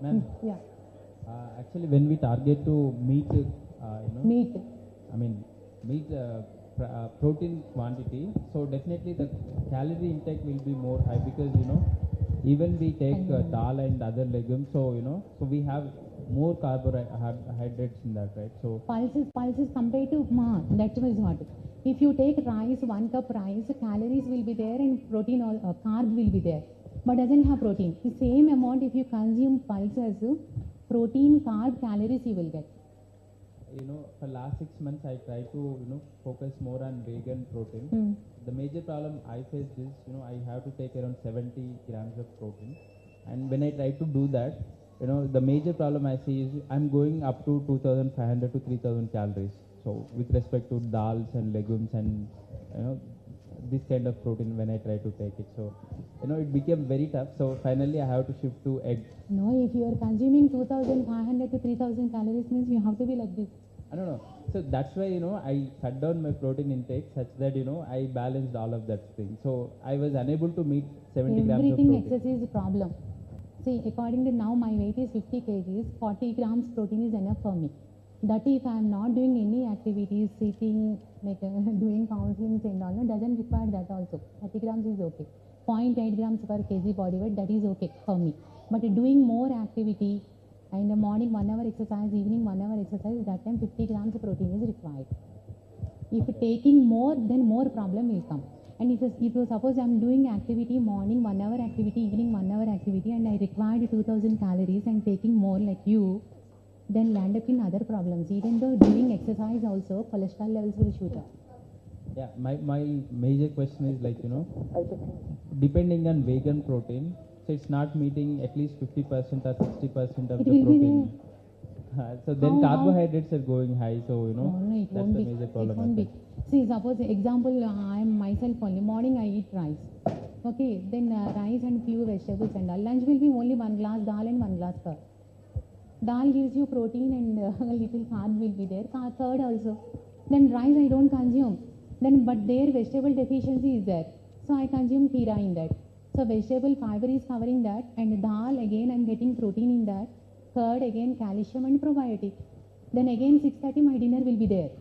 Ma'am, Yeah. actually when we target to meet, Meat. I mean, meet protein quantity, so definitely the calorie intake will be more high because, even we take dal and other legumes, so, so we have more carbohydrates in that, right? So Pulses compared to upma. That was what. If you take rice, 1 cup rice, calories will be there and protein or carb will be there, but doesn't have protein. The same amount if you consume pulses, protein, carb, calories you will get. For last 6 months I try to, focus more on vegan protein. The major problem I face is, I have to take around 70 grams of protein, and when I try to do that, the major problem I see is I'm going up to 2,500 to 3,000 calories. So with respect to dals and legumes and, this kind of protein when I try to take it. So, it became very tough. So finally I have to shift to egg. No, if you are consuming 2,500 to 3,000 calories means you have to be like this. I don't know. So that's why, I cut down my protein intake such that, I balanced all of that thing. So I was unable to meet 70 grams of Everything protein. excess is a problem. See, according to now my weight is 50 kgs, 40 grams protein is enough for me. That if I am not doing any activities, sitting, like doing counseling and all, doesn't require that also. 30 grams is okay. 0.8 grams per kg body weight, that is okay for me. But doing more activity, in the morning 1 hour exercise, evening 1 hour exercise, that time 50 grams of protein is required. If taking more, then more problem will come. And if suppose I am doing activity, morning 1 hour activity, evening 1 hour activity, and I required 2,000 calories and taking more like you, then land up in other problems. Even though doing exercise also, cholesterol levels will shoot up. Yeah, my major question is like, depending on vegan protein, so it's not meeting at least 50% or 60% of It the will be protein. So then How- carbohydrates are going high, so No, it that's won't the be. major It problem. won't be. See, suppose example, I am myself only. Morning I eat rice. Okay, then rice and few vegetables and all. Lunch will be only 1 glass dal and 1 glass curd. Dal gives you protein and little carb will be there. Curd also. Then rice I don't consume. Then but their vegetable deficiency is there. So I consume kheera in that. So vegetable fiber is covering that, and dal again I am getting protein in that. Curd again calcium and probiotic. Then again 6:30 my dinner will be there.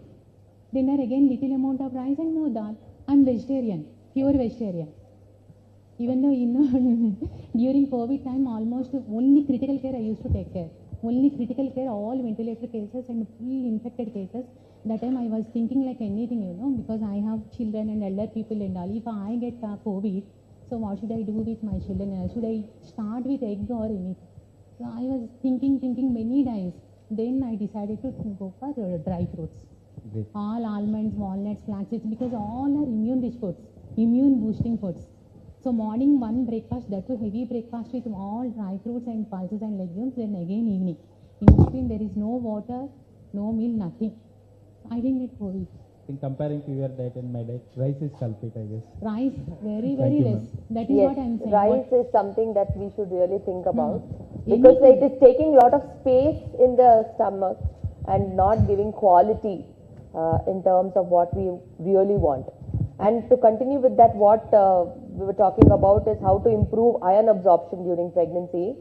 Dinner again little amount of rice and more dal. I am vegetarian, pure vegetarian. Even though during COVID time almost only critical care I used to take care. Only critical care, all ventilator cases and full infected cases. That time I was thinking like anything, because I have children and elder people and all. If I get COVID, so what should I do with my children? Should I start with egg or anything? So I was thinking many times. Then I decided to go for dry fruits. Great. All almonds, walnuts, flax seeds, because all are immune rich foods, immune boosting foods. So morning one breakfast, that was heavy breakfast with all dry fruits and pulses and legumes, then again evening. In between there is no water, no meal, nothing. I didn't get COVID. In comparing to your diet and my diet, rice is culprit, I guess. Rice, very, Thank very you, less. ma'am. That is Yes, what I am saying. rice is something that we should really think about Anything. because it is taking a lot of space in the stomach and not giving quality in terms of what we really want. And to continue with that, what we were talking about is how to improve iron absorption during pregnancy,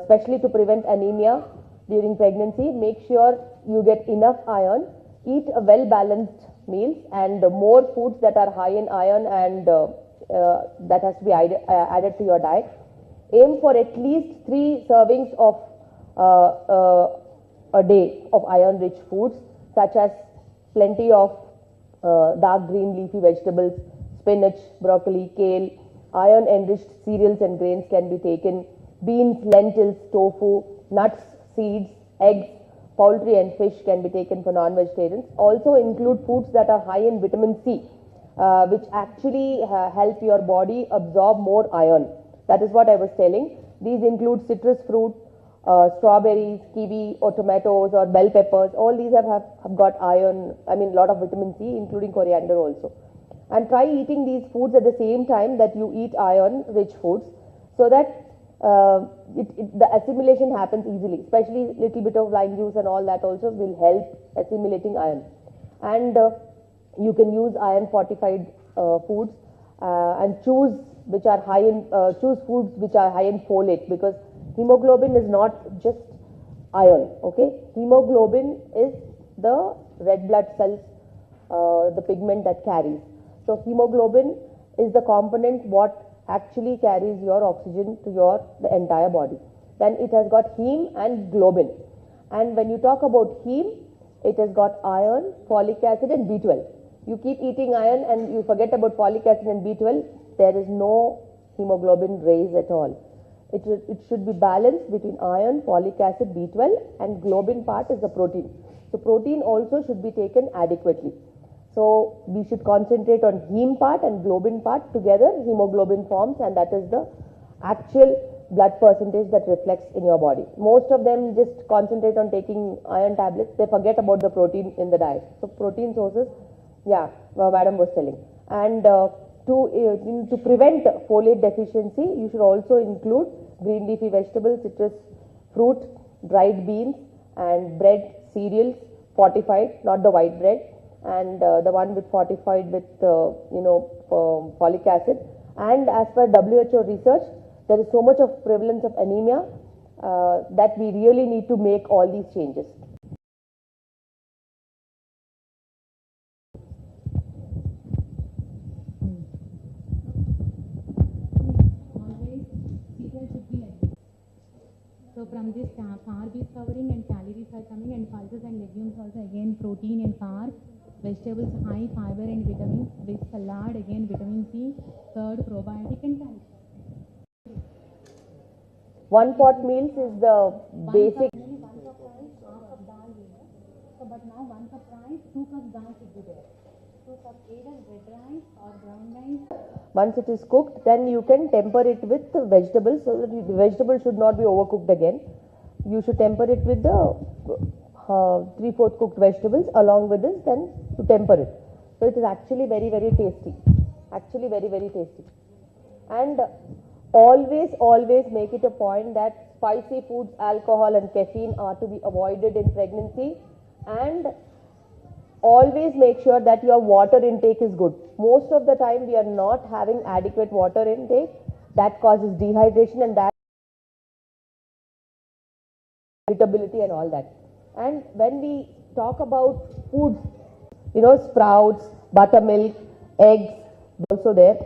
especially to prevent anemia during pregnancy. Make sure you get enough iron, eat a well-balanced meals, and more foods that are high in iron, and that has to be added to your diet. Aim for at least 3 servings of a day of iron-rich foods, such as plenty of dark green leafy vegetables, spinach, broccoli, kale. Iron-enriched cereals and grains can be taken. Beans, lentils, tofu, nuts, seeds, eggs, poultry and fish can be taken for non-vegetarians. Also include foods that are high in vitamin C, which actually help your body absorb more iron. That is what I was telling. These include citrus fruit, strawberries, kiwi or tomatoes or bell peppers. All these have got iron, a lot of vitamin C, including coriander also. And try eating these foods at the same time that you eat iron-rich foods, so that the assimilation happens easily. Especially little bit of lime juice and all that also will help assimilating iron. And you can use iron-fortified foods and choose foods which are high in folate, because Hemoglobin is not just iron, okay? Hemoglobin is the red blood cells, the pigment that carries. So hemoglobin is the component what actually carries your oxygen to the entire body. Then it has got heme and globin. And when you talk about heme, it has got iron, folic acid and B12. You keep eating iron and you forget about folic acid and B12, there is no hemoglobin raise at all. It should be balanced between iron, folic acid, B12 and globin part is the protein. So protein also should be taken adequately. So we should concentrate on heme part and globin part together, hemoglobin forms, and that is the actual blood percentage that reflects in your body. Most of them just concentrate on taking iron tablets, they forget about the protein in the diet. So protein sources, yeah, madam was telling. And to prevent folate deficiency, you should also include green leafy vegetables, citrus fruit, dried beans and bread, cereals, fortified, not the white bread, and the one with fortified with folic acid. And as per WHO research, there is so much of prevalence of anemia that we really need to make all these changes. So from this carb is covering and calories are coming, and pulses and legumes also, again protein and carbs, vegetables high fiber and vitamins, with salad again vitamin C, third probiotic and calcium. One pot meals is the basic. One cup rice, half cup dal here. So but now 1 cup rice, 2 cup dal should be there. 2 cup either red rice or brown rice. Once it is cooked, then you can temper it with vegetables, so that the vegetable should not be overcooked again. You should temper it with the 3/4 cooked vegetables along with this, then to temper it. So it is actually very, very tasty. Actually very, very tasty. And always make it a point that spicy foods, alcohol and caffeine are to be avoided in pregnancy, and always make sure that your water intake is good. Most of the time we are not having adequate water intake. That causes dehydration and that irritability and all that. And when we talk about foods, sprouts, buttermilk, eggs also there.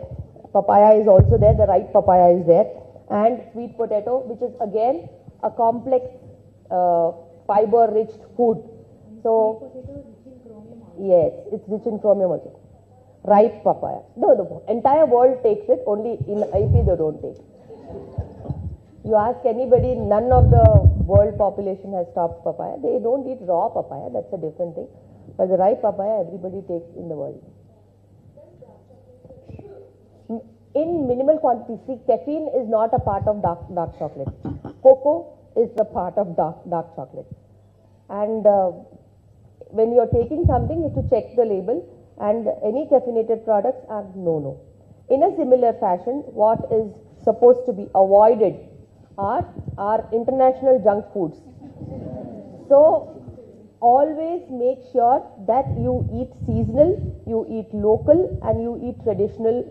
Papaya is also there, the ripe papaya is there. And sweet potato, which is again a complex fiber-rich food. So, yes, it's rich in chromium also. Ripe papaya. No, the entire world takes it, only in IP they don't take. You ask anybody, none of the world population has stopped papaya. They don't eat raw papaya, that's a different thing. But the ripe papaya, everybody takes in the world. In minimal quantity. See, caffeine is not a part of dark chocolate. Cocoa is the part of dark chocolate. And when you are taking something, you have to check the label, and any caffeinated products are no. In a similar fashion, what is supposed to be avoided are international junk foods. So always make sure that you eat seasonal, you eat local, and you eat traditional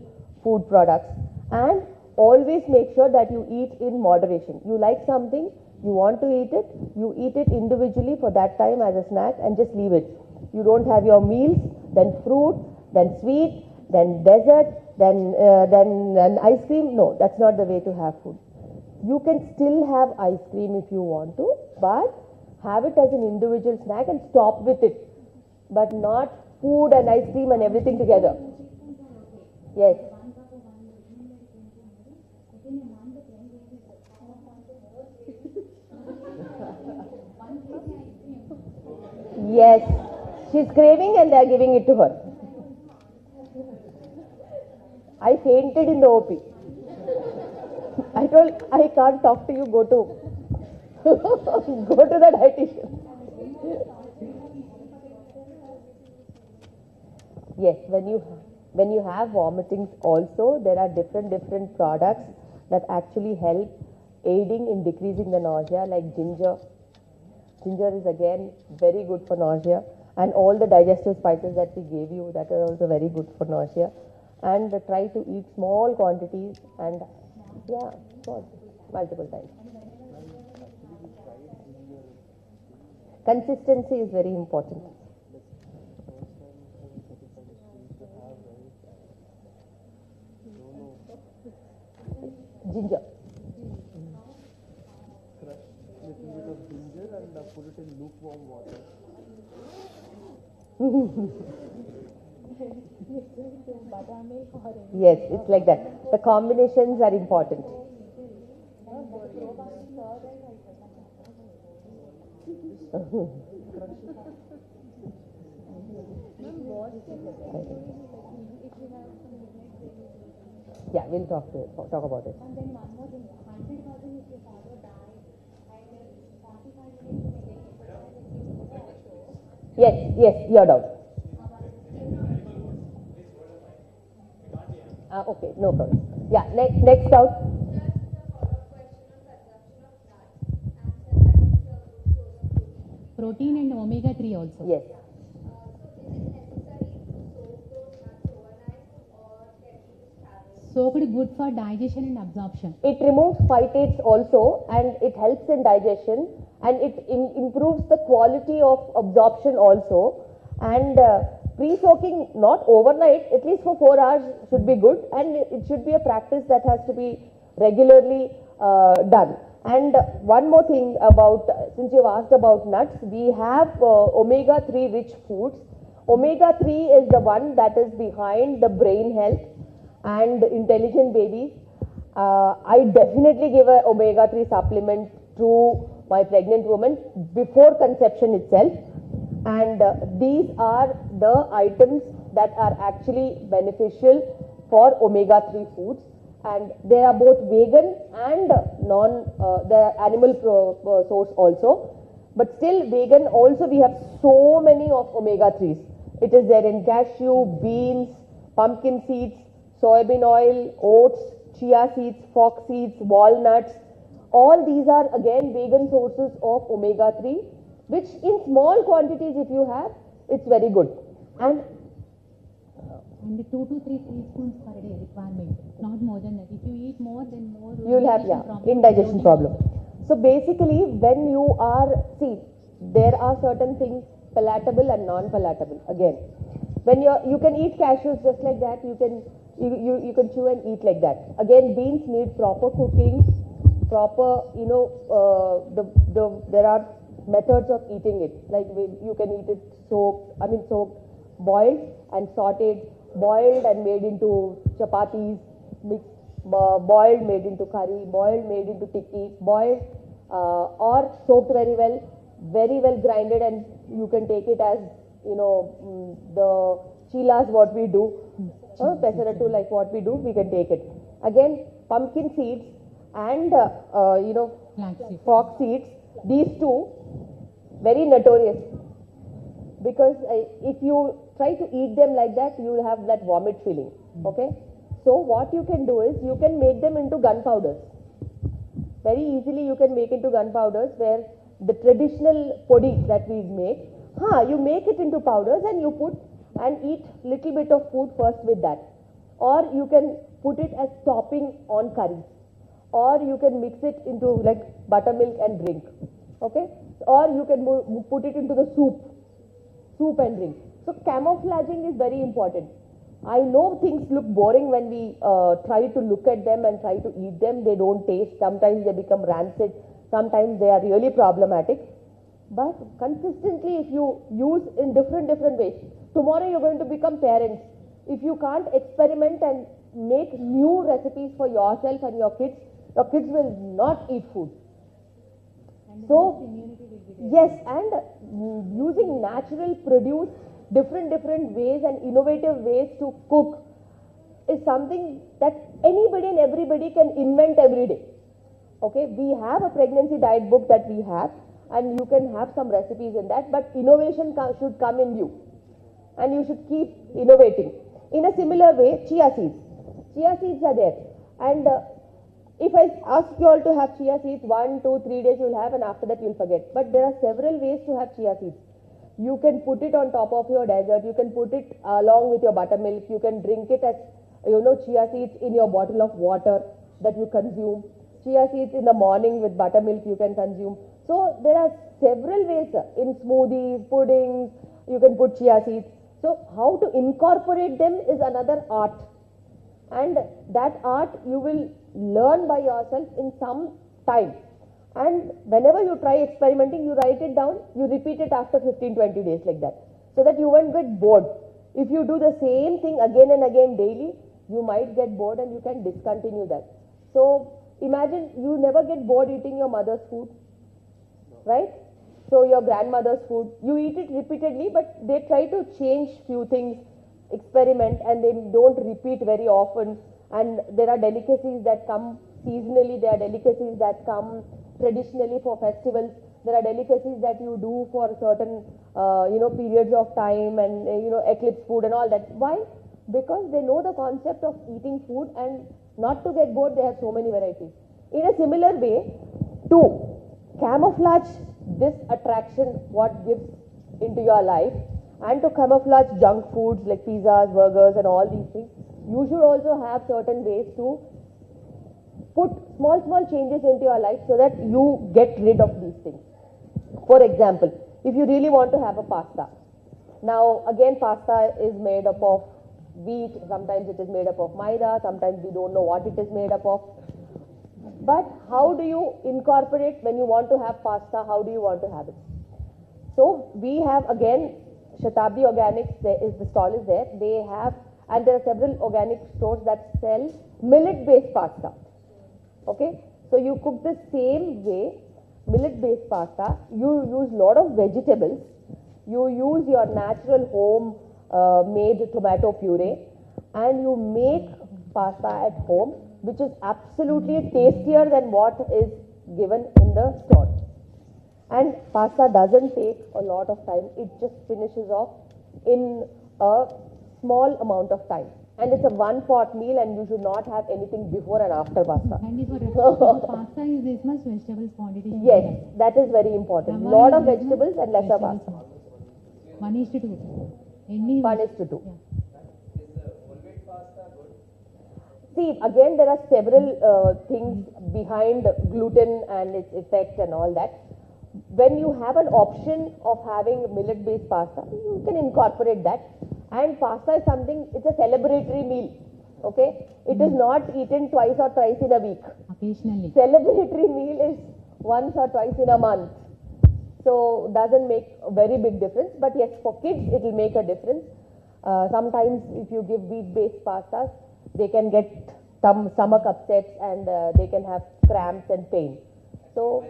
food products, and always make sure that you eat in moderation. You like something, you want to eat it, you eat it individually for that time as a snack and just leave it. You don't have your meals, then fruit, then sweet, then dessert, then ice cream. No, that's not the way to have food. You can still have ice cream if you want to, but have it as an individual snack and stop with it, but not food and ice cream and everything together. Yes. Yes, she's craving and they are giving it to her. I fainted in the OP. I told, I can't talk to you, go to the dietitian. Yes, when you have vomitings also, there are different products that actually help aiding in decreasing the nausea, like ginger. Ginger is again very good for nausea, and all the digestive spices that we gave you, that are also very good for nausea. And try to eat small quantities, and yeah, multiple times. Consistency is very important. Ginger. Crush little bit of ginger and put it in lukewarm water. Yes, it's like that. The combinations are important. Yeah, we'll talk about it. And then one more thing, 100% if you follow diet and 45 minutes Yes, you're down. Okay, no problem. Yeah, next out. protein and omega-3 also. Yes. Soaked good for digestion and absorption. It removes phytates also, and it helps in digestion, and it improves the quality of absorption also. And pre-soaking, not overnight, at least for 4 hours should be good, and it should be a practice that has to be regularly done. And one more thing about, since you've asked about nuts, we have omega-3 rich foods. Omega-3 is the one that is behind the brain health and intelligent babies. I definitely give a omega-3 supplement to my pregnant woman before conception itself. And these are the items that are actually beneficial for omega-3 foods. And they are both vegan and the animal source also. But still vegan also we have so many of omega-3s. It is there in cashew, beans, pumpkin seeds, soybean oil, oats, chia seeds, flax seeds, walnuts. All these are again vegan sources of omega-3, which in small quantities if you have, it's very good. And 2 to 3 teaspoons per day requirement, not more than that. If you eat more, then more you'll have indigestion problem. So basically, when you are, see, there are certain things palatable and non-palatable. Again, when you can eat cashews just like that, you can chew and eat like that. Again, beans need proper cooking, proper, there are methods of eating it. Like you can eat it soaked, boiled and sautéed, boiled and made into chapatis, mixed, boiled made into curry, boiled made into tikki, boiled or soaked very well grinded, and you can take it as, the chilas what we do, pesarattu like what we do, we can take it. Again, pumpkin seeds and, flax seeds, these two, very notorious. Because if you try to eat them like that, you will have that vomit feeling. Okay? So what you can do is, you can make them into gunpowders. Very easily you can make into gunpowders, where the traditional podi that we make, you make it into powders and you put and eat little bit of food first with that. Or you can put it as topping on curries. Or you can mix it into like buttermilk and drink. Okay? Or you can put it into the soup and drink. So camouflaging is very important. I know things look boring when we try to look at them and try to eat them. They don't taste. Sometimes they become rancid. Sometimes they are really problematic. But consistently, if you use in different ways, tomorrow you're going to become parents. If you can't experiment and make new recipes for yourself and your kids will not eat food. So, yes, and using natural produce, different ways and innovative ways to cook is something that anybody and everybody can invent every day. Okay, we have a pregnancy diet book that we have, and you can have some recipes in that, but innovation should come in you, and you should keep innovating. In a similar way, chia seeds are there, and if I ask you all to have chia seeds, 1, 2, 3 days you'll have, and after that you'll forget. But there are several ways to have chia seeds. You can put it on top of your dessert. You can put it along with your buttermilk. You can drink it as, chia seeds in your bottle of water that you consume. Chia seeds in the morning with buttermilk you can consume. So there are several ways in smoothies, puddings, you can put chia seeds. So how to incorporate them is another art. And that art you will learn by yourself in some time. And whenever you try experimenting, you write it down, you repeat it after 15-20 days like that, so that you won't get bored. If you do the same thing again and again daily, you might get bored and you can discontinue that. So imagine you never get bored eating your mother's food, right? So your grandmother's food, you eat it repeatedly, but they try to change few things, experiment, and they don't repeat very often. And there are delicacies that come seasonally, there are delicacies that come traditionally for festivals, there are delicacies that you do for certain periods of time, and eclipse food and all that. Why? Because they know the concept of eating food, and not to get bored, they have so many varieties. In a similar way, to camouflage this attraction what gives into your life, and to camouflage junk foods like pizzas, burgers and all these things, you should also have certain ways to put small changes into your life so that you get rid of these things. For example, if you really want to have a pasta, now again pasta is made up of wheat, sometimes it is made up of maida, sometimes we don't know what it is made up of. But how do you incorporate when you want to have pasta, how do you want to have it? So we have again Shatabdi Organics, the stall is there, they have, and there are several organic stores that sell millet based pasta. Okay, so you cook the same way, millet based pasta, you use lot of vegetables, you use your natural home made tomato puree, and you make pasta at home, which is absolutely tastier than what is given in the store. And pasta doesn't take a lot of time, it just finishes off in a small amount of time. And it's a one-pot meal, and you should not have anything before and after pasta. And if pasta is this much vegetables quantity. Yes, that is very important. Lot of vegetables and lesser pasta. 1:2. 1:2. Yeah. See, again, there are several things behind gluten and its effect and all that. When you have an option of having millet-based pasta, you can incorporate that. And pasta is something, it's a celebratory meal. Okay? It is not eaten twice or thrice in a week. Occasionally. Celebratory meal is once or twice in a month. So, doesn't make a very big difference. But yes, for kids, it will make a difference. Sometimes if you give wheat-based pastas, they can get some stomach upsets, and they can have cramps and pain. So,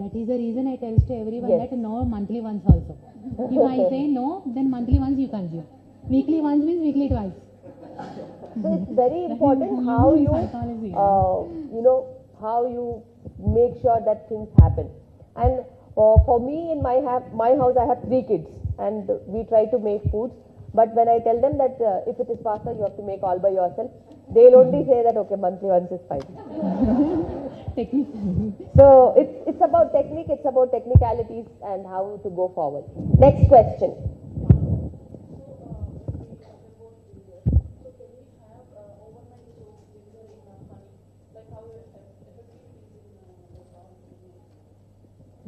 that is the reason I tell to everyone Yes. that no monthly once also. If I say no, then monthly once you consume. Weekly once means weekly twice. so it's very important how you, how you make sure that things happen. And for me, in my house, I have 3 kids, and we try to make foods. But when I tell them that if it is pasta, you have to make all by yourself, they'll only say that okay, monthly once is fine. Technique. So it's about technique, it's about technicalities and how to go forward. Next question.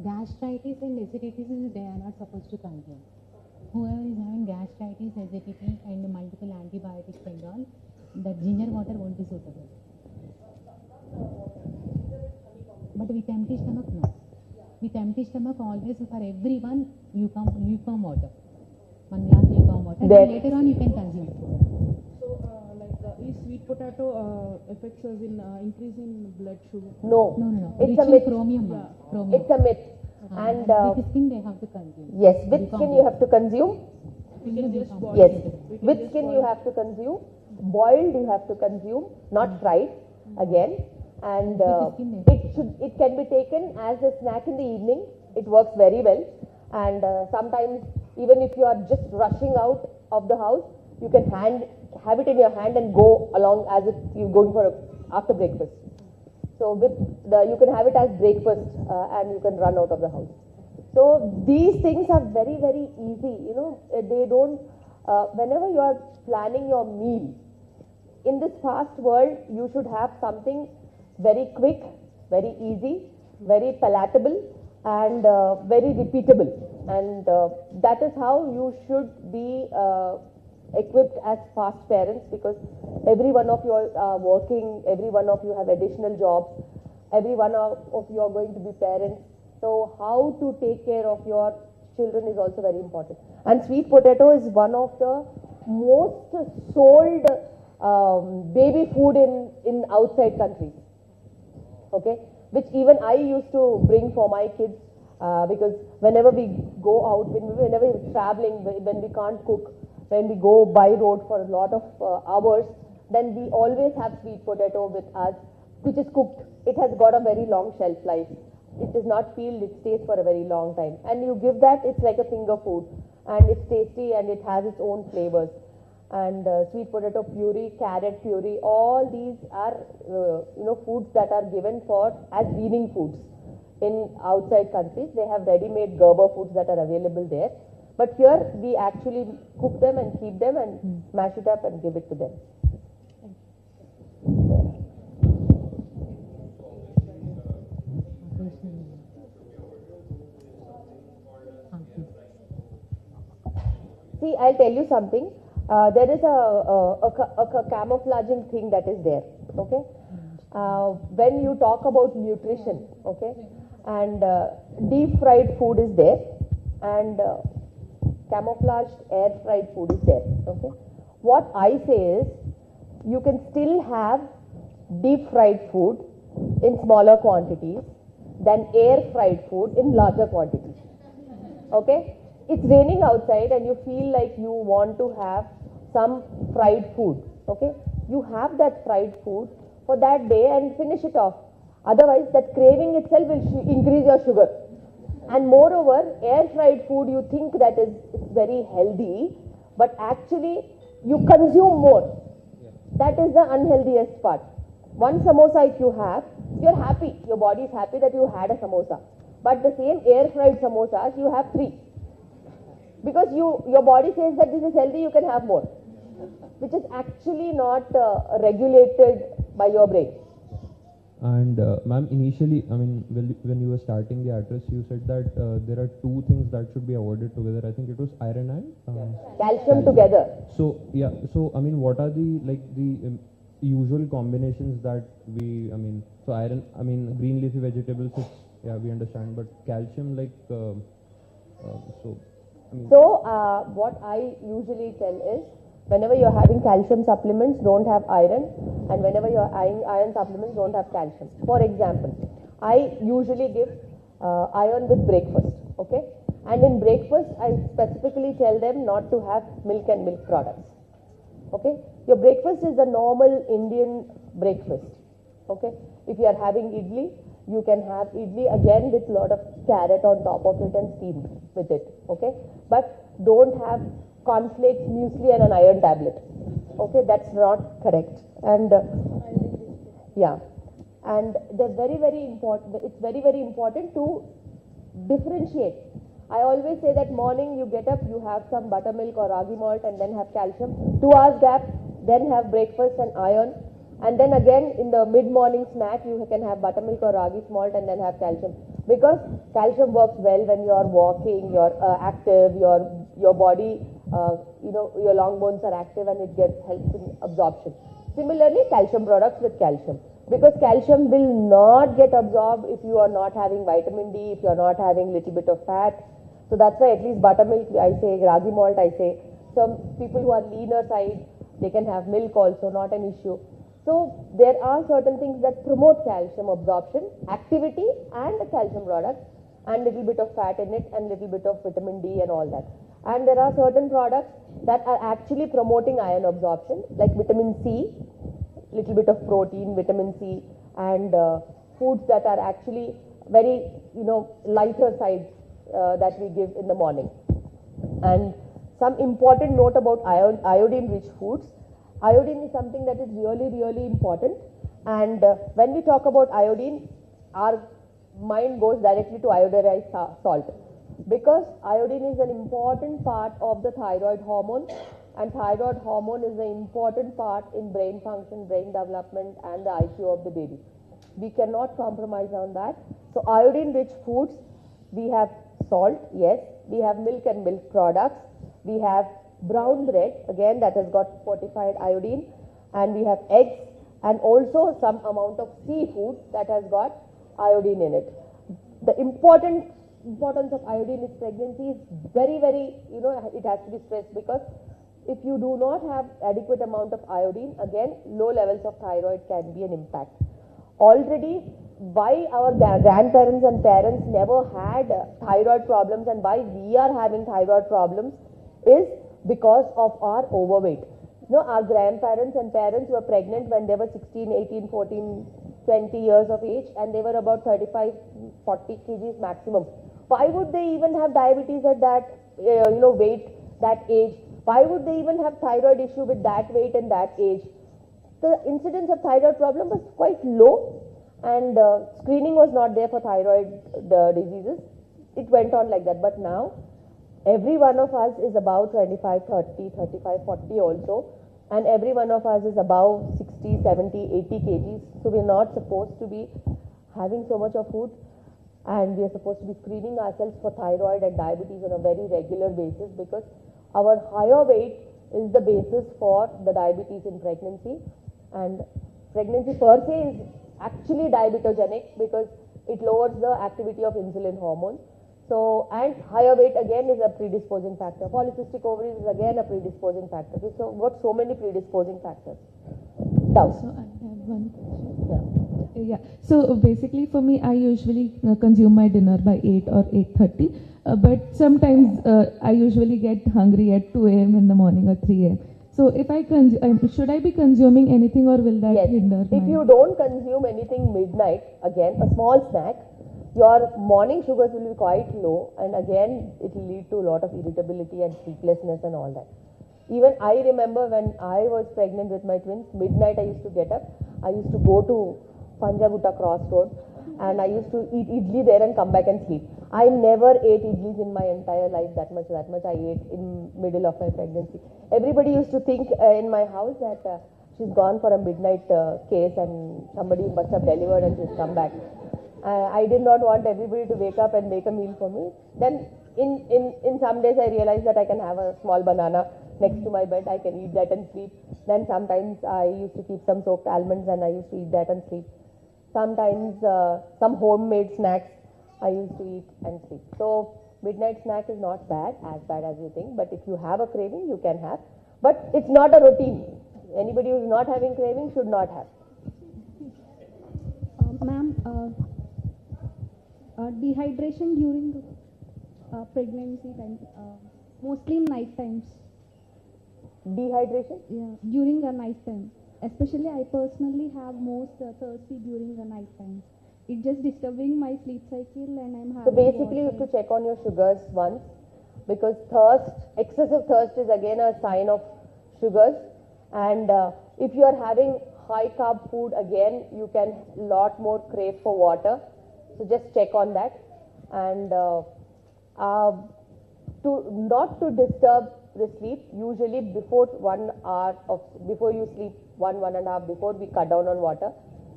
Gastritis and acidity, they are not supposed to consume. Whoever is having gastritis, acidity and multiple antibiotics and all, that ginger water won't be suitable. But with empty stomach, no. With empty stomach, always for everyone, lukewarm water. 1 glass lukewarm water. Then later on you can consume. So, is sweet potato affects us in increase in blood sugar? No. It's Rich a in myth. chromium. Yeah. Chromium. It's a myth. And with skin they have to consume. yes, with skin you have to consume. We can just boil Yes, it. with skin you have to consume. Boiled you have to consume, not fried again. And it can be taken as a snack in the evening. It works very well. And sometimes even if you are just rushing out of the house, you can have it in your hand and go along as if you're going for after breakfast. So you can have it as breakfast and you can run out of the house. So these things are very, very easy. They don't. Whenever you are planning your meal in this fast world, you should have something very quick, very easy, very palatable and very repeatable, and that is how you should be equipped as fast parents, because every one of you are working, every one of you have additional jobs, every one of you are going to be parents. So how to take care of your children is also very important. And sweet potato is one of the most sold baby food in outside countries. Okay, which even I used to bring for my kids, because whenever we go out, whenever we're traveling, when we can't cook, when we go by road for a lot of hours, then we always have sweet potato with us, which is cooked. It has got a very long shelf life. It is not peeled, it stays for a very long time. And you give that, it's like a finger food. And it's tasty and it has its own flavors. And sweet potato puree, carrot puree, all these are foods that are given for as weaning foods. In outside countries, they have ready-made Gerber foods that are available there. But here, we actually cook them and keep them and mash it up and give it to them. See, I'll tell you something. There is a camouflaging thing that is there. Okay, when you talk about nutrition, okay, and deep fried food is there, and camouflaged air fried food is there. Okay, what I say is, you can still have deep fried food in smaller quantities than air fried food in larger quantities. Okay, it's raining outside and you feel like you want to have some fried food. Okay, you have that fried food for that day and finish it off. Otherwise, that craving itself will increase your sugar. And moreover, air fried food, you think that is very healthy, but actually you consume more. That is the unhealthiest part. One samosa if you have, you're happy. Your body is happy that you had a samosa. But the same air fried samosas, you have 3. Because your body says that this is healthy, you can have more. Which is actually not regulated by your brain. And ma'am, initially, I mean, when you were starting the address, you said that there are 2 things that should be avoided together. I think it was iron and calcium together. So yeah, so I mean, what are the usual combinations that we? I mean, so iron, I mean, green leafy vegetables. Yeah, we understand, but calcium, so. I mean, so what I usually tell is, whenever you're having calcium supplements, don't have iron, and whenever you're having iron supplements, don't have calcium. For example, I usually give iron with breakfast, okay? And in breakfast, I specifically tell them not to have milk and milk products, okay? Your breakfast is a normal Indian breakfast, okay? If you are having idli, you can have idli again with lot of carrot on top of it and steamed with it, okay? But don't have cornflakes, muesli and an iron tablet. Okay, that's not correct. And yeah, and they're very, very important. It's very, very important to differentiate. I always say that morning you get up, you have some buttermilk or ragi malt and then have calcium. 2 hours gap, then have breakfast and iron. And then again in the mid-morning snack, you can have buttermilk or ragi malt and then have calcium. Because calcium works well when you are walking, you're active, your body, your long bones are active and it helps in absorption. Similarly, calcium products with calcium. Because calcium will not get absorbed if you are not having vitamin D, if you are not having little bit of fat. So that's why at least buttermilk, I say, ragi malt, I say. Some people who are leaner side, they can have milk also, not an issue. So there are certain things that promote calcium absorption, activity and the calcium products, and little bit of fat in it and little bit of vitamin D and all that. And there are certain products that are actually promoting iron absorption, like vitamin C, little bit of protein, vitamin C, and foods that are actually very, lighter sides that we give in the morning. And some important note about iodine-rich foods. Iodine is something that is really, really important. And when we talk about iodine, our mind goes directly to iodized salt. Because iodine is an important part of the thyroid hormone, and thyroid hormone is an important part in brain function, brain development and the IQ of the baby. We cannot compromise on that. So iodine-rich foods, we have salt, yes. We have milk and milk products. We have brown bread, again that has got fortified iodine. And we have eggs and also some amount of seafood that has got iodine in it. The importance of iodine in pregnancy is very, very, it has to be stressed, because if you do not have adequate amount of iodine, again, low levels of thyroid can be an impact. Already, why our grandparents and parents never had thyroid problems and why we are having thyroid problems is because of our overweight. Our grandparents and parents were pregnant when they were 16, 18, 14, 20 years of age, and they were about 35, 40 kgs maximum. Why would they even have diabetes at that, weight, that age? Why would they even have thyroid issue with that weight and that age? The incidence of thyroid problem was quite low, and screening was not there for thyroid diseases. It went on like that. But now, every one of us is about 25, 30, 35, 40 also. And every one of us is above 60, 70, 80 kgs. So we are not supposed to be having so much of food. And we are supposed to be screening ourselves for thyroid and diabetes on a very regular basis, because our higher weight is the basis for the diabetes in pregnancy. And pregnancy per se is actually diabetogenic because it lowers the activity of insulin hormone. So, and higher weight again is a predisposing factor. Polycystic ovaries is again a predisposing factor. So, got so many predisposing factors. Doubt. So, I have one question. Yeah. So, basically for me, I usually consume my dinner by 8 or 8:30. But sometimes I usually get hungry at 2 a.m. in the morning or 3 a.m. So, if I should I be consuming anything, or will that hinder If you don't consume anything midnight, again, a small snack, your morning sugars will be quite low, and again it will lead to a lot of irritability and sleeplessness and all that. Even I remember when I was pregnant with my twins, midnight I used to get up, I used to go to Panjagutta crossroad and I used to eat idli there and come back and sleep. I never ate idlis in my entire life that much I ate in middle of my pregnancy. Everybody used to think in my house that she's gone for a midnight case and somebody must have delivered and she's come back. I did not want everybody to wake up and make a meal for me. Then in some days I realized that I can have a small banana next to my bed. I can eat that and sleep. Then sometimes I used to keep some soaked almonds and I used to eat that and sleep. Sometimes some homemade snacks I used to eat and sleep. So midnight snack is not as bad as you think. But if you have a craving, you can have. But it's not a routine. Anybody who's not having craving should not have. Ma'am, dehydration during pregnancy time, mostly in night times. Dehydration? Yeah, during the night time. Especially I personally have most thirsty during the night times. It's just disturbing my sleep cycle and I'm having So basically you have to check on your sugars once, because excessive thirst is again a sign of sugars, and if you are having high carb food, again you can lot more crave for water. So just check on that, and not to disturb the sleep. Usually before 1 hour before you sleep, 1.5 before, we cut down on water.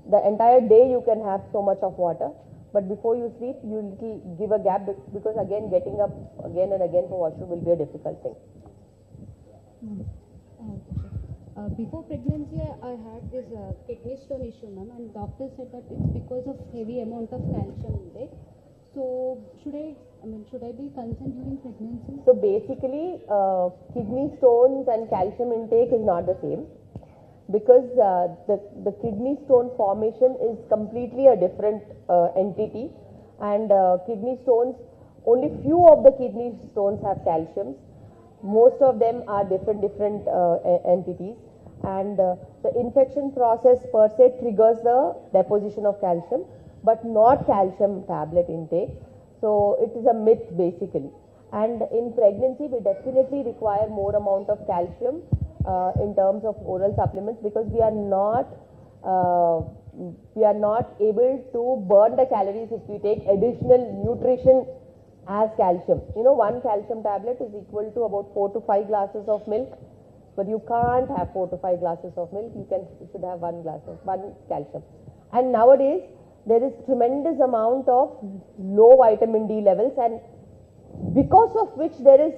The entire day you can have so much of water, but before you sleep you give a gap, because again getting up again and again for washroom will be a difficult thing. Before pregnancy, I had this kidney stone issue, ma'am, and doctor said that it's because of heavy amount of calcium intake. So should I be concerned during pregnancy? So basically, kidney stones and calcium intake is not the same, because the kidney stone formation is completely a different entity, and kidney stones, only few of the kidney stones have calcium. Most of them are different entities, and the infection process per se triggers the deposition of calcium, but not calcium tablet intake. So it is a myth basically. And in pregnancy we definitely require more amount of calcium in terms of oral supplements, because we are not able to burn the calories if we take additional nutrition as calcium. One calcium tablet is equal to about 4 to 5 glasses of milk, but you can't have 4 to 5 glasses of milk. You should have 1 calcium. And nowadays, there is tremendous amount of low vitamin D levels, and because of which there is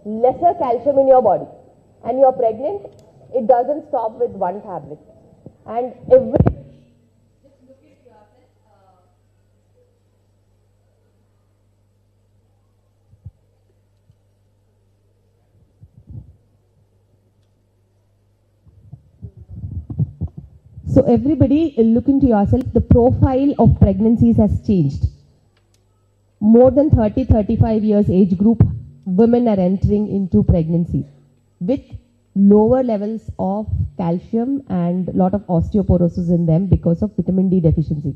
lesser calcium in your body. And you are pregnant, it doesn't stop with one tablet. And so everybody look into yourself. The profile of pregnancies has changed. More than 30-35 years age group, women are entering into pregnancy with lower levels of calcium and lot of osteoporosis in them because of vitamin D deficiency.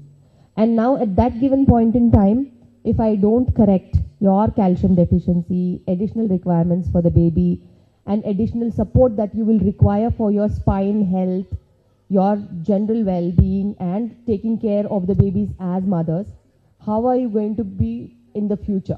And now at that given point in time, if I don't correct your calcium deficiency, additional requirements for the baby, and additional support that you will require for your spine health, your general well-being, and taking care of the babies as mothers, how are you going to be in the future?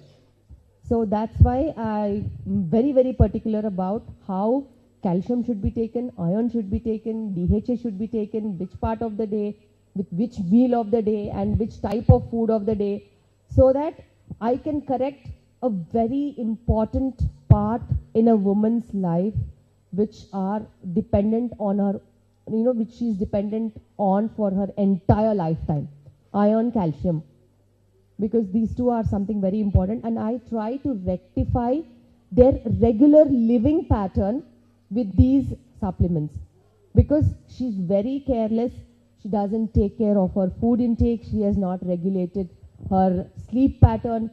So that's why I'm very, very particular about how calcium should be taken, iron should be taken, DHA should be taken, which part of the day, with which meal of the day, and which type of food of the day, so that I can correct a very important part in a woman's life which are dependent on her, which she is dependent on for her entire lifetime. Iron, calcium. Because these two are something very important, and I try to rectify their regular living pattern with these supplements. Because she's very careless, she doesn't take care of her food intake, she has not regulated her sleep pattern.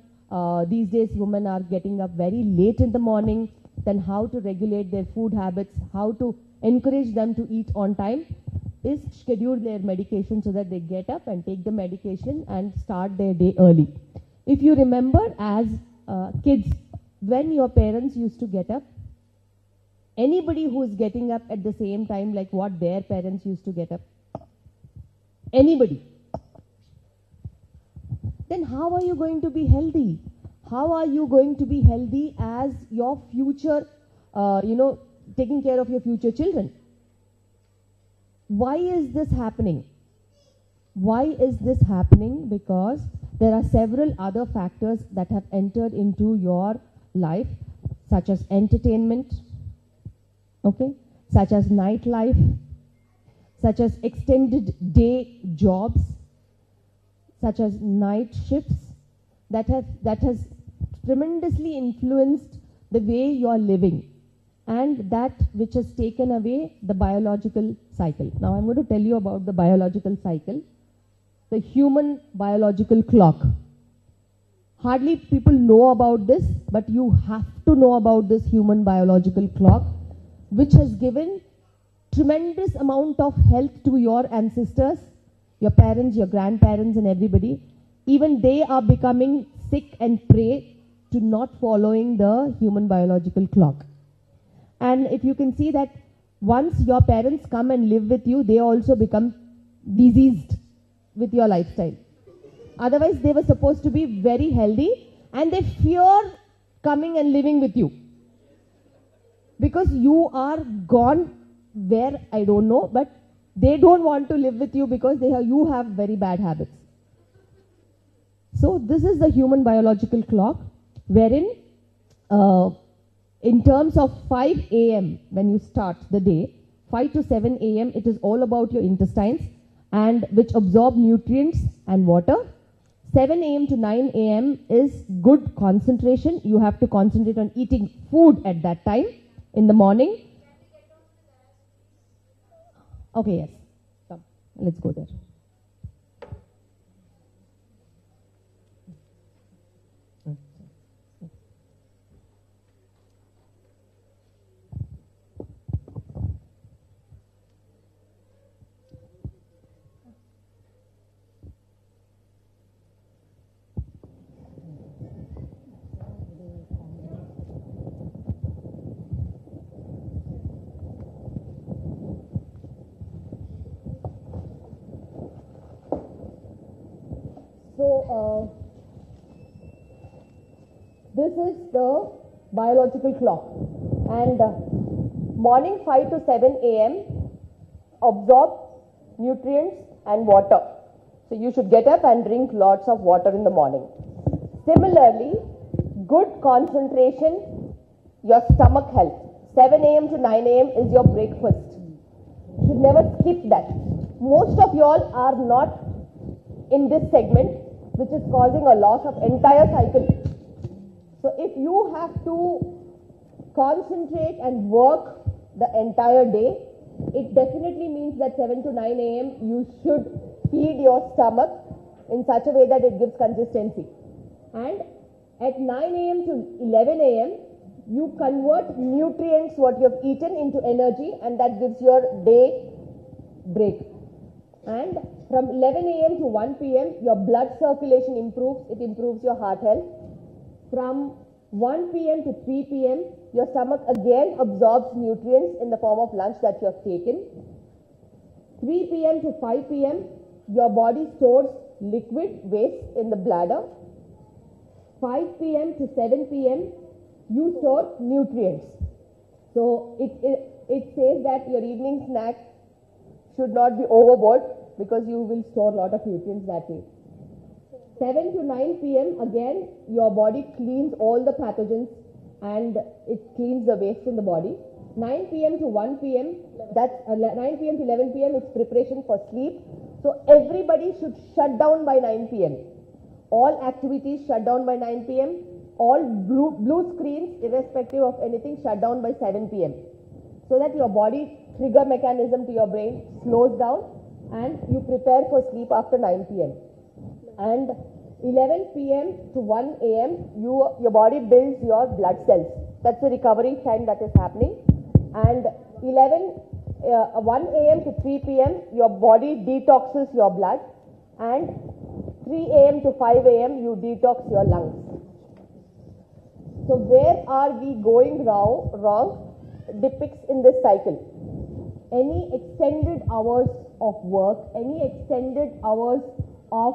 These days women are getting up very late in the morning. Then how to regulate their food habits, how to encourage them to eat on time, is schedule their medication so that they get up and take the medication and start their day early. If you remember as kids, when your parents used to get up, anybody who is getting up at the same time like what their parents used to get up, anybody, then how are you going to be healthy? How are you going to be healthy as your future, taking care of your future children? Why is this happening? Why is this happening? Because there are several other factors that have entered into your life, such as entertainment, okay, such as nightlife, such as extended day jobs, such as night shifts, that has tremendously influenced the way you are living, and that which has taken away the biological cycle. Now I'm going to tell you about the biological cycle, the human biological clock. Hardly people know about this, but you have to know about this human biological clock, which has given tremendous amount of health to your ancestors, your parents, your grandparents, and everybody. Even they are becoming sick and prey to not following the human biological clock. And if you can see that once your parents come and live with you, they also become diseased with your lifestyle. Otherwise, they were supposed to be very healthy, and they fear coming and living with you. Because you are gone where, I don't know, but they don't want to live with you because you have very bad habits. So this is the human biological clock, wherein in terms of 5 a.m. when you start the day, 5 to 7 a.m. it is all about your intestines, and which absorb nutrients and water. 7 a.m. to 9 a.m. is good concentration. You have to concentrate on eating food at that time in the morning. Okay, yes. Come, let's go there. So, this is the biological clock, and morning 5 to 7 a.m. absorb nutrients and water. So you should get up and drink lots of water in the morning. Similarly, good concentration, your stomach health. 7 a.m. to 9 a.m. is your breakfast. You should never skip that. Most of y'all are not in this segment, which is causing a loss of entire cycle. So if you have to concentrate and work the entire day, it definitely means that 7 to 9 a.m. you should feed your stomach in such a way that it gives consistency. And at 9 a.m. to 11 a.m. you convert nutrients what you have eaten into energy, and that gives your day break. And from 11 a.m. to 1 p.m. your blood circulation improves, it improves your heart health. From 1 p.m. to 3 p.m. your stomach again absorbs nutrients in the form of lunch that you have taken. 3 p.m. to 5 p.m. your body stores liquid waste in the bladder. 5 p.m. to 7 p.m. you store nutrients. So it says that your evening snack should not be overboard because you will store a lot of nutrients that way. 7 to 9 p.m. again your body cleans all the pathogens and it cleans the waste in the body. 9 p.m. to 1 p.m. that's 9 p.m. to 11 p.m. it's preparation for sleep. So everybody should shut down by 9 p.m. All activities shut down by 9 p.m. All blue screens, irrespective of anything, shut down by 7 p.m. so that your body trigger mechanism to your brain slows down and you prepare for sleep after 9 p.m. And 11 p.m. to 1 a.m. your body builds your blood cells. That's the recovery time that is happening. And 1 a.m. to 3 p.m. your body detoxes your blood, and 3 a.m. to 5 a.m. you detox your lungs. So where are we going wrong depicts in this cycle. Any extended hours of work, any extended hours of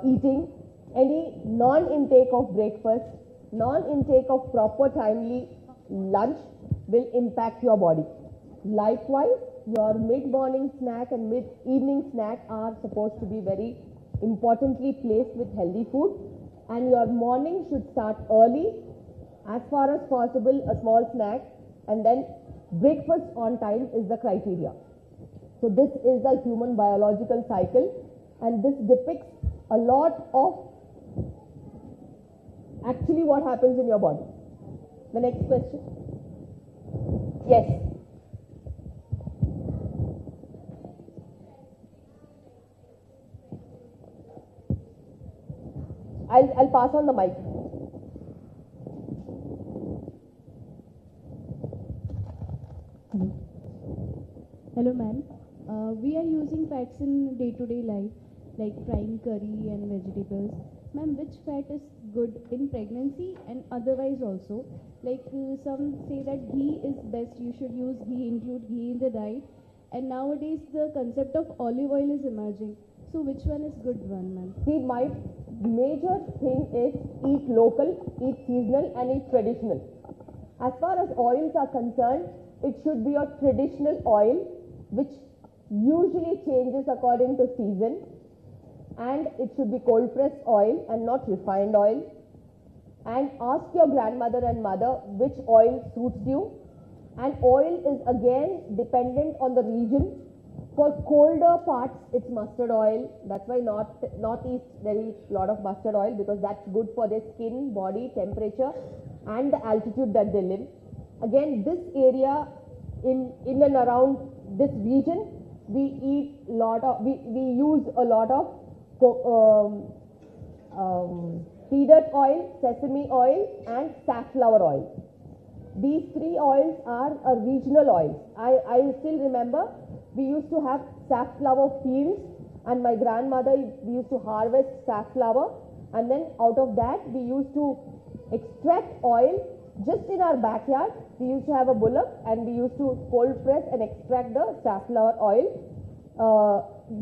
eating, any non-intake of breakfast, non-intake of proper timely lunch will impact your body. Likewise, your mid-morning snack and mid-evening snack are supposed to be very importantly placed with healthy food, and your morning should start early, as far as possible a small snack, and then breakfast on time is the criteria. So this is the human biological cycle, and this depicts a lot of actually what happens in your body. The next question. Yes. I'll pass on the mic. Hello ma'am. We are using fats in day-to-day life, like frying curry and vegetables. Ma'am, which fat is good in pregnancy and otherwise also? Like some say that ghee is best, you should use ghee, include ghee in the diet. And nowadays the concept of olive oil is emerging. So which one is good one, ma'am? See, my major thing is eat local, eat seasonal and eat traditional. As far as oils are concerned, it should be a traditional oil which usually changes according to season, and it should be cold pressed oil and not refined oil. And ask your grandmother and mother which oil suits you. And oil is again dependent on the region. For colder parts, it's mustard oil. That's why northeast there is a lot of mustard oil, because that's good for their skin, body, temperature, and the altitude that they live. Again, this area in and around this region, we use a lot of peanut oil, sesame oil, and safflower oil. These three oils are a regional oil. I still remember we used to have safflower fields, and my grandmother, we used to harvest safflower, and then out of that we used to extract oil just in our backyard. We used to have a bullock and we used to cold press and extract the safflower oil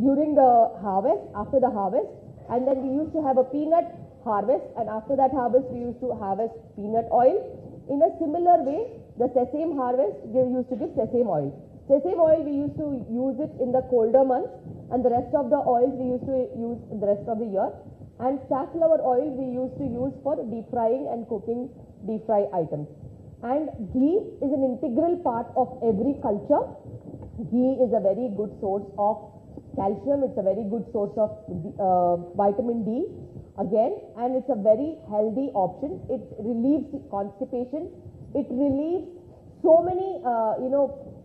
during the harvest, after the harvest, and then we used to have a peanut harvest, and after that harvest we used to harvest peanut oil. In a similar way, the sesame harvest used to give sesame oil. Sesame oil, we used to use it in the colder months, and the rest of the oils we used to use the rest of the year. And safflower oil we used to use for deep frying and cooking deep fry items. And ghee is an integral part of every culture. Ghee is a very good source of calcium. It's a very good source of vitamin D again, and it's a very healthy option. It relieves constipation. It relieves so many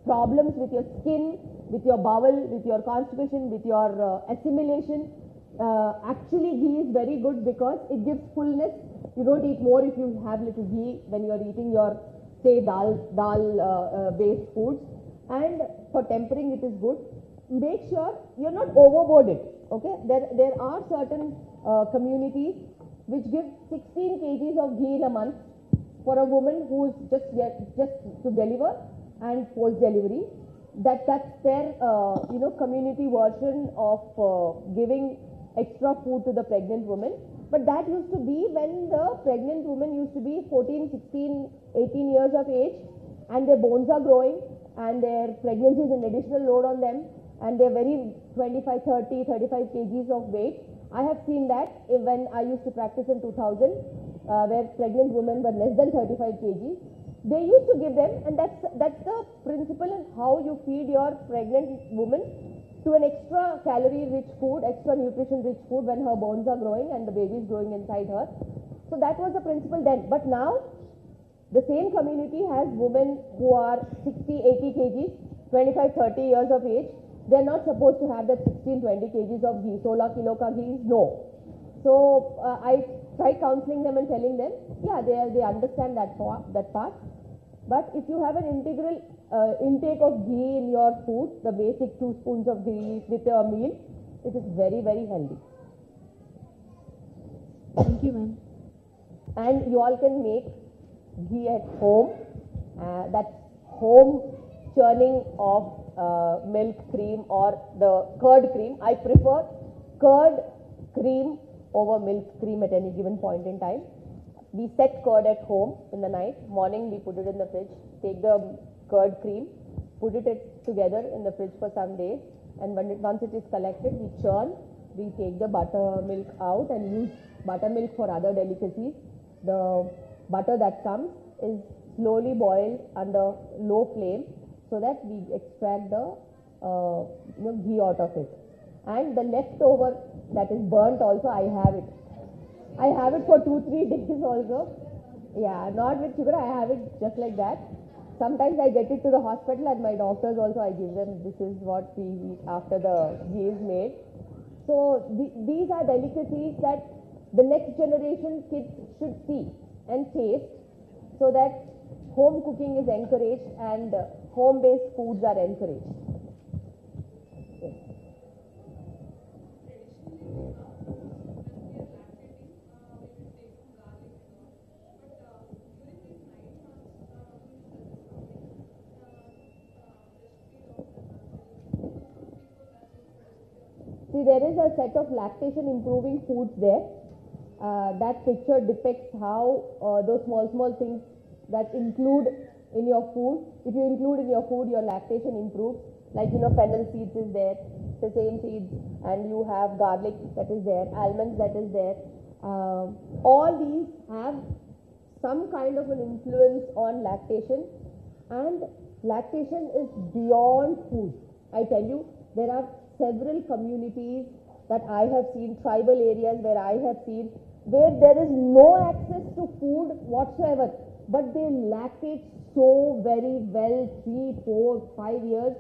problems with your skin, with your bowel, with your constipation, with your assimilation. Actually, ghee is very good because it gives fullness. You don't eat more if you have little ghee when you are eating your, say, dal based foods. And for tempering, it is good. Make sure you're not overboarded. Okay, there are certain communities which give 16 kgs of ghee in a month for a woman who is just to deliver and post delivery. That's their community version of giving extra food to the pregnant woman. But that used to be when the pregnant woman used to be 14, 16, 18 years of age, and their bones are growing, and their pregnancy is an additional load on them, and they're very 25, 30, 35 kgs of weight. I have seen that when I used to practice in 2000, where pregnant women were less than 35 kgs. They used to give them, and that's the principle in how you feed your pregnant woman to an extra calorie rich food, extra nutrition rich food when her bones are growing and the baby is growing inside her. So that was the principle then. But now the same community has women who are 60, 80 kgs, 25, 30 years of age. They are not supposed to have that 16, 20 kgs of ghee. 16 kilo ka ghee, no. So I try counseling them and telling them, yeah, they understand that part. But if you have an integral intake of ghee in your food, the basic 2 spoons of ghee with your meal, it is very, very healthy. Thank you, ma'am. And you all can make ghee at home. That's home churning of milk cream or the curd cream. I prefer curd cream over milk cream at any given point in time. We set curd at home in the night. Morning we put it in the fridge. Take the curd cream, put it together in the fridge for some days, and once it is collected, we churn. We take the buttermilk out and use buttermilk for other delicacies. The butter that comes is slowly boiled under low flame so that we extract the ghee out of it. And the leftover that is burnt also, I have it. I have it for 2-3 days also. Yeah, not with sugar, I have it just like that. Sometimes I get it to the hospital, and my doctors also, I give them, this is what we eat after the ghee is made. So these are delicacies that the next generation kids should see and taste, so that home cooking is encouraged and home-based foods are encouraged. Yes. See, there is a set of lactation improving foods there. That picture depicts how those small things that include in your food. If you include in your food, your lactation improves. Like, fennel seeds is there, sesame seeds, and you have garlic that is there, almonds that is there. All these have some kind of an influence on lactation, and lactation is beyond food. I tell you, there are several communities that I have seen, tribal areas where I have seen, where there is no access to food whatsoever, but they lactate so very well, 3, 4, 5 years.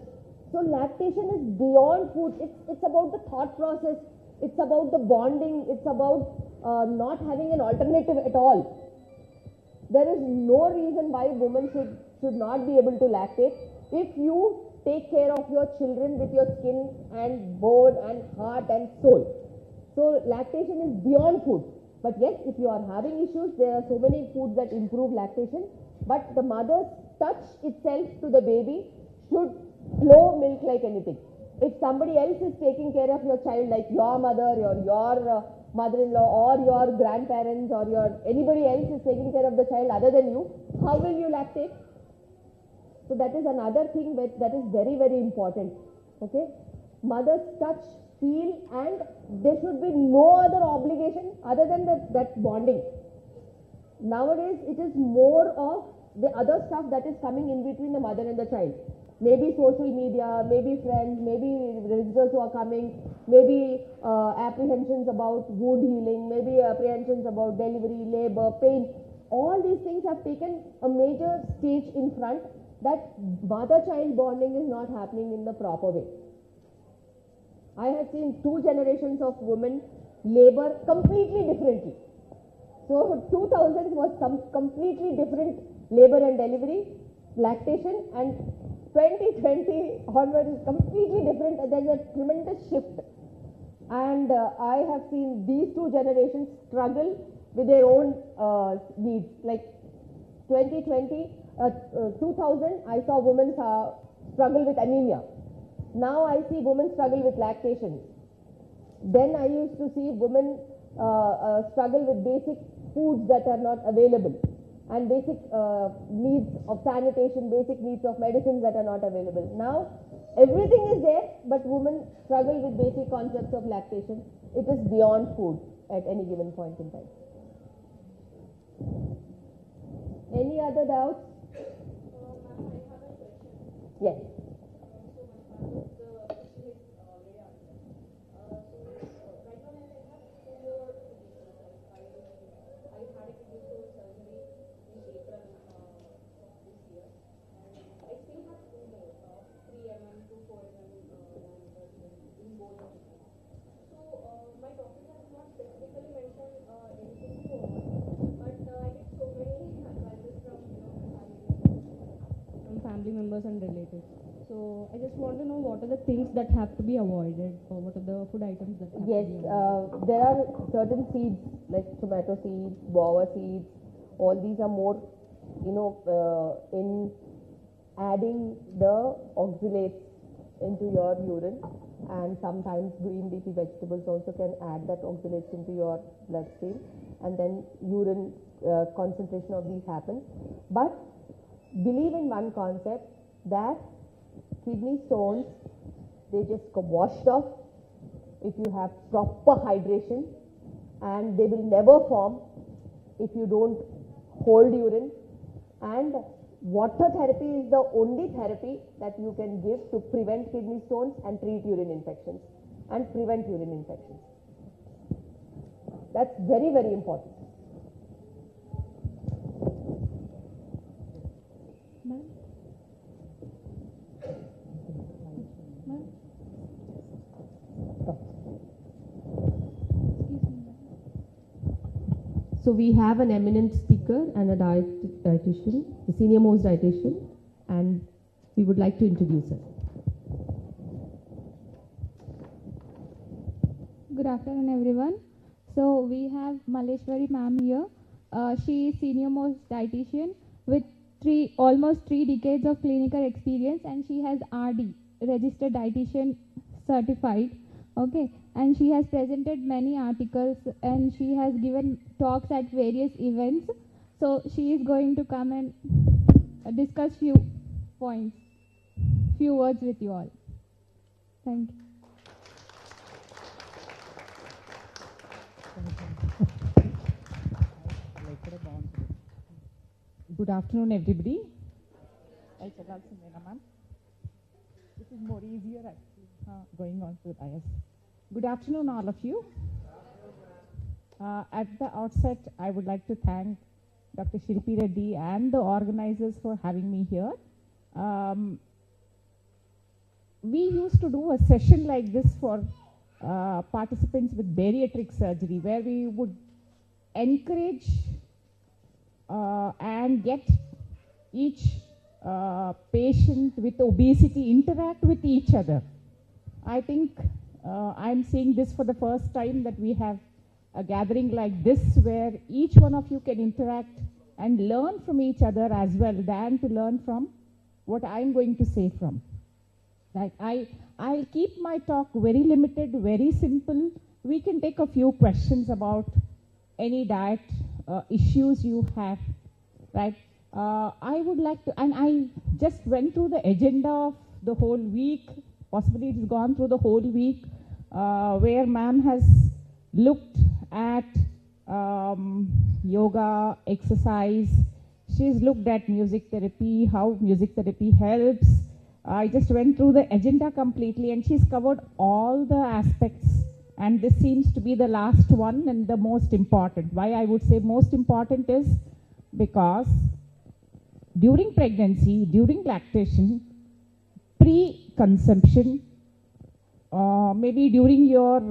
So lactation is beyond food. It's about the thought process. It's about the bonding. It's about not having an alternative at all. There is no reason why women should not be able to lactate. If you take care of your children with your skin and bone and heart and soul. So lactation is beyond food. But yes, if you are having issues, there are so many foods that improve lactation. But the mother's touch itself to the baby should flow milk like anything. If somebody else is taking care of your child, like your mother or your mother-in-law or your grandparents or anybody else is taking care of the child other than you, how will you lactate? So that is another thing that is very, very important. Okay, mothers touch, feel, and there should be no other obligation other than that bonding. Nowadays, it is more of the other stuff that is coming in between the mother and the child. Maybe social media, maybe friends, maybe visitors who are coming, maybe apprehensions about wound healing, maybe apprehensions about delivery, labor, pain. All these things have taken a major stage in front that mother-child bonding is not happening in the proper way. I have seen 2 generations of women labor completely differently. So 2000s was some completely different labor and delivery, lactation, and 2020 onwards is completely different. There's a tremendous shift. And I have seen these 2 generations struggle with their own needs. Like 2020, 2000, I saw women struggle with anemia. Now I see women struggle with lactation. Then I used to see women struggle with basic foods that are not available, and basic needs of sanitation, basic needs of medicines that are not available. Now everything is there, but women struggle with basic concepts of lactation. It is beyond food at any given point in time. Any other doubts? Yes. Family members and relatives. So I just want to know what are the things that have to be avoided, or what are the food items that have to be avoided? There are certain seeds like tomato seeds, guava seeds. All these are more, in adding the oxalates into your urine, and sometimes green leafy vegetables also can add that oxalates into your bloodstream, and then urine concentration of these happens. But believe in one concept, that kidney stones, they just come washed off if you have proper hydration, and they will never form if you don't hold urine. And water therapy is the only therapy that you can give to prevent kidney stones and treat urine infections and prevent urine infections. That's very, very important. So we have an eminent speaker and a dietitian, the senior most dietitian, and we would like to introduce her. Good afternoon, everyone. So we have Maleshwari ma'am here. She is senior most dietitian with almost 3 decades of clinical experience, and she has RD, registered dietitian certified. Okay, and she has presented many articles and she has given talks at various events. So she is going to come and discuss few points, few words with you all. Thank you. Good afternoon, everybody. This is more easier actually, going on to the dais. Good afternoon, all of you. At the outset, I would like to thank Dr. Shilpi Reddy and the organizers for having me here. We used to do a session like this for participants with bariatric surgery, where we would encourage and get each patient with obesity interact with each other. I think I'm seeing this for the first time, that we have a gathering like this where each one of you can interact and learn from each other as well, than to learn from what I'm going to say from. Like I'll keep my talk very limited, very simple. We can take a few questions about any diet issues you have, right? I would like to, and I just went through the agenda of the whole week. Possibly it's gone through the whole week, where ma'am has looked at yoga, exercise. She's looked at music therapy, how music therapy helps. I just went through the agenda completely, and she's covered all the aspects. And this seems to be the last one and the most important. Why I would say most important is because during pregnancy, during lactation, pre-conception, maybe during your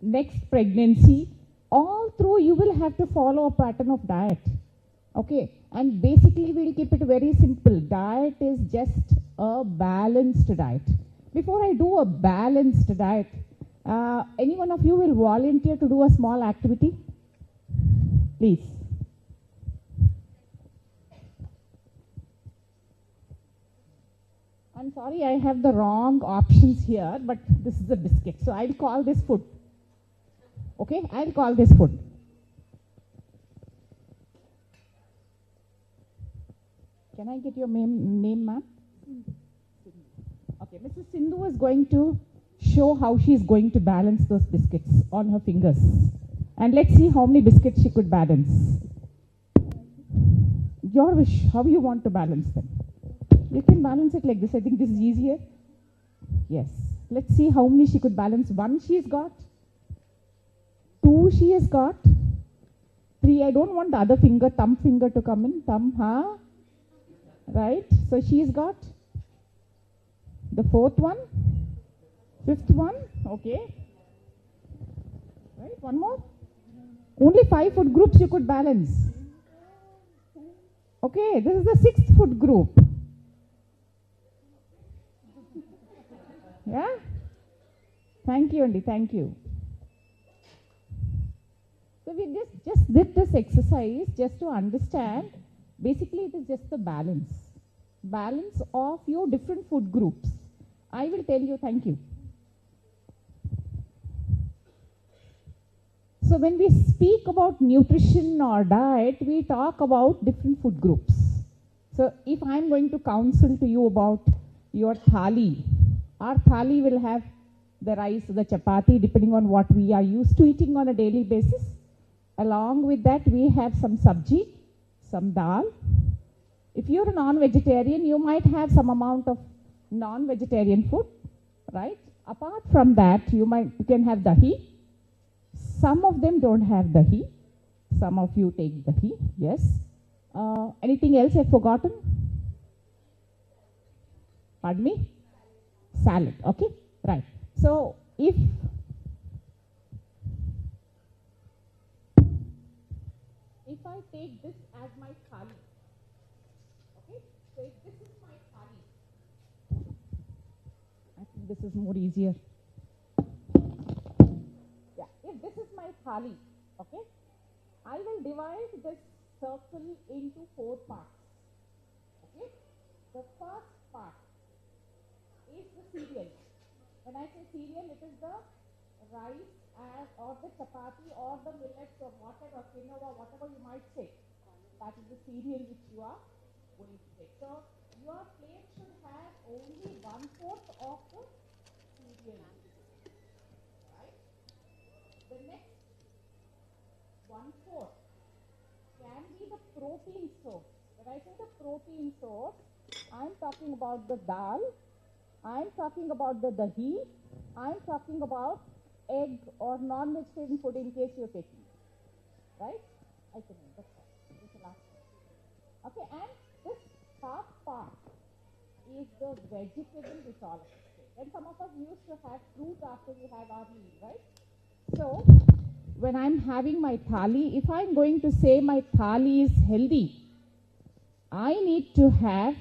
next pregnancy, all through you will have to follow a pattern of diet. Okay, and basically we'll keep it very simple. Diet is just a balanced diet. Before I do a balanced diet, any one of you will volunteer to do a small activity? Please. I'm sorry, I have the wrong options here, but this is the biscuit. So I'll call this food. Okay, I'll call this food. Can I get your name, ma'am? Okay, Mrs. Sindhu is going to show how she is going to balance those biscuits on her fingers. And let's see how many biscuits she could balance. Your wish, how you want to balance them. You can balance it like this. I think this is easier. Yes. Let's see how many she could balance. 1 she's got. 2 she has got. 3, I don't want the other finger, thumb finger to come in. Thumb, huh? Right? So she's got the 4th one. 5th one. Okay. Right? One more. Only 5 foot groups you could balance. Okay. This is the 6th foot group. Yeah? Thank you, Andy. Thank you. So we just did this exercise just to understand. Basically, it is just the balance. Balance of your different food groups. I will tell you. Thank you. So when we speak about nutrition or diet, we talk about different food groups. So if I am going to counsel to you about your thali, our thali will have the rice, the chapati, depending on what we are used to eating on a daily basis. Along with that, we have some sabji, some dal. If you're a non-vegetarian, you might have some amount of non-vegetarian food, right? Apart from that, you can have dahi. Some of them don't have dahi. Some of you take dahi, yes. Anything else I've forgotten? Pardon me? Salad, okay, right. So if I take this as my thali, okay, so if this is my thali, I think this is more easier. Yeah, if this is my thali, okay, I will divide this circle into 4 parts. Okay, the first part is the cereal. When I say cereal, it is the rice or the chapati or the millets or whatever, quinoa, whatever you might say. That is the cereal which you are going to take. So your plate should have only 1/4 of the cereal. Right? The next 1/4 can be the protein source. When I say the protein source, I am talking about the dal, I am talking about the dahi, I am talking about egg or non-vegetarian food in case you're taking. Right? I can that's right. This is the last one. Okay, and this half part is the vegetable which all of us take. And some of us used to have fruit after we have our meal, right? So when I'm having my thali, if I'm going to say my thali is healthy, I need to have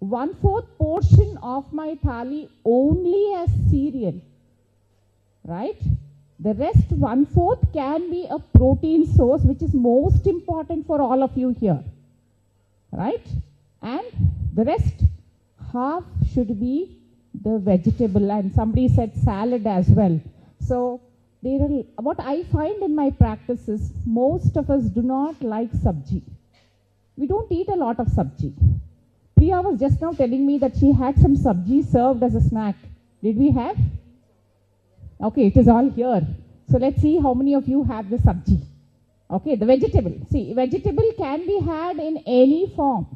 1/4 portion of my thali only as cereal, right? The rest 1/4 can be a protein source, which is most important for all of you here, right? And the rest half should be the vegetable, and somebody said salad as well. So what I find in my practice is most of us do not like sabji. we don't eat a lot of sabji. Priya was just now telling me that she had some sabji served as a snack. Did we have? Okay, it is all here. So let's see how many of you have the sabji. Okay, the vegetable. See, vegetable can be had in any form,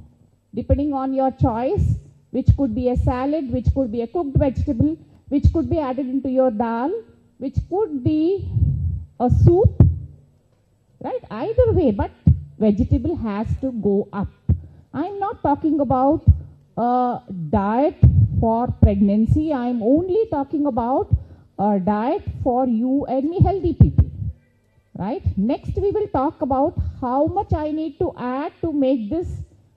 depending on your choice, which could be a salad, which could be a cooked vegetable, which could be added into your dal, which could be a soup, right? Either way, but vegetable has to go up. I'm not talking about a diet for pregnancy. I'm only talking about a diet for you and me healthy people, right? Next, we will talk about how much I need to add to make this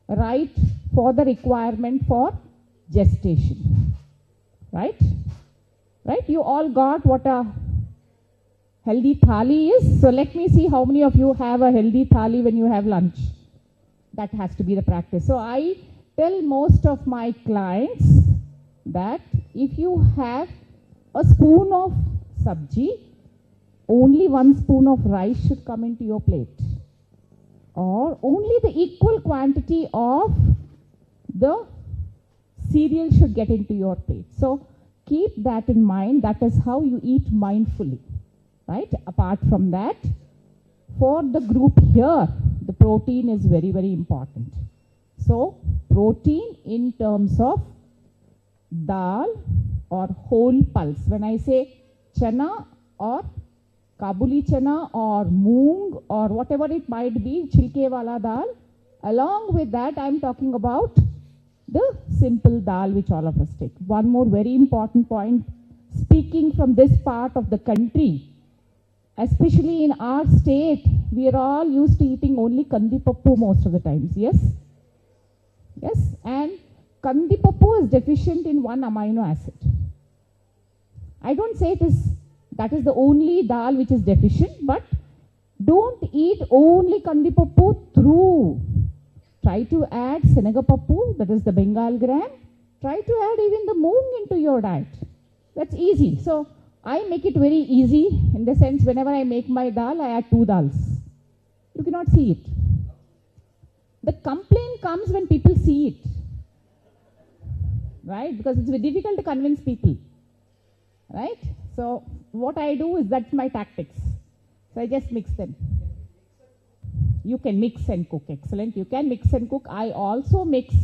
right for the requirement for gestation, right? Right? You all got what a healthy thali is. So let me see how many of you have a healthy thali when you have lunch. That has to be the practice. So I tell most of my clients that if you have a spoon of sabji, only 1 spoon of rice should come into your plate, or only the equal quantity of the cereal should get into your plate. So keep that in mind. That is how you eat mindfully, right? Apart from that, for the group here, the protein is very, very important. So protein in terms of dal or whole pulse. When I say chana or kabuli chana or moong or whatever it might be, chilke wala dal, along with that I am talking about the simple dal which all of us take. One more very important point, speaking from this part of the country, especially in our state, we are all used to eating only kandipappu most of the times. Yes? Yes? And kandipappu is deficient in one amino acid. I don't say that is the only dal which is deficient, but don't eat only kandipappu through. Try to add senagapappu, that is the Bengal gram. Try to add even the moong into your diet. That's easy. So I make it very easy in the sense whenever I make my dal, I add 2 dals. You cannot see it. The complaint comes when people see it, right? Because it's very difficult to convince people, right? So what I do is, that's my tactics. So I just mix them. You can mix and cook. Excellent. You can mix and cook. I also mix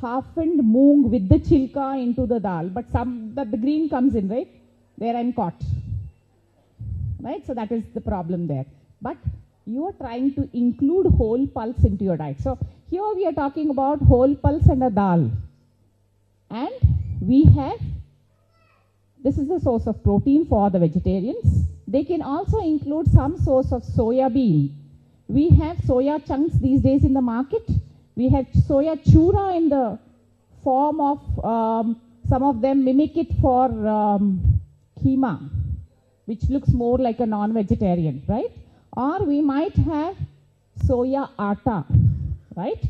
half-and moong with the chilka into the dal, but the green comes in, right? There I'm caught, right? So that is the problem there. But you are trying to include whole pulse into your diet. So here we are talking about whole pulse and a dal. And we have, this is the source of protein for the vegetarians. They can also include some source of soya bean. We have soya chunks these days in the market. We have soya chura in the form of, some of them mimic it for keema, which looks more like a non-vegetarian, right? Or we might have soya atta, right?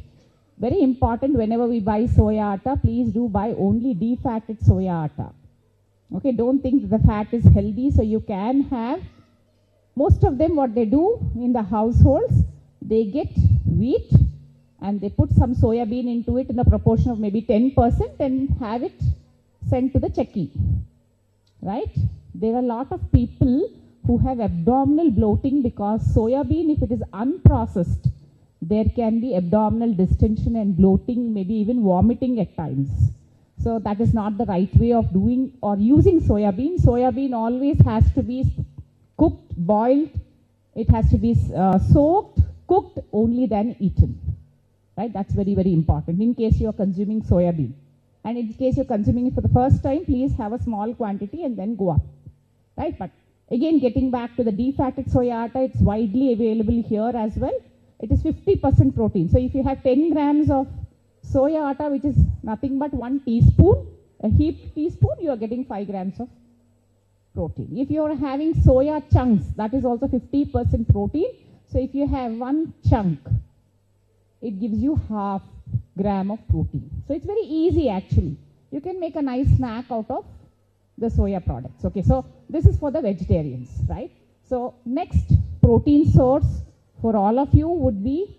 Very important, whenever we buy soya atta, please do buy only defatted soya atta. Okay, don't think that the fat is healthy, so you can have, most of them what they do in the households, they get wheat and they put some soya bean into it in the proportion of maybe 10% and have it sent to the checkie, right? There are a lot of people who have abdominal bloating because soya bean, if it is unprocessed, there can be abdominal distension and bloating, maybe even vomiting at times. So that is not the right way of doing or using soya bean. Soya bean always has to be cooked, boiled. It has to be soaked, cooked, only then eaten. Right? That's very, very important in case you are consuming soya bean. And in case you're consuming it for the first time, please have a small quantity and then go up. Right? But again, getting back to the defatted soya atta, it's widely available here as well. It is 50% protein. So if you have 10 grams of soya atta, which is nothing but 1 teaspoon, a heaped teaspoon, you are getting 5 grams of protein. If you are having soya chunks, that is also 50% protein. So if you have 1 chunk, it gives you half gram of protein. So it's very easy actually. You can make a nice snack out of the soya products. Okay, so this is for the vegetarians, right? So next protein source for all of you would be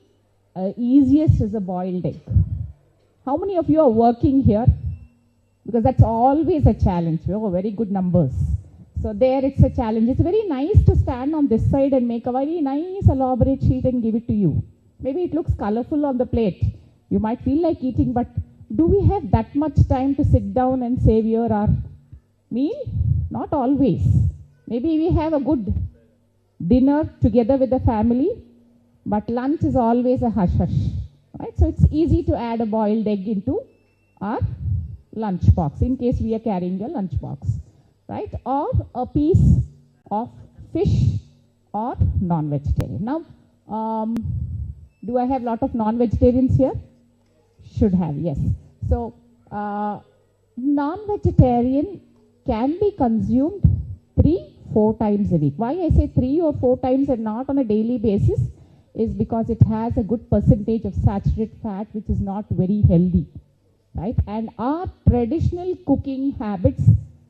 easiest is a boiled egg. How many of you are working here? Because that's always a challenge. We have very good numbers. So there it's a challenge. It's very nice to stand on this side and make a very nice elaborate sheet and give it to you. Maybe it looks colorful on the plate. You might feel like eating, but do we have that much time to sit down and savor our meal? Not always. Maybe we have a good dinner together with the family, but lunch is always a hush-hush. Right? So it's easy to add a boiled egg into our lunch box in case we are carrying a lunch box. Right? Or a piece of fish or non-vegetarian. Now, do I have a lot of non-vegetarians here? Should have, yes. So, non-vegetarian can be consumed 3-4 times a week. Why I say 3 or 4 times and not on a daily basis is because it has a good percentage of saturated fat, which is not very healthy. Right? And our traditional cooking habits,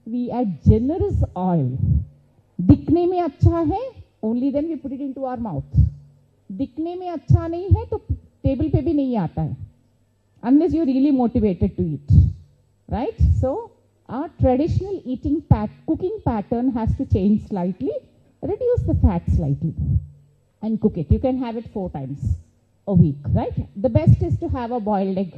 we add generous oil. दिखने में अच्छा है, only then we put it into our mouth. दिखने में अच्छा नहीं है तो टेबल पे भी नहीं आता है, unless you're really motivated to eat. Right? So, our traditional cooking pattern has to change slightly, reduce the fat slightly, and cook it. You can have it 4 times a week. Right? The best is to have a boiled egg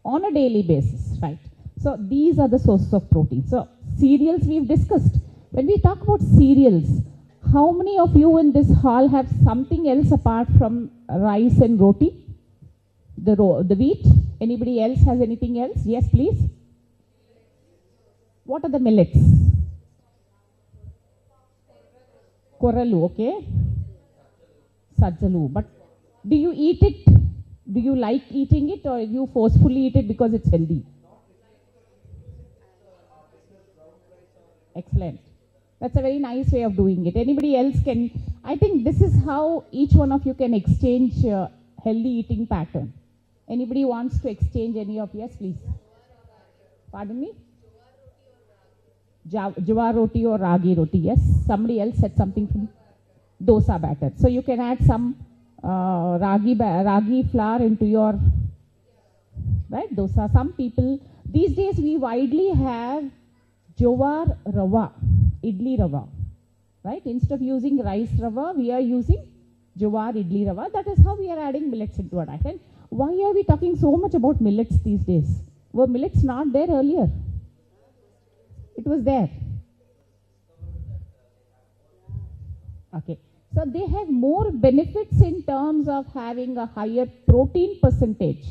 on a daily basis. Right? So, these are the sources of protein. So, cereals we've discussed. When we talk about cereals, how many of you in this hall have something else apart from rice and roti? The wheat? Anybody else has anything else? Yes, please. What are the millets? Koralu, okay. Sajjalu. But do you eat it? Do you like eating it, or you forcefully eat it because it's healthy? Excellent. That's a very nice way of doing it. Anybody else can? I think this is how each one of you can exchange healthy eating pattern. Anybody wants to exchange any of? Yes, please. Pardon me? Jawar roti or ragi roti. Yes. Somebody else said something from dosa batter. So you can add some ragi flour into your dosa. Some people these days we widely have jawar rava, idli rava. Right? Instead of using rice rava, we are using jawar idli rava. That is how we are adding millets into our diet. And why are we talking so much about millets these days? Were millets not there earlier? It was there. Okay. So they have more benefits in terms of having a higher protein percentage.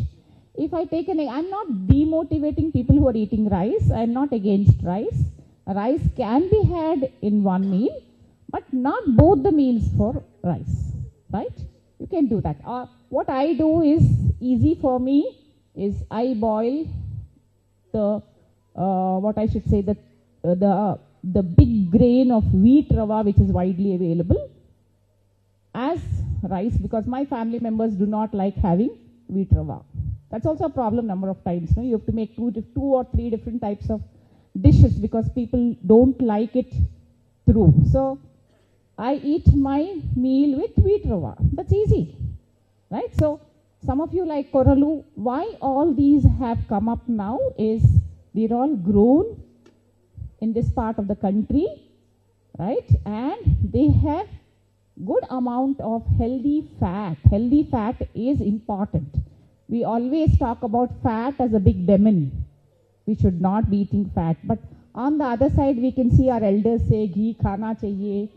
If I take I'm not demotivating people who are eating rice. I'm not against rice. Rice can be had in one meal, but not both the meals for rice. Right? You can do that. What I do is easy for me is I boil the the big grain of wheat rava, which is widely available, as rice, because my family members do not like having wheat rava. That's also a problem number of times. No? You have to make two or three different types of dishes because people don't like it through. So I eat my meal with wheat rava. That's easy. Right? So some of you like koralu. Why all these have come up now is they're all grown in this part of the country, right? And they have good amount of healthy fat. Healthy fat is important. We always talk about fat as a big demon. We should not be eating fat. But on the other side, we can see our elders say, ghee khana chahiye,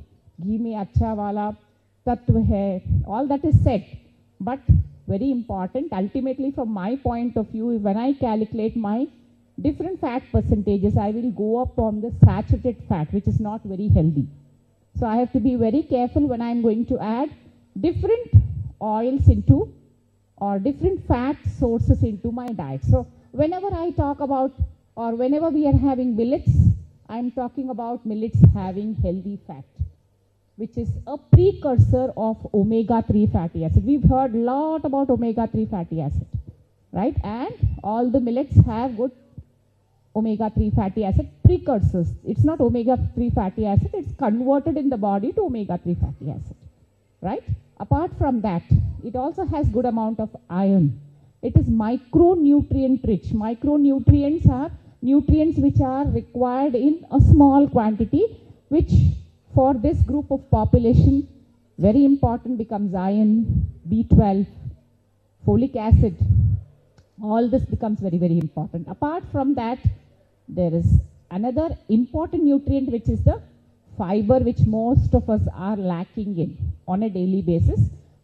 ghee mein acha wala tattva hai. All that is said. But very important, ultimately from my point of view, when I calculate my different fat percentages, I will go up on the saturated fat, which is not very healthy. So I have to be very careful when I am going to add different oils into or different fat sources into my diet. So whenever I talk about or whenever we are having millets, I am talking about millets having healthy fat, which is a precursor of omega-3 fatty acid. We've heard a lot about omega-3 fatty acid, right? And all the millets have good omega-3 fatty acid precursors. It's not omega-3 fatty acid, it's converted in the body to omega-3 fatty acid, right? Apart from that, it also has good amount of iron. It is micronutrient rich. Micronutrients are nutrients which are required in a small quantity, which for this group of population, very important becomes iron, B12, folic acid. All this becomes very, very important. Apart from that, there is another important nutrient, which is the fiber, which most of us are lacking in on a daily basis.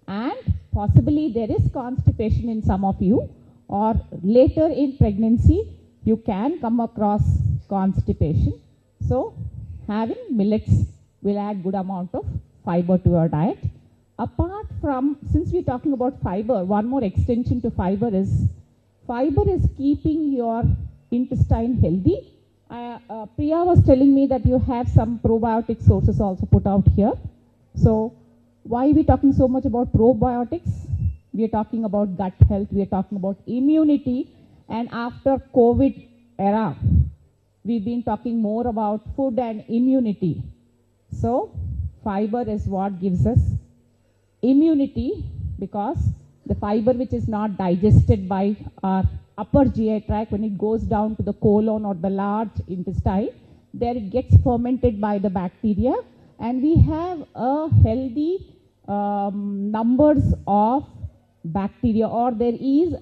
And possibly there is constipation in some of you, or later in pregnancy, you can come across constipation. So having millets will add good amount of fiber to your diet. Apart from, since we're talking about fiber, one more extension to fiber is keeping your intestine healthy. Priya was telling me that you have some probiotic sources also put out here. So why are we talking so much about probiotics? We are talking about gut health, we are talking about immunity, and after COVID era, we've been talking more about food and immunity. So fiber is what gives us immunity, because the fiber which is not digested by our upper GI tract, when it goes down to the colon or the large intestine, there it gets fermented by the bacteria, and we have a healthy numbers of bacteria, or there is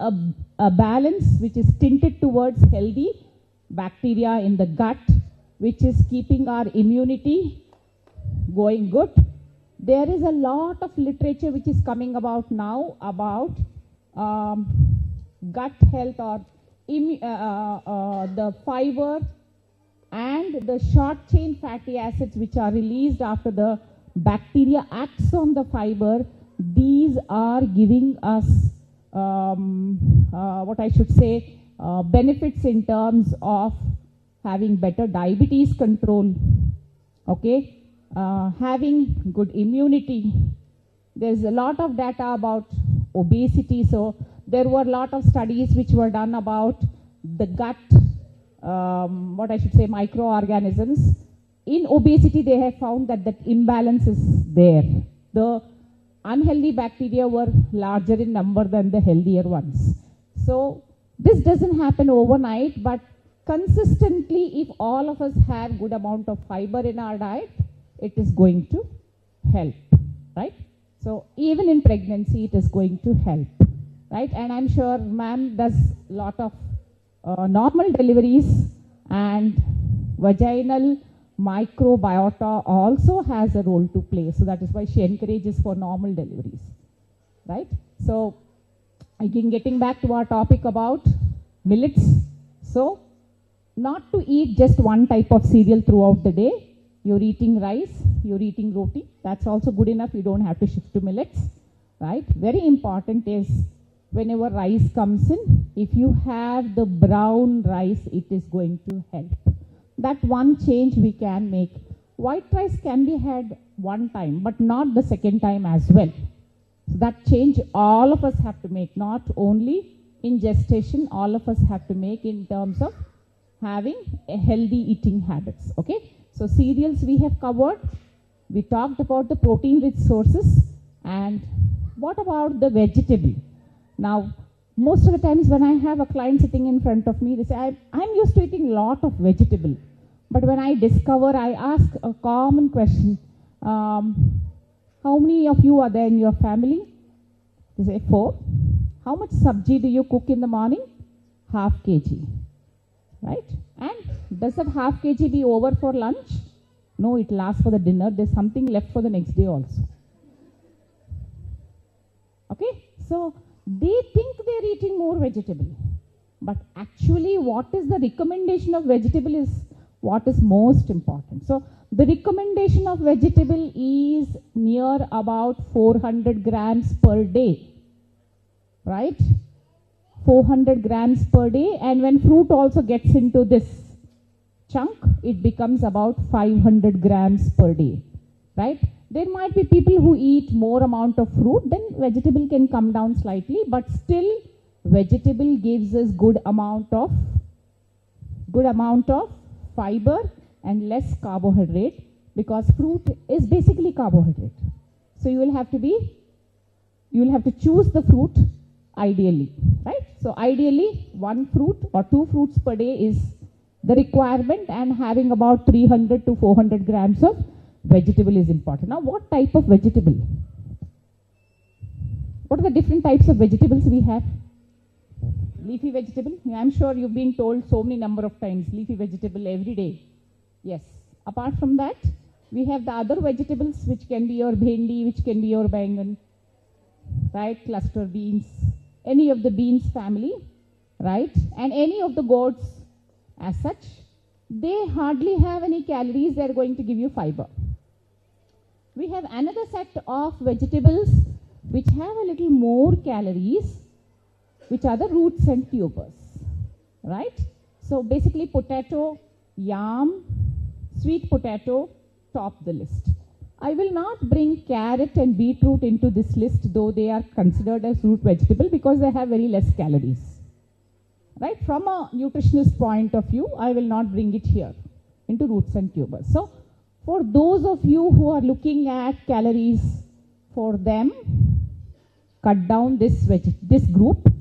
a balance which is tinted towards healthy bacteria in the gut, which is keeping our immunity going good. There is a lot of literature which is coming about now about gut health, or the fiber and the short chain fatty acids which are released after the bacteria acts on the fiber. These are giving us what I should say, benefits in terms of having better diabetes control, okay, having good immunity. There's a lot of data about obesity, so there were a lot of studies which were done about the gut, what I should say, microorganisms. In obesity, they have found that imbalance is there. The unhealthy bacteria were larger in number than the healthier ones. So this doesn't happen overnight, but consistently, if all of us have good amount of fiber in our diet, it is going to help, right? So even in pregnancy, it is going to help, right? And I'm sure ma'am does a lot of normal deliveries, and vaginal microbiota also has a role to play. So that is why she encourages for normal deliveries, right? So again, getting back to our topic about millets. So not to eat just one type of cereal throughout the day. You're eating rice, you're eating roti. That's also good enough. You don't have to shift to millets, right? Very important is whenever rice comes in, if you have the brown rice, it is going to help. That one change we can make. White rice can be had one time, but not the second time as well. So that change all of us have to make, not only in gestation, all of us have to make in terms of having a healthy eating habits, okay? So cereals we have covered. We talked about the protein-rich sources. And what about the vegetable? Now, most of the times when I have a client sitting in front of me, they say, I'm used to eating a lot of vegetable. But when I discover, I ask a common question, how many of you are there in your family? They say 4. How much sabji do you cook in the morning? Half kg, right? And does that half kg be over for lunch? No, it lasts for the dinner. There's something left for the next day also. Okay, so they think they're eating more vegetable, but actually what is the recommendation of vegetable is what is most important. So the recommendation of vegetable is near about 400 grams per day, right? 400 grams per day, and when fruit also gets into this chunk, it becomes about 500 grams per day, right? There might be people who eat more amount of fruit, then vegetable can come down slightly, but still vegetable gives us good amount of fiber and less carbohydrate, because fruit is basically carbohydrate. So you will have to choose the fruit ideally, right? So ideally 1 fruit or 2 fruits per day is the requirement, and having about 300 to 400 grams of vegetable is important. Now what type of vegetable? What are the different types of vegetables we have? Leafy vegetable. I'm sure you've been told so many number of times, leafy vegetable every day. Yes. Apart from that, we have the other vegetables, which can be your bhendi, which can be your bangan, right? Cluster beans, any of the beans family, right? And any of the gourds as such, they hardly have any calories. They're going to give you fiber. We have another set of vegetables which have a little more calories, which are the roots and tubers, right? So basically potato, yam, sweet potato top the list. I will not bring carrot and beetroot into this list, though they are considered as root vegetable, because they have very less calories, right? From a nutritionist point of view, I will not bring it here into roots and tubers. So for those of you who are looking at calories, for them, cut down this group,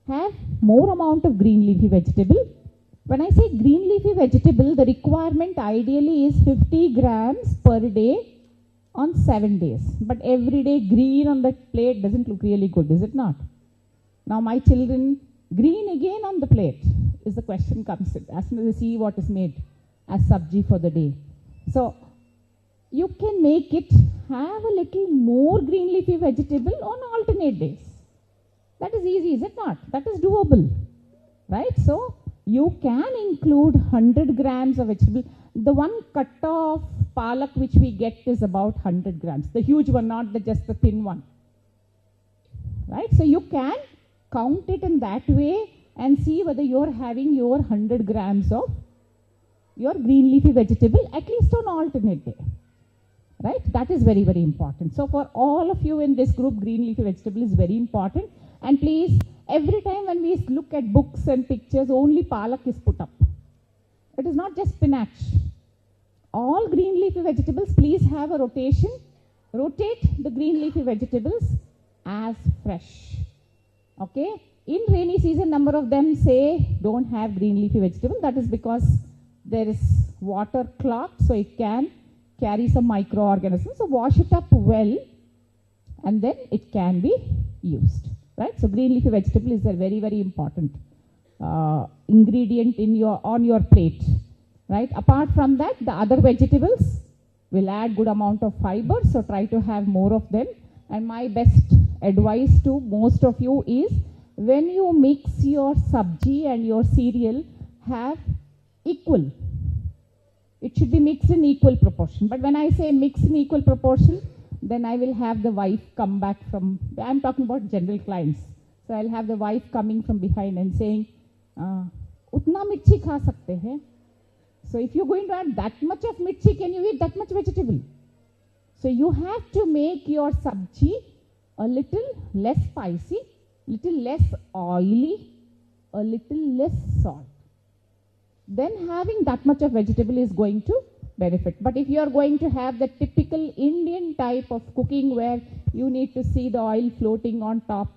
have more amount of green leafy vegetable. When I say green leafy vegetable, the requirement ideally is 50 grams per day on 7 days. But every day green on the plate doesn't look really good, is it not? Now my children, green again on the plate is the question comes in as soon as they see what is made as sabji for the day. So you can make it have a little more green leafy vegetable on alternate days. That is easy, is it not? That is doable, right? So you can include 100 grams of vegetable. The one cut of palak which we get is about 100 grams. The huge one, not just the thin one, right? So you can count it in that way and see whether you're having your 100 grams of your green leafy vegetable at least on alternate day, right? That is very, very important. So for all of you in this group, green leafy vegetable is very important. And please, every time when we look at books and pictures, only palak is put up. It is not just spinach. All green leafy vegetables, please have a rotation. Rotate the green leafy vegetables as fresh. Okay? In rainy season, number of them say don't have green leafy vegetable. That is because there is water clogged, so it can carry some microorganisms. So wash it up well, and then it can be used. Right? So green leafy vegetable is a very, very important ingredient in on your plate. Right? Apart from that, the other vegetables will add good amount of fiber, so try to have more of them. And my best advice to most of you is, when you mix your sabji and your cereal, have equal. It should be mixed in equal proportion. But when I say mix in equal proportion, then I will have the wife come back from, I'm talking about general clients. So I'll have the wife coming from behind and saying, utna mirchi kha sakte hai. So if you're going to add that much of mirchi, can you eat that much vegetable? So you have to make your sabji a little less spicy, little less oily, a little less salt. Then having that much of vegetable is going to benefit. But if you are going to have the typical Indian type of cooking where you need to see the oil floating on top,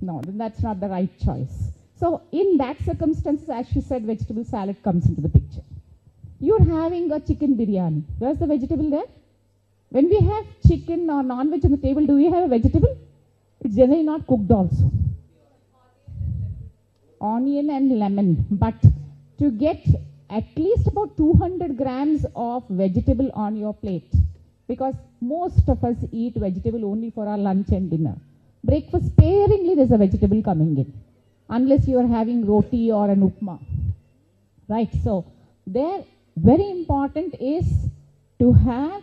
no, then that's not the right choice. So in that circumstances, as she said, vegetable salad comes into the picture. You're having a chicken biryani. Where's the vegetable there? When we have chicken or non-veg on the table, do we have a vegetable? It's generally not cooked also. Onion and lemon. But to get at least about 200 grams of vegetable on your plate, because most of us eat vegetable only for our lunch and dinner. Breakfast, sparingly there's a vegetable coming in, unless you are having roti or an upma, right? So there, very important is to have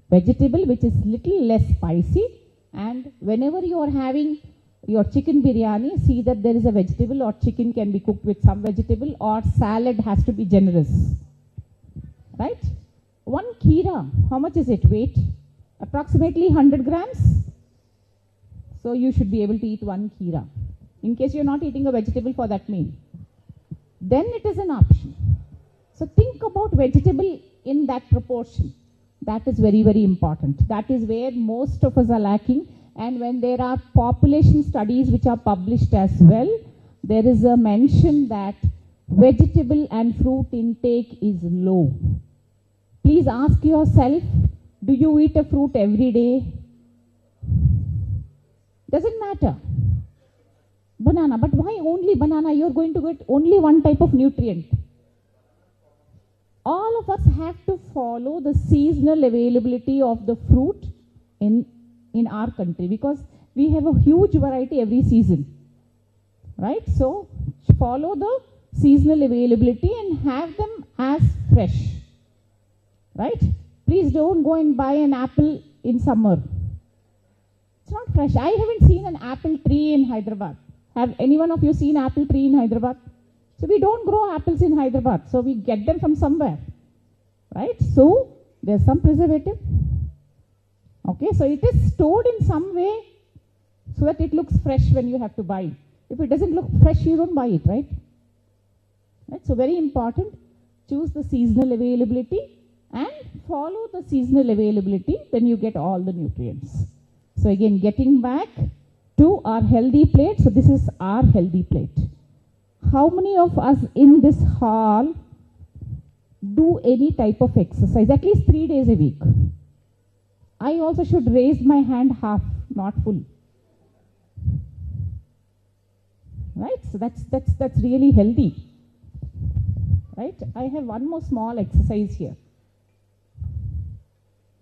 vegetable which is little less spicy, and whenever you are having your chicken biryani, see that there is a vegetable, or chicken can be cooked with some vegetable, or salad has to be generous, right? One kheera, how much is it weight? Approximately 100 grams. So you should be able to eat one kheera, in case you're not eating a vegetable for that meal. Then it is an option. So think about vegetable in that proportion. That is very, very important. That is where most of us are lacking. And when there are population studies which are published as well, there is a mention that vegetable and fruit intake is low. Please ask yourself, do you eat a fruit every day? Doesn't matter. Banana, but why only banana? You're going to get only one type of nutrient. All of us have to follow the seasonal availability of the fruit in our country, because we have a huge variety every season. Right? So, follow the seasonal availability and have them as fresh. Right? Please don't go and buy an apple in summer. It's not fresh. I haven't seen an apple tree in Hyderabad. Have any one of you seen apple tree in Hyderabad? So we don't grow apples in Hyderabad. So we get them from somewhere. Right? So there's some preservative. Okay, so it is stored in some way so that it looks fresh when you have to buy it. If it doesn't look fresh, you don't buy it, right? Right? So very important. Choose the seasonal availability and follow the seasonal availability, then you get all the nutrients. So again, getting back to our healthy plate. So this is our healthy plate. How many of us in this hall do any type of exercise? At least 3 days a week. I also should raise my hand half, not full. Right? So that's really healthy. Right? I have one more small exercise here.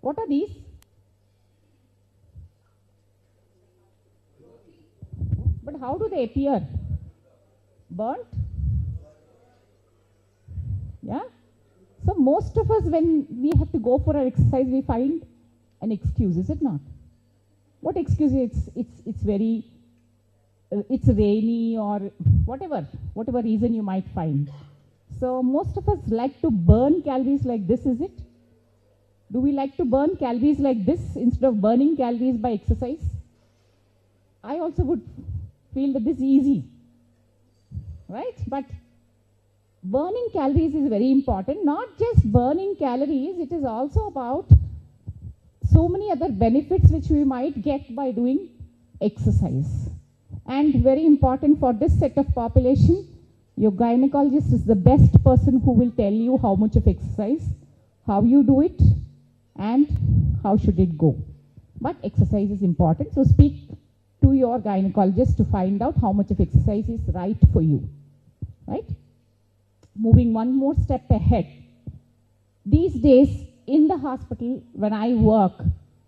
What are these? But how do they appear? Burnt? Yeah? So most of us, when we have to go for our exercise, we find an excuse, is it not? What excuse? It's very, it's rainy or whatever reason you might find. So most of us like to burn calories like this, is it? Do we like to burn calories like this instead of burning calories by exercise? I also would feel that this is easy, right? But burning calories is very important. Not just burning calories, it is also about so many other benefits which we might get by doing exercise. And very important for this set of population, your gynecologist is the best person who will tell you how much of exercise, how you do it, and how should it go. But exercise is important, so speak to your gynecologist to find out how much of exercise is right for you. Right? Moving one more step ahead. These days in the hospital when I work,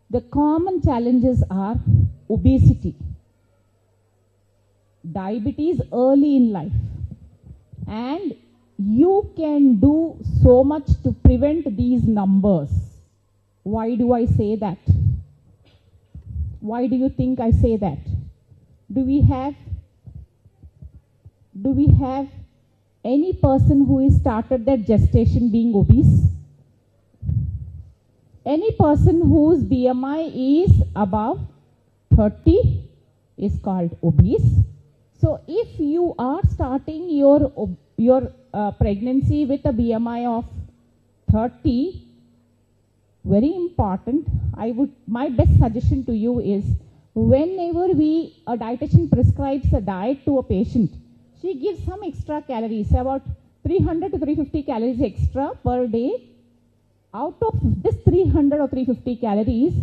the common challenges are obesity, diabetes early in life, and you can do so much to prevent these numbers. Why do I say that? Why do you think I say that? Do we have any person who has started their gestation being obese? Any person whose BMI is above 30 is called obese. So if you are starting your pregnancy with a BMI of 30, very important, my best suggestion to you is, whenever a dietitian prescribes a diet to a patient, she gives some extra calories, about 300 to 350 calories extra per day. Out of this 300 or 350 calories,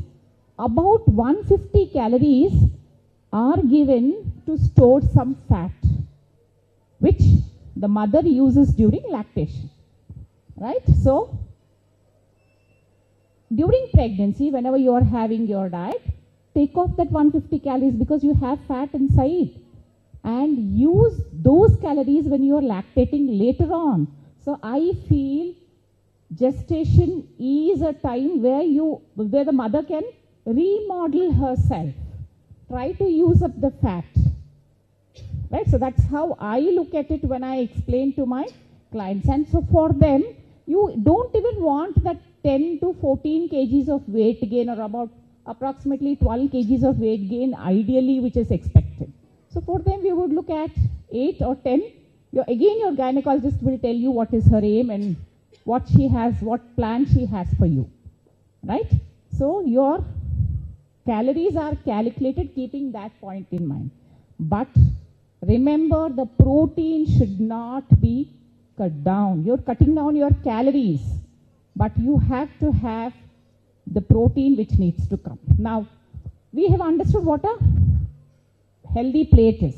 about 150 calories are given to store some fat, which the mother uses during lactation. Right? So, during pregnancy, whenever you are having your diet, take off that 150 calories because you have fat inside, and use those calories when you are lactating later on. So I feel gestation is a time where the mother can remodel herself, try to use up the fat. Right? So that's how I look at it when I explain to my clients. And so for them, you don't even want that 10 to 14 kgs of weight gain, or about approximately 12 kgs of weight gain ideally, which is expected. So for them we would look at 8 or 10. Again your gynecologist will tell you what is her aim and what plan she has for you. right? So your calories are calculated keeping that point in mind. But remember, the protein should not be cut down. You're cutting down your calories, but you have to have the protein which needs to come. Now, we have understood what a healthy plate is.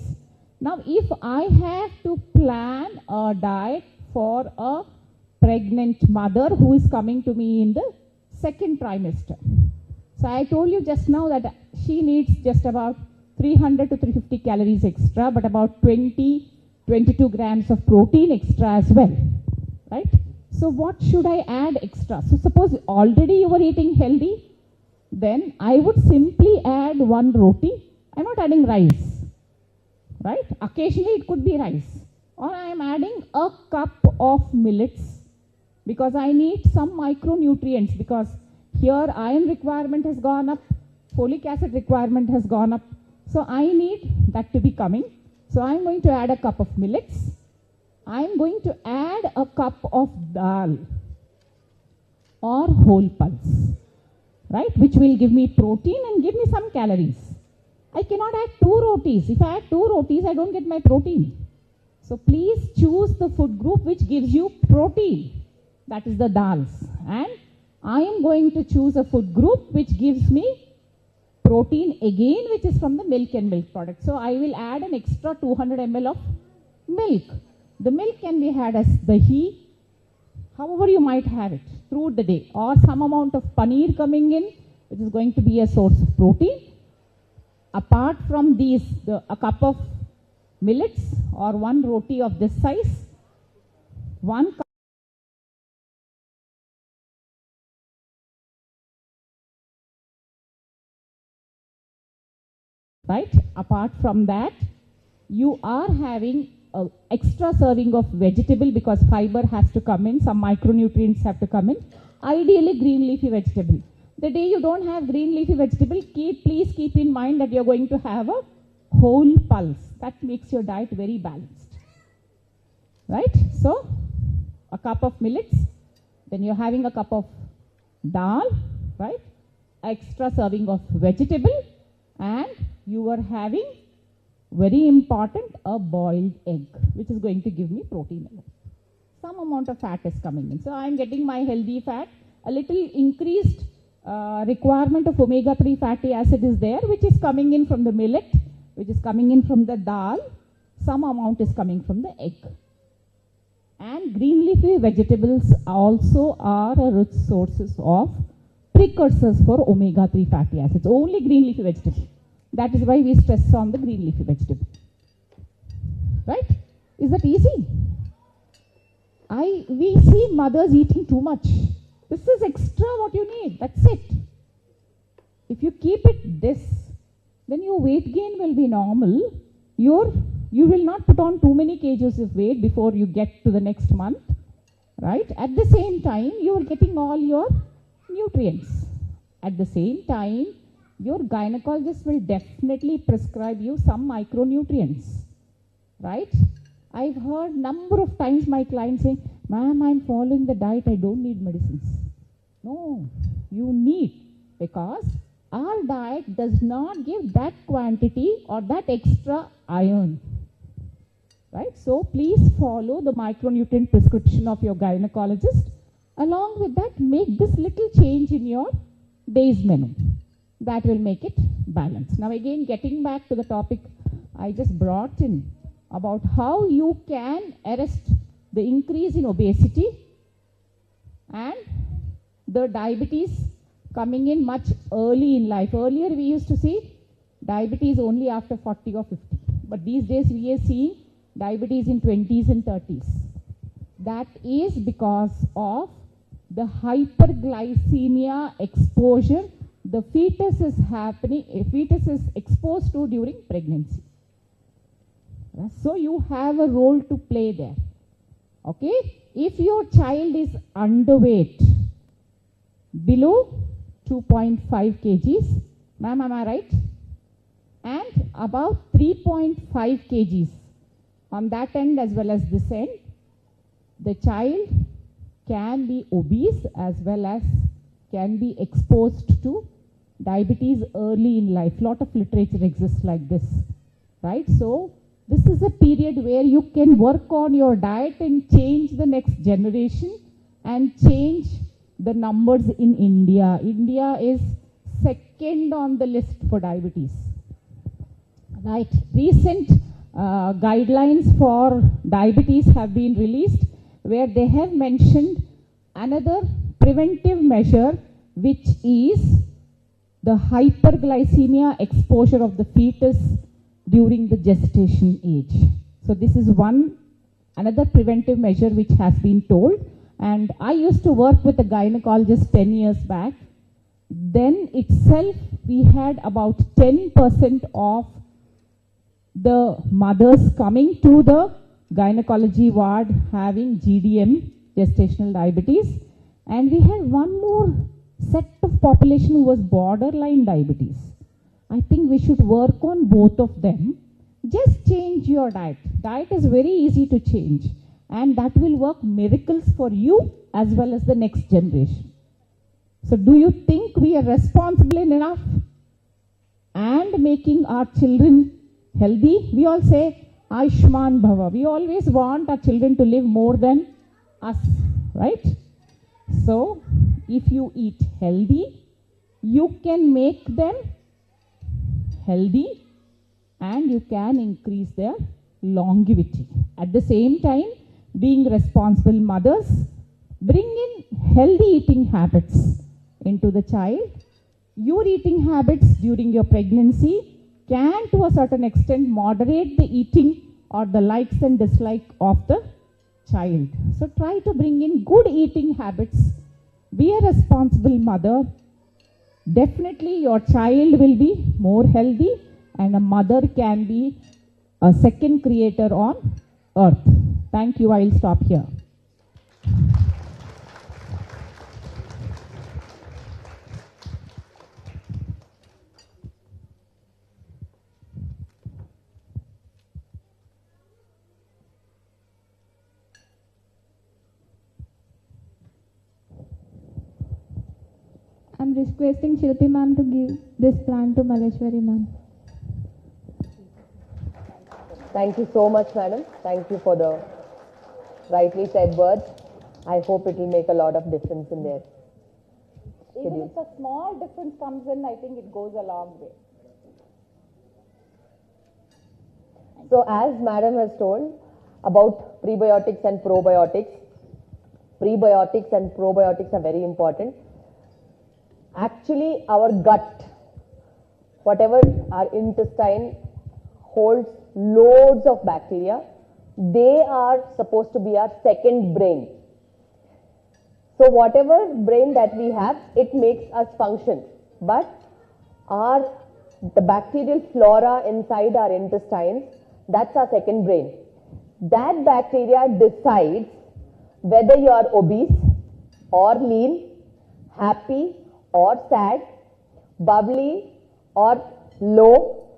Now, if I have to plan a diet for a pregnant mother who is coming to me in the second trimester. So I told you just now that she needs just about 300 to 350 calories extra, but about 22 grams of protein extra as well, right? So what should I add extra? So suppose already you were eating healthy, then I would simply add one roti. I'm not adding rice, right? Occasionally it could be rice. Or I am adding a cup of millets because I need some micronutrients, because here iron requirement has gone up, folic acid requirement has gone up. So I need that to be coming. So I am going to add a cup of millets. I am going to add a cup of dal or whole pulse, right, which will give me protein and give me some calories. I cannot add 2 rotis. If I add 2 rotis, I don't get my protein. So please choose the food group which gives you protein. That is the dals. And I am going to choose a food group which gives me protein again, which is from the milk and milk products. So I will add an extra 200 ml of milk. The milk can be had as dahi, however you might have it through the day, or some amount of paneer coming in, which is going to be a source of protein. Apart from these, a cup of millets or one roti of this size, 1 cup right? Apart from that, you are having an extra serving of vegetable, because fiber has to come in, some micronutrients have to come in. Ideally green leafy vegetable. The day you don't have green leafy vegetable, please keep in mind that you're going to have a whole pulse. That makes your diet very balanced, right? So a cup of millets, then you're having a cup of dal, right? Extra serving of vegetable, and you are having, very important, a boiled egg, which is going to give me protein. Some amount of fat is coming in. So I am getting my healthy fat. A little increased requirement of omega-3 fatty acid is there, which is coming in from the millet, which is coming in from the dal. Some amount is coming from the egg. And green leafy vegetables also are a rich sources of precursors for omega-3 fatty acids. Only green leafy vegetable. That is why we stress on the green leafy vegetable. Right? Is that easy? We see mothers eating too much. This is extra what you need. That's it. If you keep it this, then your weight gain will be normal. You will not put on too many kgs of weight before you get to the next month. Right? At the same time, you are getting all your nutrients. At the same time, your gynecologist will definitely prescribe you some micronutrients, right? I've heard number of times my clients saying, ma'am, I'm following the diet, I don't need medicines. No, you need, because our diet does not give that quantity or that extra iron, right? So please follow the micronutrient prescription of your gynecologist. Along with that, make this little change in your day's menu. That will make it balanced. Now again, getting back to the topic I just brought in about how you can arrest the increase in obesity and the diabetes coming in much early in life. Earlier we used to see diabetes only after 40 or 50. But these days we are seeing diabetes in 20s and 30s. That is because of the hyperglycemia exposure the fetus is exposed to during pregnancy. So you have a role to play there. Okay? If your child is underweight, below 2.5 kgs, ma'am, am I right? And above 3.5 kgs, on that end as well as this end, the child can be obese as well as can be exposed to diabetes early in life. Lot of literature exists like this, right? So this is a period where you can work on your diet and change the next generation and change the numbers in India. India is second on the list for diabetes. Right. Recent guidelines for diabetes have been released where they have mentioned another preventive measure, which is the hyperglycemia exposure of the fetus during the gestation age. So this is another preventive measure which has been told. And I used to work with a gynecologist 10 years back. Then itself we had about 10% of the mothers coming to the gynecology ward having GDM, gestational diabetes, and we had one more set of population who was borderline diabetes. I think we should work on both of them. Just change your diet. Diet is very easy to change, and that will work miracles for you as well as the next generation. So do you think we are responsible enough and making our children healthy? We all say Ayushman Bhava. We always want our children to live more than us, right? So if you eat healthy, you can make them healthy and you can increase their longevity. At the same time, being responsible mothers, bring in healthy eating habits into the child. Your eating habits during your pregnancy can to a certain extent moderate the eating or the likes and dislikes of the child. So try to bring in good eating habits. Be a responsible mother. Definitely your child will be more healthy, and a mother can be a second creator on earth. Thank you. I will stop here. I'm requesting Shilpi ma'am to give this plant to Maleshwari ma'am. Thank you so much, madam. Thank you for the rightly said words. I hope it will make a lot of difference in their schedule. Even if a small difference comes in, I think it goes a long way. So as madam has told about prebiotics and probiotics are very important. Actually, our gut, whatever our intestine holds loads of bacteria, they are supposed to be our second brain. So whatever brain that we have, it makes us function. But the bacterial flora inside our intestines, that's our second brain. That bacteria decides whether you are obese or lean, happy or sad, bubbly or low,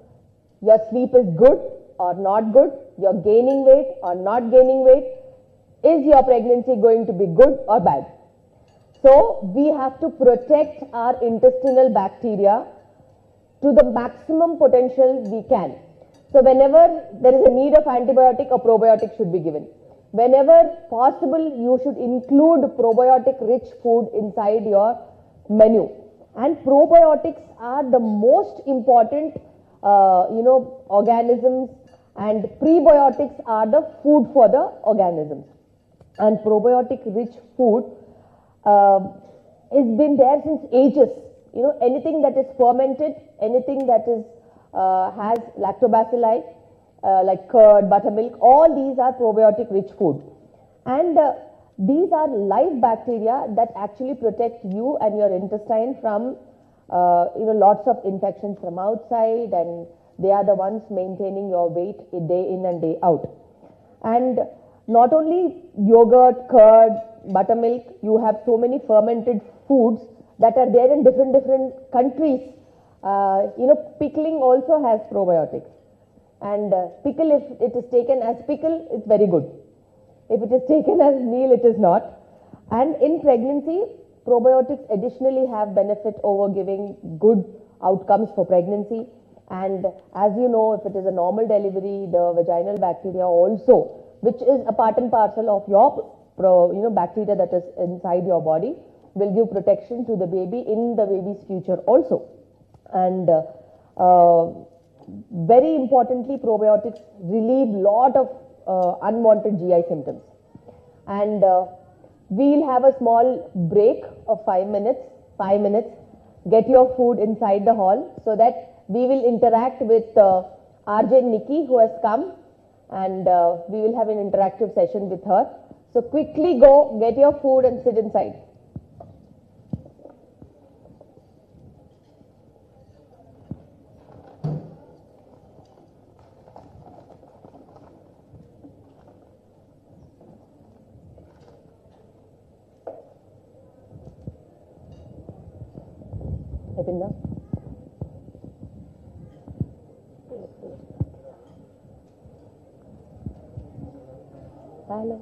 your sleep is good or not good, you're gaining weight or not gaining weight, is your pregnancy going to be good or bad? So we have to protect our intestinal bacteria to the maximum potential we can. So whenever there is a need of antibiotic, a probiotic should be given. Whenever possible, you should include probiotic rich food inside your menu. And probiotics are the most important organisms, and prebiotics are the food for the organisms. And probiotic rich food has been there since ages. Anything that is fermented, anything that is has lactobacilli, like curd, buttermilk, all these are probiotic rich food. And these are live bacteria that actually protect you and your intestine from lots of infections from outside, and they are the ones maintaining your weight day in and day out. And not only yogurt, curd, buttermilk, you have so many fermented foods that are there in different countries. Pickling also has probiotics. And pickle, if it is taken as pickle, it's very good. If it is taken as meal, it is not. And in pregnancy, Probiotics additionally have benefit over giving good outcomes for pregnancy. And as you know, if it is a normal delivery, the vaginal bacteria also, which is a part and parcel of your bacteria that is inside your body, will give protection to the baby in the baby's future also. And very importantly, probiotics relieve lot of unwanted GI symptoms. And we'll have a small break of 5 minutes. 5 minutes. Get your food inside the hall so that we will interact with RJ Nikki, who has come, and we will have an interactive session with her. So quickly go, get your food and sit inside. Hello.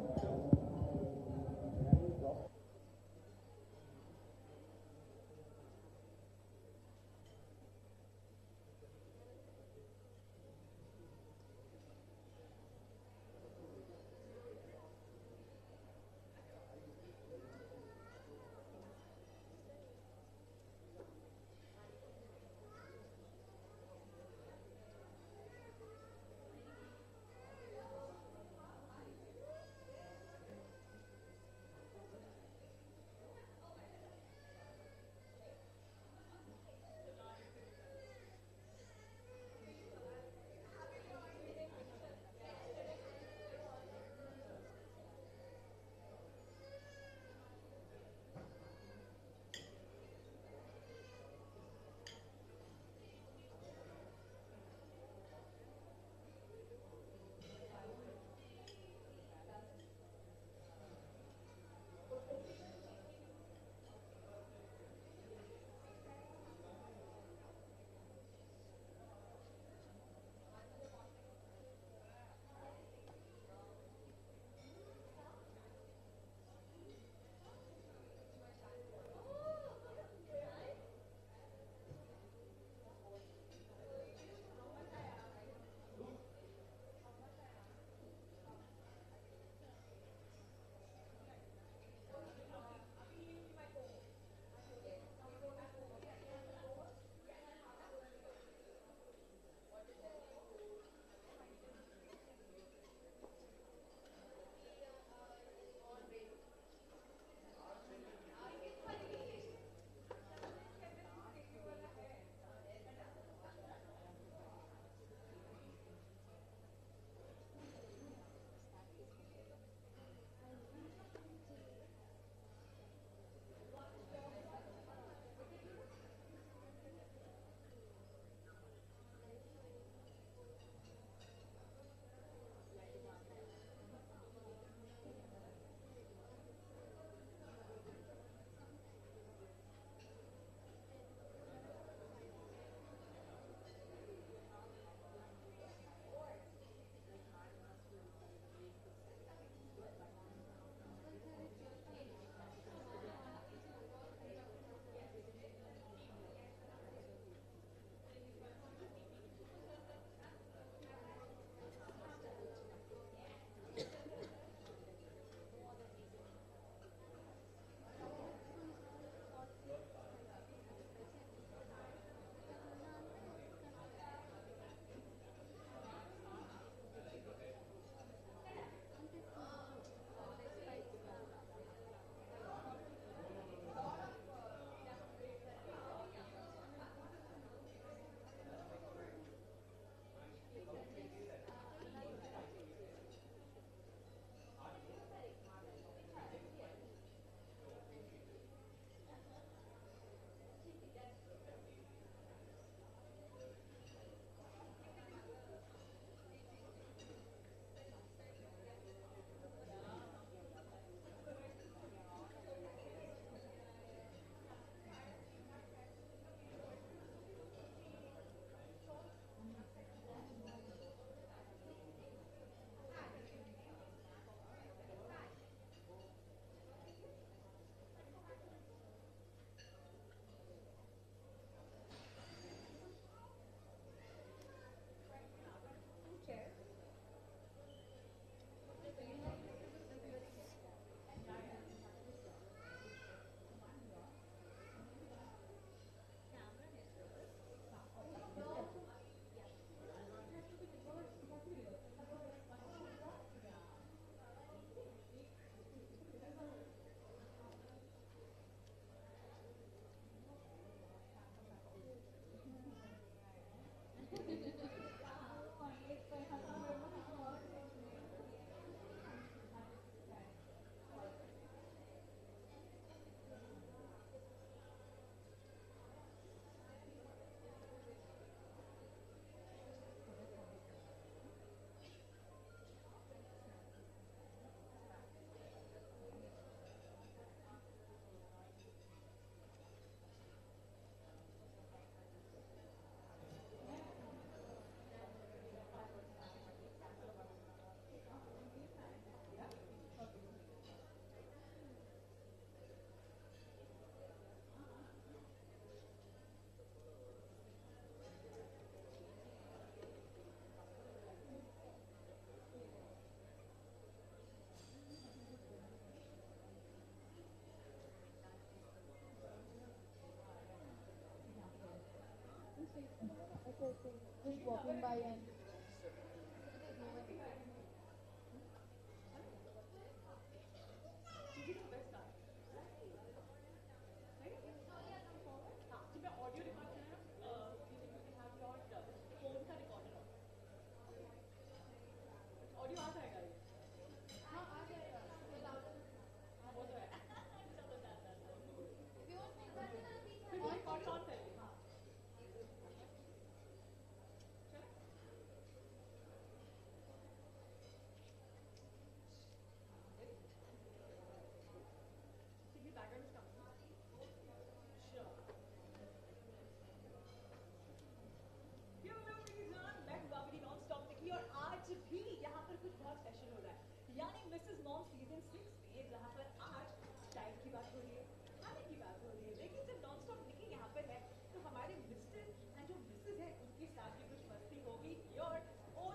Just walking by and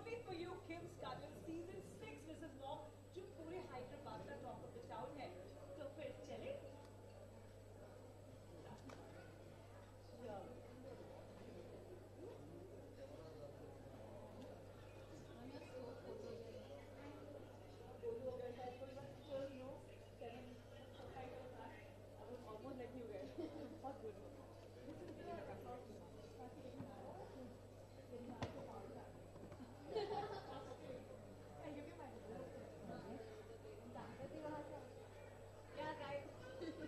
only for you, KIMS Cuddles Season 6, Mrs. Mom, जो पूरे हैदराबाद का top of the town है. तो फिर चले.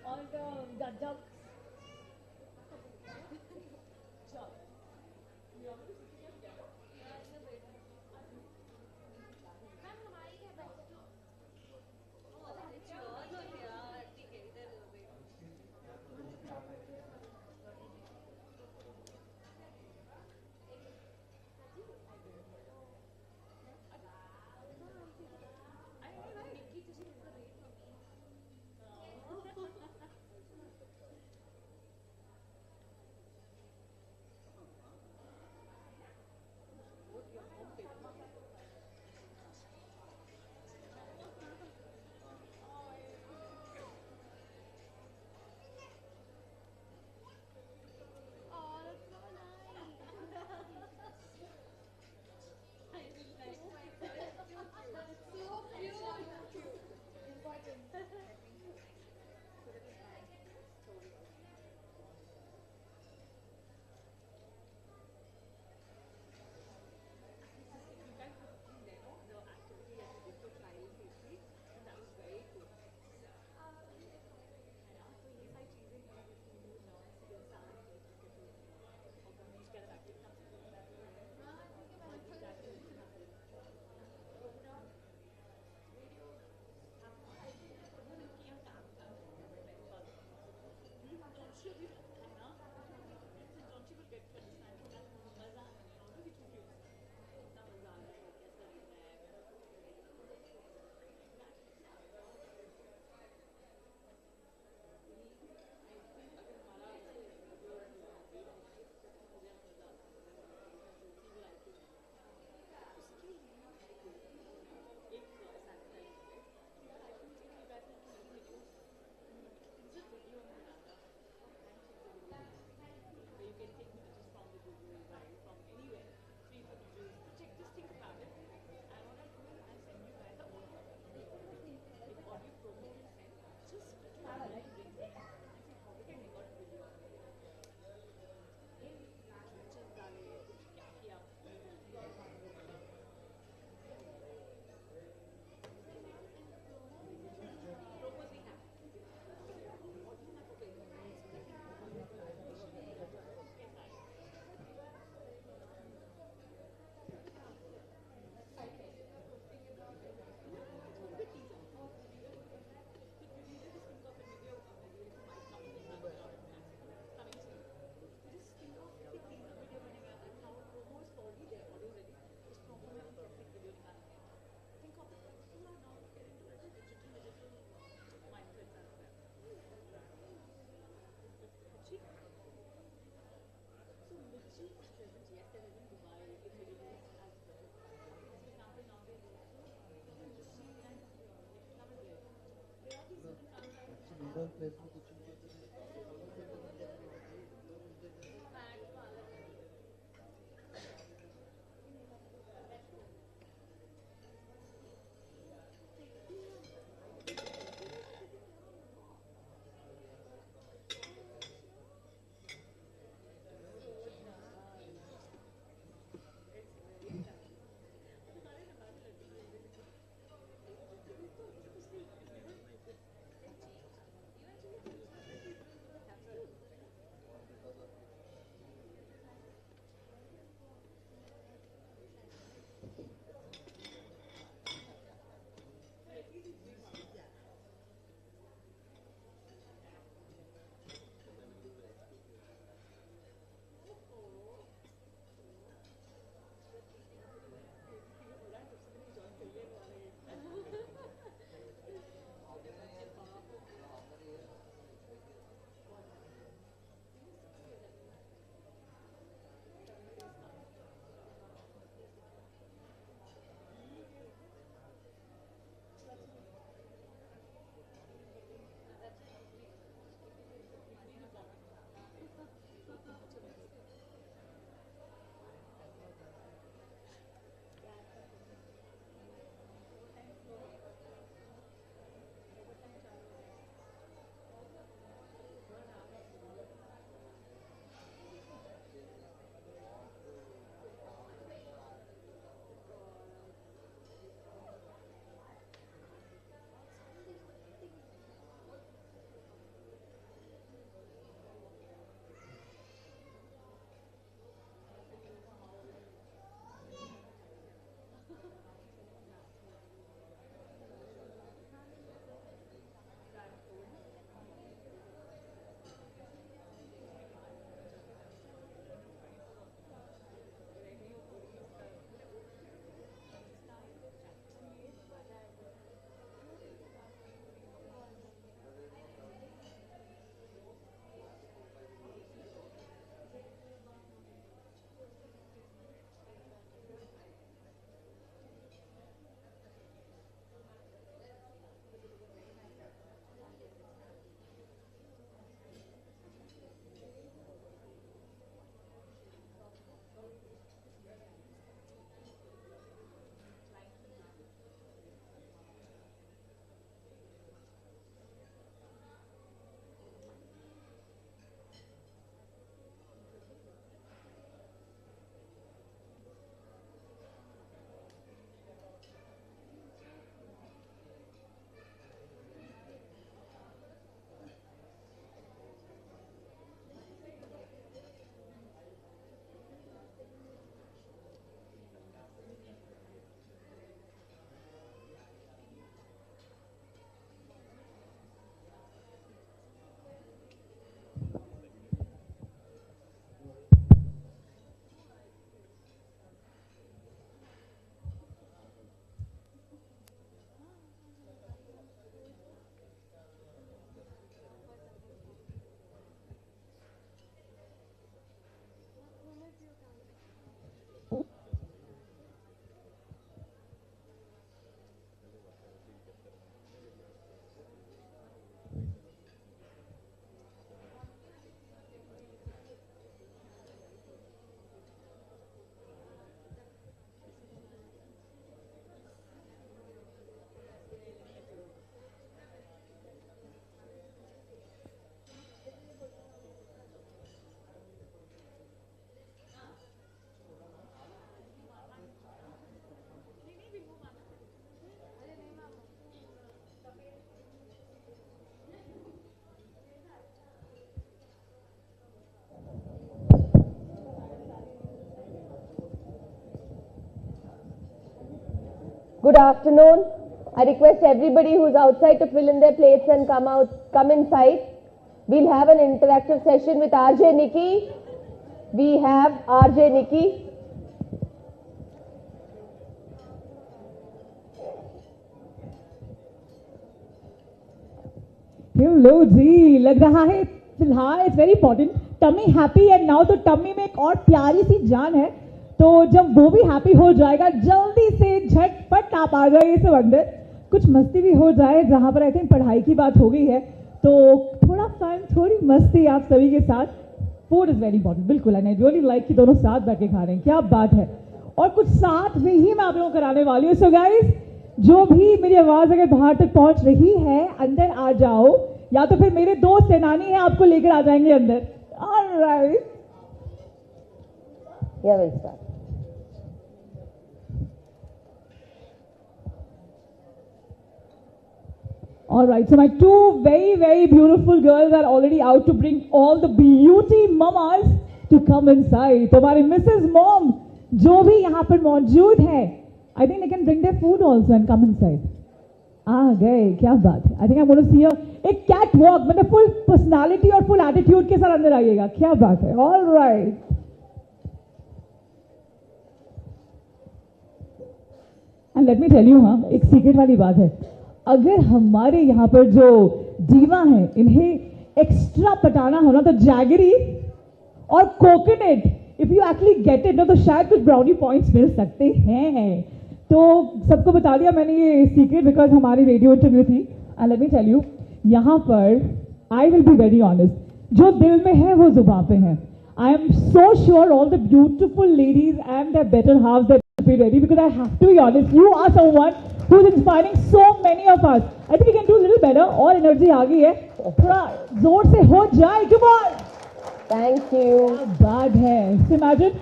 All the ducks. Good afternoon. I request everybody who's outside to fill in their plates and come inside. We'll have an interactive session with RJ Nikki. We have RJ Nikki. Hello ji, लग रहा है फिलहाल it's very important, tummy happy and now तो tummy में एक और प्यारी सी जान है, तो जब वो भी हैप्पी हो जाएगा जल्दी से झटपट आप आ जाइए सब अंदर, कुछ मस्ती भी हो जाए, जहां पर आई थिंक पढ़ाई की बात हो गई है तो थोड़ा फन थोड़ी मस्ती आप सभी के साथ. फूड इज वेरी इंपॉर्टेंट, बिल्कुल, एंड आई रियली लाइक कि दोनों साथ बैठ के खा रहे हैं, क्या बात है. और कुछ साथ में ही मैं आप लोगों को कराने वाली हूँ. सो गाइस, जो भी मेरी आवाज अगर बाहर तक पहुंच रही है अंदर आ जाओ, या तो फिर मेरे दो सेनानी हैं आपको लेकर आ जाएंगे अंदर. ऑलराइट, या will start. Alright, so my two very, very beautiful girls are already out to bring all the beauty mamas to come inside. तो हमारे Mrs. Mom जो भी यहाँ पर मौजूद है, I think they can bring their food also and come inside. आ गए, क्या बात है. I think I'm going to see एक cat walk, मतलब full personality और full attitude के साथ अंदर आइएगा, क्या बात है. Alright. And let me tell you, हाँ, एक सीक्रेट वाली बात है. अगर हमारे यहाँ पर जो दीवा हैं, इन्हें एक्स्ट्रा पटाना होना तो जैगरी और coconut, if you actually get it ना, तो शायद कुछ ब्राउनी पॉइंट्स मिल सकते हैं. तो सबको बता दिया मैंने ये सीक्रेट बिकॉज हमारी रेडियो इंटरव्यू थी. And let me tell you, यहाँ पर I will be very honest, जो दिल में है वो जुबान पे है. I am so sure all the beautiful ladies and their better half that be ready, because I have to be honest, you are someone who's inspiring so many of us. I think we can do a little better. और energy आ गई है, थोड़ा जोर से हो जाए. Come on. Thank you. Bad है. So imagine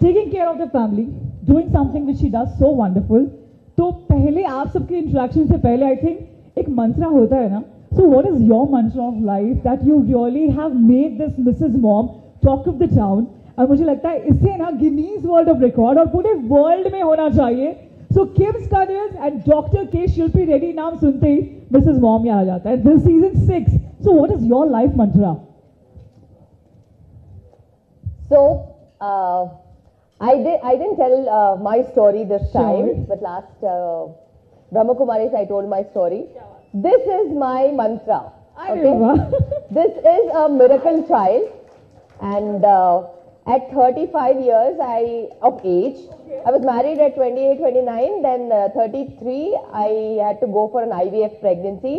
taking care of the family, doing something which she does so wonderful. तो पहले आप सबके इंटरेक्शन से पहले I think एक मंत्रा होता है ना. So what is your mantra of life that you really have made this Mrs. Mom talk of the town? और मुझे लगता है इससे ना गिनीज वर्ल्ड ऑफ रिकॉर्ड और पूरे वर्ल्ड में होना चाहिए. So KIMS Cuddles and Dr. K. Shilpi Reddy नाम सुनते ही Mrs. Mom याद आ जाता है. This season 6. So what is your life mantra? So I didn't tell my story this time, but last Brahma Kumaris I told my story. This is my mantra. Okay? This is a miracle child, and at 35 years of age, I was married at 28, 29, then 33, I had to go for an IVF pregnancy.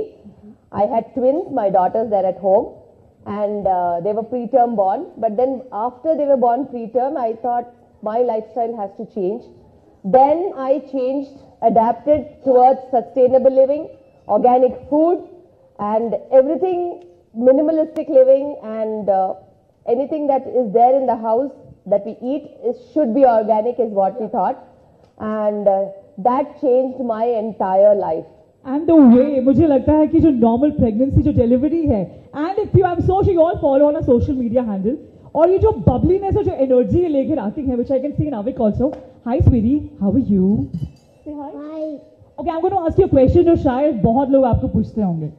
I had twins, my daughters, they're at home, and they were preterm born. But then after they were born preterm, I thought my lifestyle has to change. Then I changed, adapted towards sustainable living, organic food, and everything minimalistic living, and anything that is there in the house that we eat should be organic is what we thought, and that changed my entire life. And the way मुझे लगता है कि जो normal pregnancy जो delivery है, and if you, I'm so sure you all follow on a social media handle, और ये जो bubbliness और जो energy ये लेकर आती है, which I can see in Avik also. Hi sweetie, how are you? Say hi. Hi. Okay, I'm going to ask you a question जो शायद बहुत लोग आपको पूछते होंगे.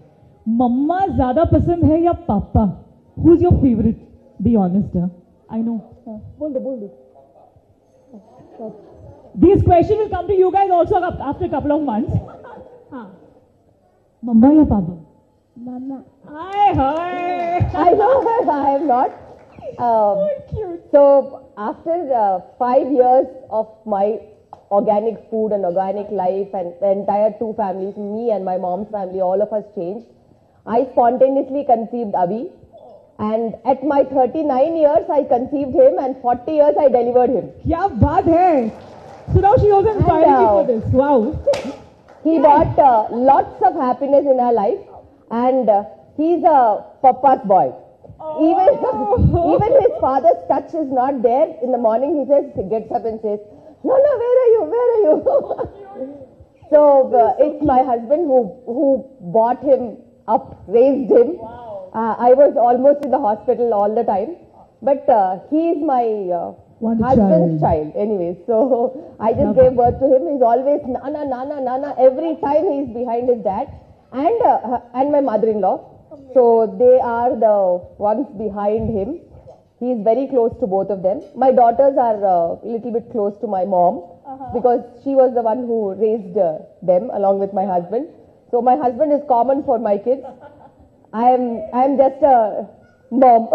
मम्मा ज़्यादा पसंद है या पापा? Who's your favorite? Be honest, I know. बोल दो. These questions will come to you guys also after a couple of months. हाँ. मम्मा या पापा? Mama. Hi. I know that I am not. So cute. So after 5 years of my organic food and organic life, and the entire two families, me and my mom's family, all of us changed. I spontaneously conceived Abhi. And at my 39 years, I conceived him, and 40 years, I delivered him. क्या बात है! So now she was inspiring me for this. Wow. He brought lots of happiness in our life, and he's a papa's boy. Oh. Even his father's touch is not there. In the morning, he gets up and says, "No, where are you? Where are you?" So it's my husband who brought him up, raised him. Wow. I was almost in the hospital all the time. But he is my Wonder husband's child anyway. So I just gave birth to him. He's always Nana, Nana, Nana. Every time he's behind his dad. And my mother-in-law. So they are the ones behind him. He is very close to both of them. My daughters are a little bit close to my mom because she was the one who raised them along with my husband. So my husband is common for my kids. I am just a mom.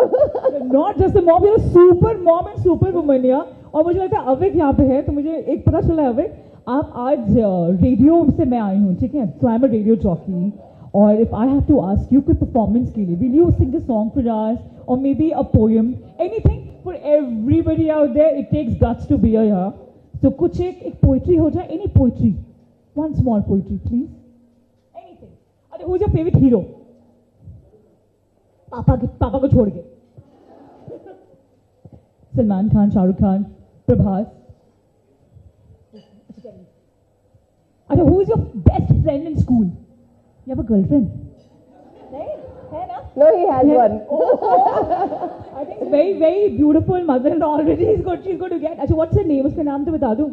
Not just a mom, you're a super mom and super woman यार. और मुझे लगता है अविक यहाँ पे है तो मुझे एक पता चला है अविक आप आज रेडियो से मैं आई हूँ ठीक है. So I'm a radio jockey. और if I have to ask you कोई performance के लिए, will you sing a song for us or maybe a poem, anything for everybody out there? It takes guts to be here. So कुछ एक poetry हो जाए, any poetry, one small poetry please, anything. अरे who's your favorite hero? पापा को छोड़ के. सलमान खान, शाहरुख खान, प्रभास. अच्छा, who is your best friend in school? You have a girlfriend? No, he has one. I think very, very beautiful mother-in-law already. She's going to get. अच्छा, what's her name? उसका नाम तो बता दो.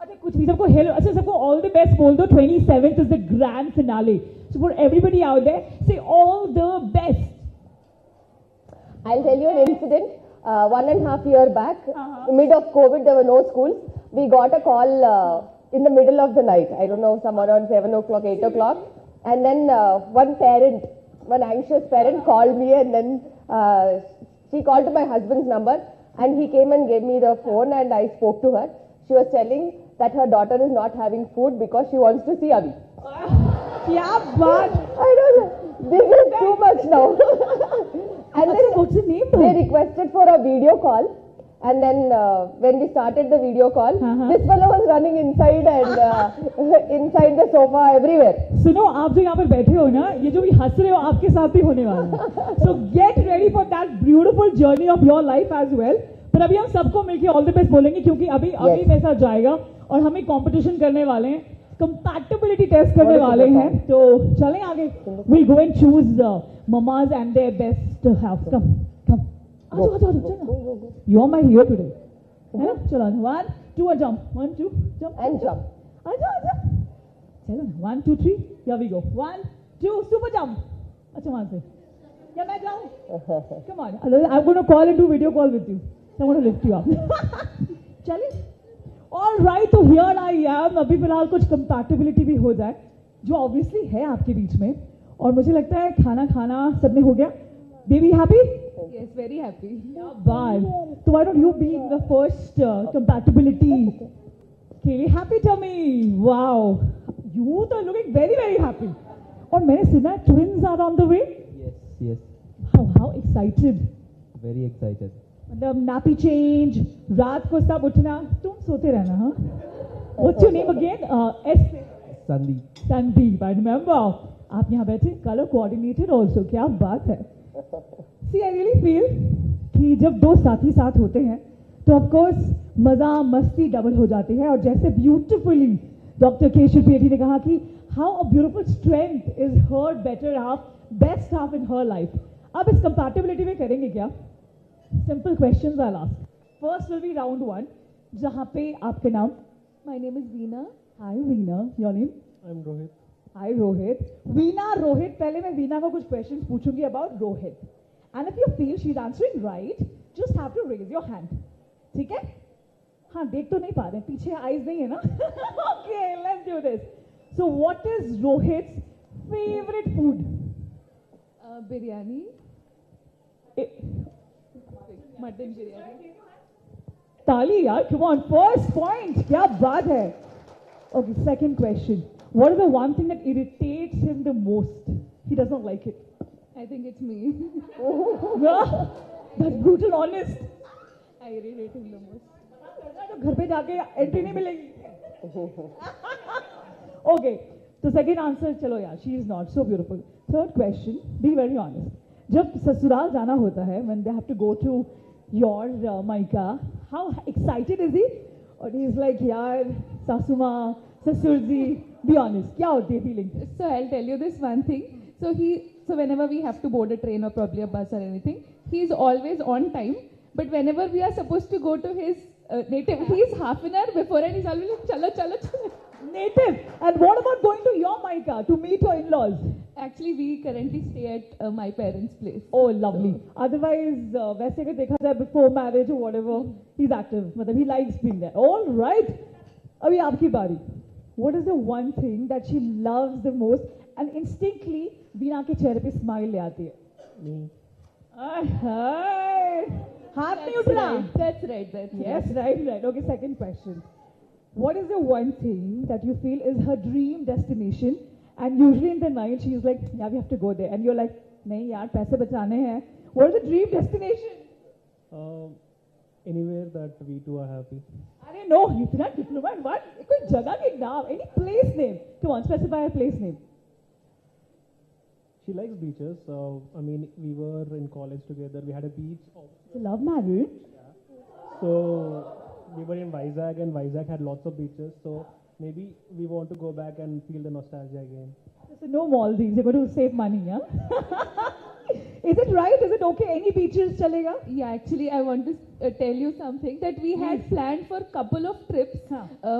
अच्छा, कुछ भी सबको hello. अच्छा, सबको all the best बोल दो. 27th is the grand finale. So for everybody out there, say all the best. I'll tell you an incident. 1.5 years back, mid of COVID, there were no schools. We got a call in the middle of the night. I don't know, somewhere around 7 o'clock, 8 o'clock. And then one anxious parent called me, and then she called to my husband's number, and he came and gave me the phone, and I spoke to her. She was telling that her daughter is not having food because she wants to see Abhi. Yeah, but I don't know. This is too much now. And then what's the name? They requested for a video call. And then when we started the video call, this fellow was running inside and inside the sofa everywhere. सुनो, आप जो यहाँ पर बैठे हो ना, ये जो भी हंस रहे हो आपके साथ भी होने वाला है. So get ready for that beautiful journey of your life as well. पर अभी हम सबको मिलके all the best बोलेंगे क्योंकि अभी मेरे साथ जाएगा और हमें competition करने वाले हैं, compatibility test करने वाले हैं. तो चलें आगे. We'll go and choose mamas and their best house. Come. You're my hero today. है ना? चलो 1, 2 और jump. 1, 2 jump and jump. आजा. चलो 1, 2, 3. Here we go. 1, 2 super jump. अच्छा वहाँ से. या मैं जाऊँ? Come on. I'm going to call and do video call with you. I want to lift you up. चलिए. All right. तो here I am. अभी फिलहाल कुछ compatibility भी हो जाए, जो obviously है आपके बीच में. और मुझे लगता है खाना सबने हो गया. Baby happy? Yes, very happy. Bad. So why don't you be the first compatibility? Okay, happy tummy. Wow. You are looking very, very happy. और मैंने सुना twins are on the way. Yes. How excited? Very excited. मतलब nappy change, रात को सब उठना, तुम सोते रहना हाँ? What's your name again? Sandeep. I remember. आप यहाँ बैठे, color coordinated also. क्या बात है? See, I really feel कि जब दो साथी साथ होते हैं तो of course मजा मस्ती डबल हो जाती है. और जैसे beautifully डॉक्टर के शिल्पी रेड्डी ने कहा कि how a beautiful strength is her better half, best half in her life. अब इस compatibility में करेंगे क्या? Simple questions I'll ask. First will be round 1, जहाँ पे आपके नाम. My name is Veena. Hi Veena. Your name? I'm Rohit. Hi Rohit. Veena, Rohit. पहले मैं Veena को कुछ questions पूछूंगी about Rohit. And if you feel she's answering right, just have to raise your hand. ठीक है? हाँ, देख तो नहीं पा रहे, पीछे eyes नहीं है ना? Okay, let's do this. So what is Rohit's favorite food? Biryani. Mutton biryani. ताली यार, come on, first point. क्या बात है? Okay, second question. What is the one thing that irritates him the most? He does not like it. I think it's me. That's brutal honest. I irritate him the most. घर पे जाके entry नहीं मिलेगी. Okay, so second answer, चलो यार, she is not so beautiful. Third question, be very honest. जब ससुराल जाना होता है, when they have to go to your Maika, how excited is he? Or he's like, यार, सासू माँ, ससुर जी, be honest, क्या होती है feeling? So I'll tell you this one thing. So whenever we have to board a train or probably a bus or anything, He is always on time. But whenever we are supposed to go to his native, he is half an hour before and he's always like, chalo, chalo, chalo. Native. And what about going to your Maika to meet your in-laws? Actually, we currently stay at my parents' place. Oh, lovely. Otherwise, वैसे अगर देखा जाए before marriage or whatever, he's active. मतलब he likes being there. All right. अभी आपकी बारी. What is the one thing that she loves the most and instinctly वीणा के चेहरे पे smile ले आती है? Me. हाथ नहीं उठ रहा. That's right. Yes, right. Okay, second question. What is the one thing that you feel is her dream destination? And usually in the night she's like, yeah, we have to go there. And you're like, nahi yaar, paise bachane hain. What is the dream destination? Anywhere that we two are happy. I don't know, itna diplomat, what? Koi jagah ke naam, any place name. Come on, specify a place name. She likes beaches. I mean, we were in college together. We had a beach. It's a love marriage. So we were in Vizag, and Vizag had lots of beaches. So maybe we want to go back and feel the nostalgia again. So no Maldives, you're going to save money, huh? Is it right? Is it okay? Any beaches chalega? Yeah, actually, I want to tell you something that we had planned for a couple of trips.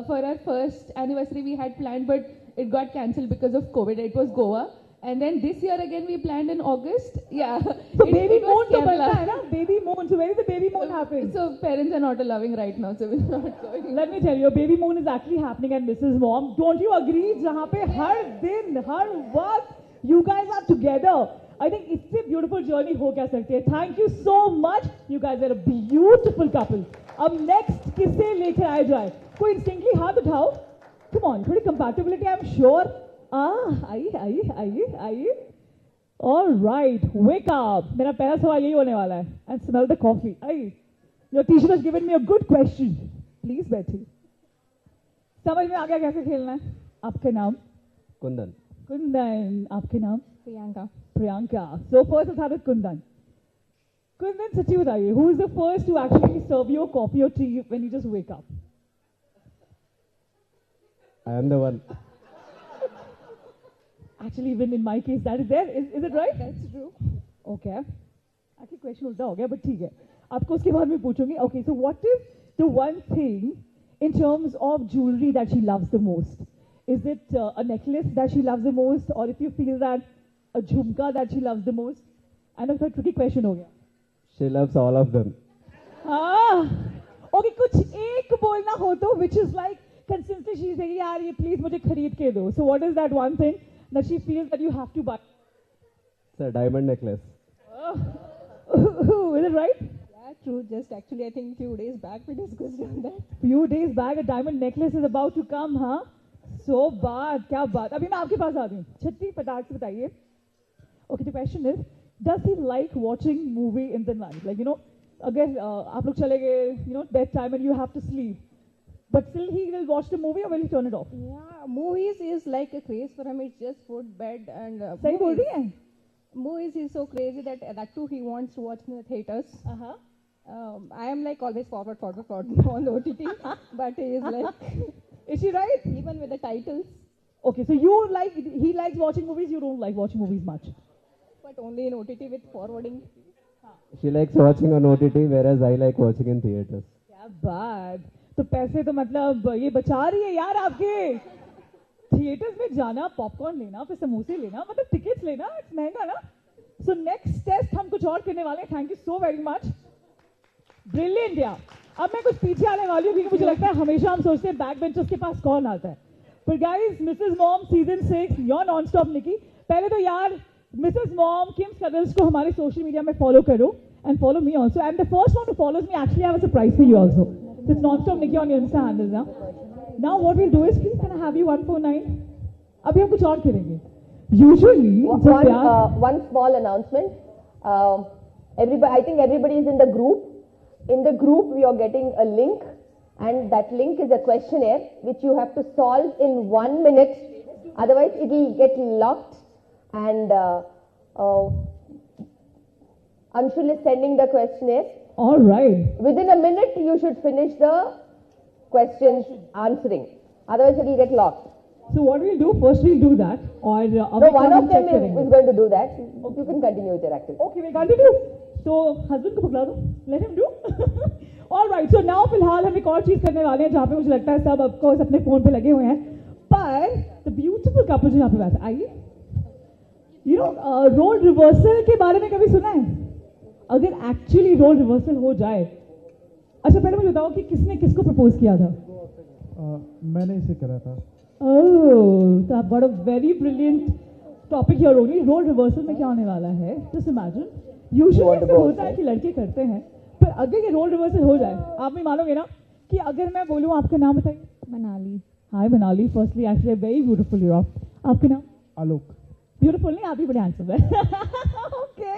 For our first anniversary, we had planned, but it got cancelled because of COVID. It was Goa. And then this year again we planned in August. Yeah. So baby moon to banta hai na? Baby moon. So where is the baby moon happening? So parents are not allowing right now, so we're not going. Let me tell you, baby moon is actually happening at Mrs. Mom. Don't you agree? Jahan pe har din, har waqt, you guys are together. I think it's a beautiful journey ho kya sakte hai. Thank you so much. You guys are a beautiful couple. Ab next kisse lekar aaye jaye? Koi instinctly haath uthao. Come on, thodi compatibility I'm sure. आइए. All right, wake up. मेरा पहला सवाल यही होने वाला है. And smell the coffee. आइए. Your teacher has given me a good question. Please बैठिए. समझ में आ गया कैसे खेलना है? आपका नाम? कुंदन. कुंदन. आपके नाम? Priyanka. So first let's start with Kundan. Kundan, सच्ची बताइए. Who is the first to actually serve your coffee or tea when you just wake up? I am the one. Actually, even in my case, that is there. Is it right? That's true. Okay. Actually, question उल्टा हो गया, but ठीक है. आपको उसके बाद में पूछूंगी. Okay, so what is the one thing in terms of jewelry that she loves the most? Is it a necklace that she loves the most, or if you feel that a jhumka that she loves the most? I know it's a tricky question हो गया. She loves all of them. Okay, कुछ एक बोलना हो तो, which is like consistently she's saying, यार ये please मुझे खरीद के दो. So what is that one thing that she feels that you have to buy? It's a diamond necklace. Is it right? Yeah, true. Just actually, I think few days back we discussed on that. Few days back, a diamond necklace is about to come, huh? So बात क्या बात? अभी मैं आपके पास आ गई. छत्ती पटाख से बताइए. Okay, the question is, does he like watching movie in the night? Like, you know, अगर आप लोग चले गए, you know, bedtime and you have to sleep. But still he will watch the movie or will he turn it off? Yeah, movies is like a craze for him. It's just food, bed and सही बोल रही है? Movies is so crazy that too he wants to watch in the theaters. I am like always forward on the OTT, but he is like. Is she right? Even with the titles. Okay, so you like, he likes watching movies, you don't like watching movies much. But only in OTT with forwarding. She likes watching on OTT, whereas I like watching in theaters. क्या बात. तो पैसे तो मतलब ये बचा रही है यार आपके. थिएटर्स में जाना, पॉपकॉर्न लेना, फिर समोसे लेना, मतलब टिकट्स लेना, इट्स महंगा ना. सो नेक्स्ट टेस्ट हम कुछ और करने वाले हैं. Thank you so very much. Brilliant यार. अब मैं कुछ पीछे आने वाली हूँ क्योंकि मुझे लगता है हमेशा हम सोचते हैं बैक बेंचर्स के पास कौन आता है. पर guys, Mrs mom season 6 your non stop Nikki. पहले तो यार मिसेस मॉम किम्स कडल्स को हमारे सोशल मीडिया में फॉलो करो and follow me also. I'm the first one who follows me. Actually, I have a surprise for you also. So it's non-stop Nikki on your Insta handles now. Now what we'll do is, please can I have you 149? अभी हम कुछ और करेंगे. Usually, one small announcement. Everybody, I think everybody is in the group. In the group, we are getting a link, and that link is a questionnaire which you have to solve in 1 minute. Otherwise, it will get locked. And Anshul is sending the questionnaire. All right. Within a minute, you should finish the questions answering. Otherwise, it will get locked. So what we'll do, first we'll do that. Or no, one of them is going to do that. You can continue with your activity. Okay, we'll continue. तो husband को पकड़ा दो, let him do. Alright, so now फिलहाल हम एक और चीज करने वाले हैं जहाँ पे मुझे लगता है सब ऑफकोर्स अपने फोन पे लगे हुए हैं, पर द ब्यूटीफुल कपल जो यहाँ पे बैठा, आइए. यू नो रोल रिवर्सल के बारे में कभी सुना है? अगर एक्चुअली रोल रिवर्सल हो जाए, अच्छा पहले मुझे बताओ कि किसने किसको प्रपोज किया था? मैंने इसे करा था. ओह, तो आप got a very brilliant topic here only. Role reversal में क्या होने वाला है? जस्ट इमेजिन, यूजुअली ऐसा होता है कि लड़के करते हैं, पर अगर ये रोल रिवर्सल हो जाए, आप नहीं मानोगे ना कि अगर मैं बोलूँ आपका नाम बताइए. Manali. Hi Manali, firstly actually very beautiful you are. आपके नाम? आलोक. ब्यूटीफुल नहीं, आप भी बड़े हैंडसम है. ओके,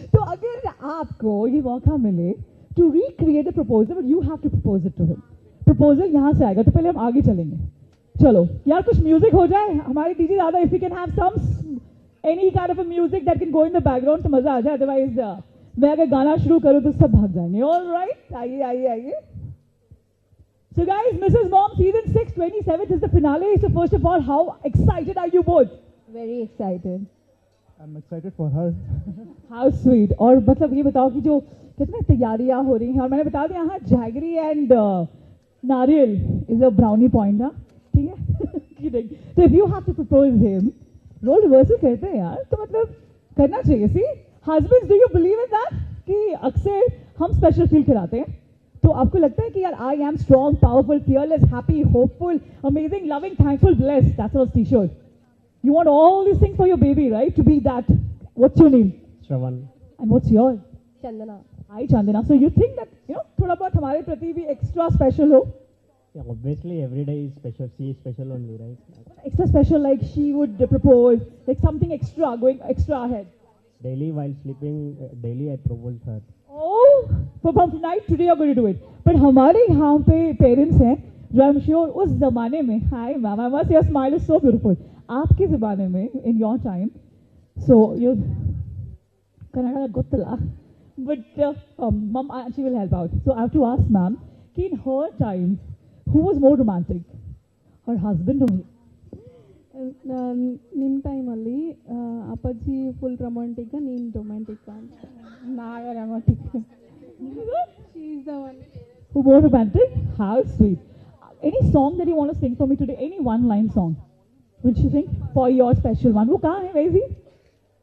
तो अगर आपको ये मौका मिले to recreate a proposal, but you have to propose it to him. Proposal यहाँ से आएगा, तो पहले हम आगे चलेंगे. चलो यार कुछ म्यूजिक हो जाए हमारी डीजे दादा. If you can have some any kind of a music that can go in the background तो मजा आ जाए. अदरवाइज मैं अगर गाना शुरू करूँ तो सब भाग जाएंगे. ऑलराइट, आइए आइए आइए. So guys, Mrs. Mom, season 6, 27th is the finale. So first of all, how excited are you both? Very excited. I'm excited for her. How sweet. और मतलब ये बताओ कि जो कितनी तैयारियां हो रही हैं, और मैंने बता दिया हाँ, jaggery and nariyal is a brownie point. हाँ ठीक है. तो if you have to propose him, role reversal कहते हैं यार, तो मतलब करना चाहिए. See husbands, do you believe in that कि अक्सर हम स्पेशल फील कराते हैं? तो आपको लगता है कि यार I am strong, powerful, fearless, happy, hopeful, amazing, loving, thankful, blessed. That's our T-shirt. You want all these things for your baby, right? To be that. What's your name? Shravan. And what's yours? Chandana. Hi Chandana. So you think that, you know, थोड़ा बहुत हमारे प्रति भी extra special हो? Yeah, obviously every day is special. She is special only, right? Extra special, like she would propose, like something extra, going extra ahead. Daily while sleeping, daily I propose her. Oh, from tonight, today you're going to do it. But हमारे यहाँ पे parents हैं, जो I'm sure उस जमाने में, hi ma'am, I must say your smile is so beautiful. आपके ज़माने में, in your time, so you, Kannada gottilla, but mom, she will help out. So I have to ask ma'am, कि in her time, who was more romantic, her husband or he? ನಿಮ್ಮ ಟೈಮಲ್ಲಿ ಅಪ್ಪಾಜಿ full romantic, ನೀನು romantic ಅಂತ. ನಾವೇ romantic. She is the one. Who more romantic? How sweet. Any song that you want to sing for me today? Any one-line song? Will you sing for your special one? वो कहाँ है वैसी?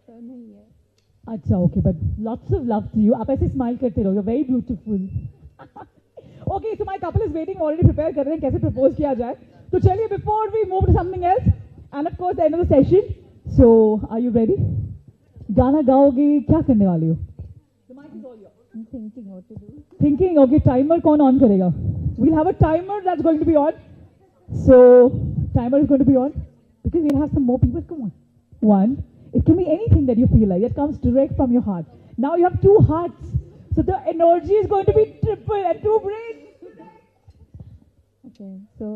नहीं है. अच्छा, okay, but lots of love to you. आप ऐसे smile करते रहो. You're very beautiful. Okay, so my couple is waiting, already prepare कर रहे हैं कैसे propose किया जाए. तो चलिए, before we move to something else, and of course the end of the session. So, are you ready? गाना गाओगे, क्या करने वाले हो? The mic is all yours. I'm thinking what to do. Thinking, okay, timer कौन on करेगा? We'll have a timer that's going to be on. So, timer is going to be on. Because we'll have some more people. Come on. One. It can be anything that you feel like. It comes direct from your heart. Now you have two hearts. So the energy is going to be triple and two brains. Okay, so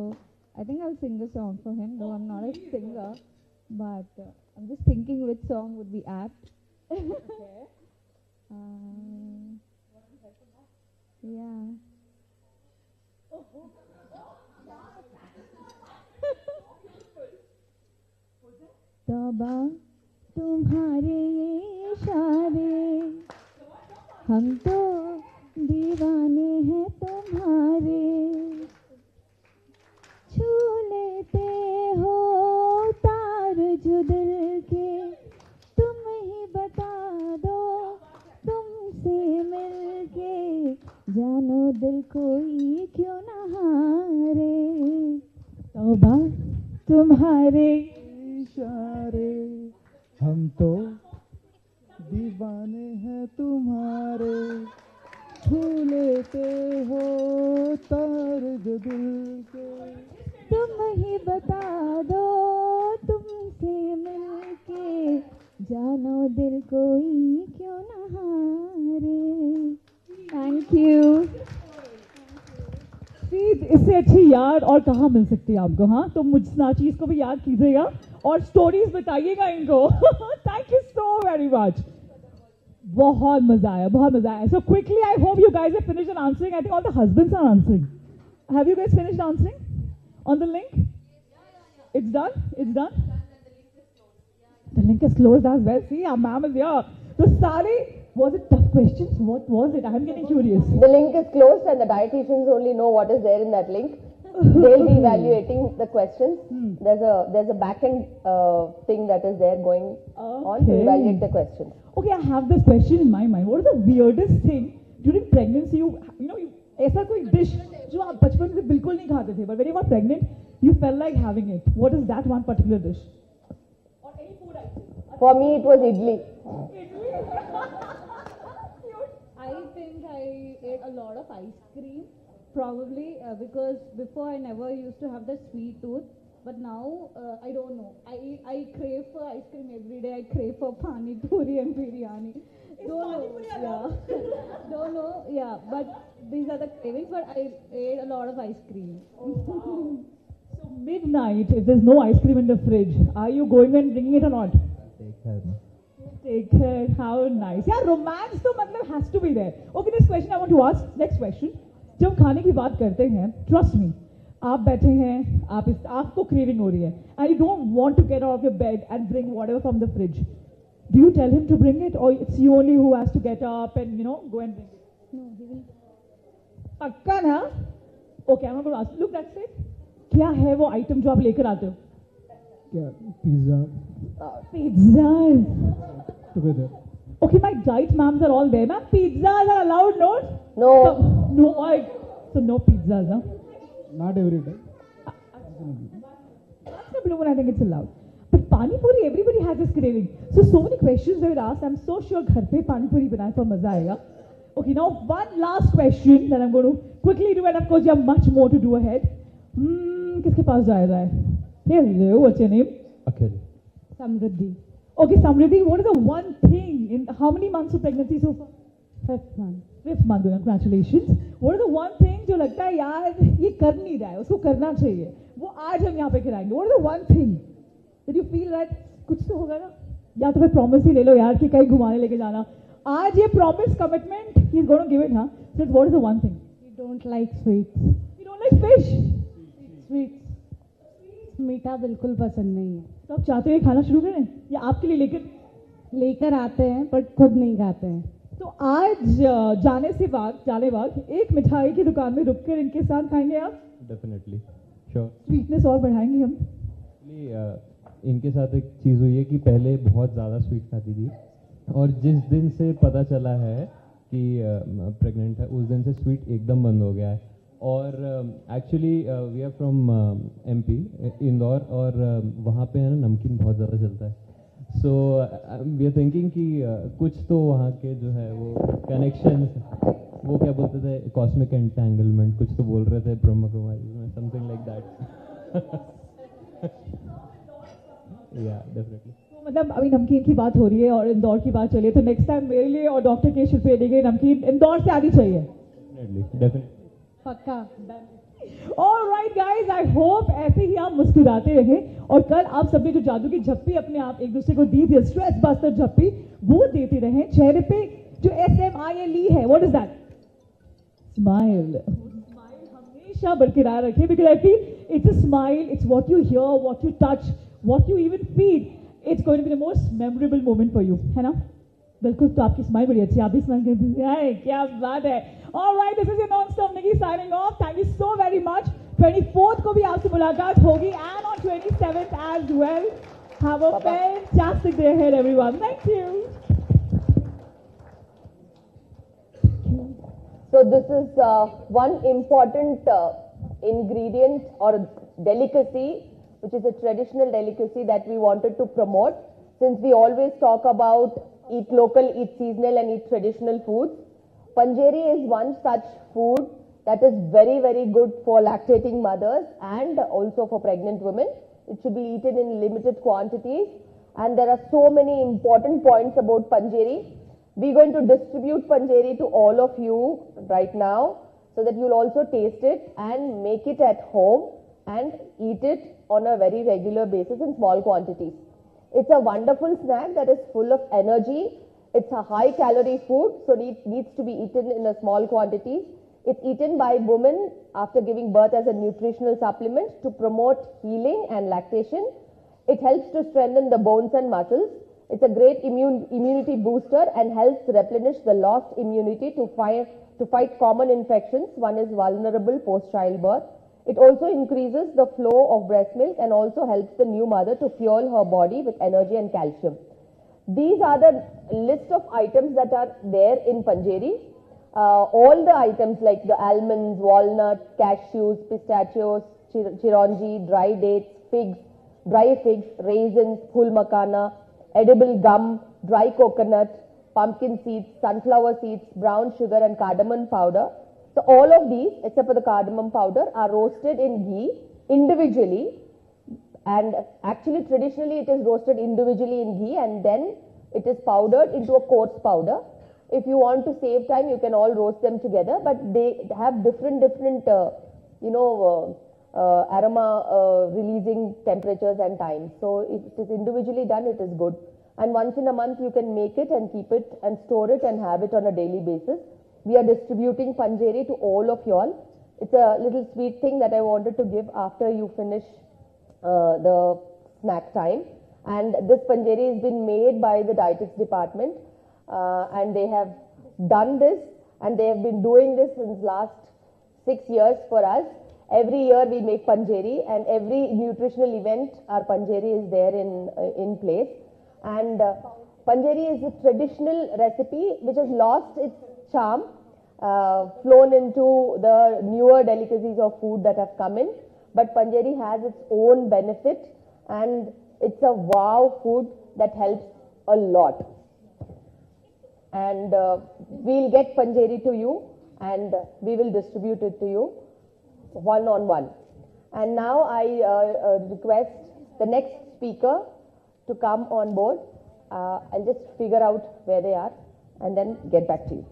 I think I'll sing a song for him, though I'm not a singer. But I'm just thinking which song would be apt. Okay. Yeah. तौबा तुम्हारे ये इशारे, हम तो दीवाने हैं तुम्हारे. छू लेते हो तार जो दिल के, तुम ही बता दो तुमसे मिलके, जानो दिल कोई क्यों न हारे. तौबा तुम्हारे इशारे, हम तो दीवाने हैं तुम्हारे. छू लेते हो तार जो दिल के, तुम ही बता दो तुमसे मिलके, जानो दिल कोई क्यों न हारे. Thank you. इससे अच्छी याद और कहाँ मिल सकती है आपको? हाँ, तो मुझ नाचीज को भी याद कीजिएगा और स्टोरीज बताइएगा इनको. Thank you so very much. बहुत मजा आया, बहुत मजा आया. So quickly, I hope you guys have finished answering. I think all the husbands are answering. Have you guys finished answering on the link? It's done? It's done? The link is closed as well. See, our ma'am is here. तो सारे Was it tough questions? What was it? I'm getting curious. The link is closed and the dietitians only know what is there in that link. They'll be evaluating the questions. There's a back end thing that is there going on to evaluate the questions. Okay, I have this question in my mind. What is the weirdest thing during pregnancy? You ऐसा कोई dish जो आप बचपन से बिल्कुल नहीं खाते थे, but when you were pregnant, you felt like having it. What is that one particular dish? Or any food item? For me, it was idli. I think I ate a lot of ice cream, probably because before I never used to have the sweet tooth, but now I don't know. I crave for ice cream every day. I crave for pani puri and biryani. Don't know, yeah, but these are the cravings, but I ate a lot of ice cream. So midnight, if there's no ice cream in the fridge, are you going and bringing it or not? Take care. Take care. How nice. Yeah, romance तो मतलब has to be there. Okay, this question I want to ask. Next question. जब हम खाने की बात करते हैं, trust me, आप बैठे हैं, आपको craving हो रही है, and you don't want to get out of your bed and bring whatever from the fridge. Do you tell him to bring it, or it's you only who has to get up and go and bring it? No, he will. पक्का ना? Okay, I'm not going to ask. Look, that's it. क्या है वो item जो आप लेकर आते हो? क्या? Pizza. Pizzas. Together. Okay, my diet ma'ams are all there. Ma'am, pizzas are allowed, no? No. So no pizzas, huh? Not every day. That's the blue one, I think it's allowed. But pani puri, everybody has this craving. So many questions they would ask. I'm so sure घर पे pani puri बनाए for मजा आएगा. Okay, now one last question that I'm going to quickly do, and of course you have much more to do ahead. किसके पास जाएगा है? Hello, what's your name? Akhil. Samriddhi. Okay, Samriddhi, what is the one thing in how many months of pregnancy so far? 5th month. 5th month, congratulations. What is the one thing जो लगता है यार ये कर नहीं रहा है, उसको करना चाहिए, वो आज हम यहाँ पे कराएंगे. What is the one thing that you feel that कुछ तो होगा ना? या तो फिर promise ही ले लो यार कि कहीं घुमाने लेके जाना. आज ये promise commitment he's going to give it, huh? So what is the one thing? You don't like sweets. You don't like fish? Sweets. मीठा बिल्कुल पसंद नहीं है. तो आप चाहते हो ये खाना शुरू करें या आपके लिए लेकर आते हैं बट खुद नहीं खाते हैं. तो आज जाने बाद एक मिठाई की दुकान में रुककर इनके साथ खाएंगे आप? Definitely. Sure. स्वीटनेस और बढ़ाएंगे हम. इनके साथ एक चीज़ हुई है कि पहले बहुत ज़्यादा स्वीट खाती थी, और जिस दिन से पता चला है कि प्रेग्नेंट है उस दिन से स्वीट एकदम बंद हो गया है. और actually we are from MP Indore, और वहाँ पे है ना नमकीन बहुत ज़्यादा चलता है. सो वी आर थिंकिंग कि कुछ तो वहाँ के जो है वो कनेक्शन, वो क्या बोलते थे, कॉस्मिक एंटेंगलमेंट कुछ तो बोल रहे थे ब्रह्म कुमारी में, समथिंग लाइक दैट. या डेफिनेटली. मतलब अभी नमकीन की बात हो रही है और इंदौर की बात चली है, तो नेक्स्ट टाइम मेरे लिए और डॉक्टर के शिल्पी रेड्डी के नमकीन इंदौर से आनी चाहिए. डेफिनेटली. पक्का. All right guys, I hope ऐसे ही आप मुस्कुराते रहें, और कल आप सबने जो जादू की झप्पी अपने आप एक दूसरे को दी थी, स्ट्रेस बस्टर झप्पी, वो देते रहें. चेहरे पे जो SMILE है, what is that? Smile. हमेशा बरकरार रखें, because I feel it's a smile, it's what you hear, what you touch, what you even feel. It's going to be the most memorable moment for you, है ना? बिल्कुल. तो आपकी smile बड़ी अच्छी है, आप भी स्माइल करते हैं, क्या बात है. All right, this is your non-stop Nikki signing off. Thank you so very much. 24th को भी आपसे मुलाकात होगी, and on 27th as well. Have a fantastic day ahead, everyone. Thank you. So this is one important ingredient or delicacy, which is a traditional delicacy that we wanted to promote, since we always talk about eat local, eat seasonal and eat traditional foods. Panjeri is one such food that is very, very good for lactating mothers and also for pregnant women. It should be eaten in limited quantities, and there are so many important points about Panjeri. We're going to distribute Panjeri to all of you right now, so that you'll also taste it and make it at home and eat it on a very regular basis in small quantities. It's a wonderful snack that is full of energy. It's a high calorie food, so it needs to be eaten in a small quantities. It's eaten by women after giving birth as a nutritional supplement to promote healing and lactation. It helps to strengthen the bones and muscles. It's a great immunity booster and helps replenish the lost immunity to fight common infections. One is vulnerable post-childbirth. It also increases the flow of breast milk and also helps the new mother to fuel her body with energy and calcium. These are the list of items that are there in Panjeri. All the items like the almonds, walnuts, cashews, pistachios, chironji, dry dates, figs, dry figs, raisins, phul makana, edible gum, dry coconut, pumpkin seeds, sunflower seeds, brown sugar and cardamom powder. So all of these, except for the cardamom powder, are roasted in ghee individually, and actually traditionally it is roasted individually in ghee and then it is powdered into a coarse powder. If you want to save time, you can all roast them together, but they have different aroma releasing temperatures and times. So if it is individually done, it is good. And once in a month you can make it and keep it and store it and have it on a daily basis. We are distributing Panjeri to all of you all. It's a little sweet thing that I wanted to give after you finish the snack time. And this Panjeri has been made by the dietetics department, and they have done this and they have been doing this since last 6 years for us. Every year we make Panjeri, and every nutritional event our Panjeri is there in place. And Panjeri is a traditional recipe which has lost its charm, flown into the newer delicacies of food that have come in. But Panjeri has its own benefit, and it's a wow food that helps a lot. And we'll get Panjeri to you and we will distribute it to you one-on-one. And now I request the next speaker to come on board. I'll just figure out where they are and then get back to you.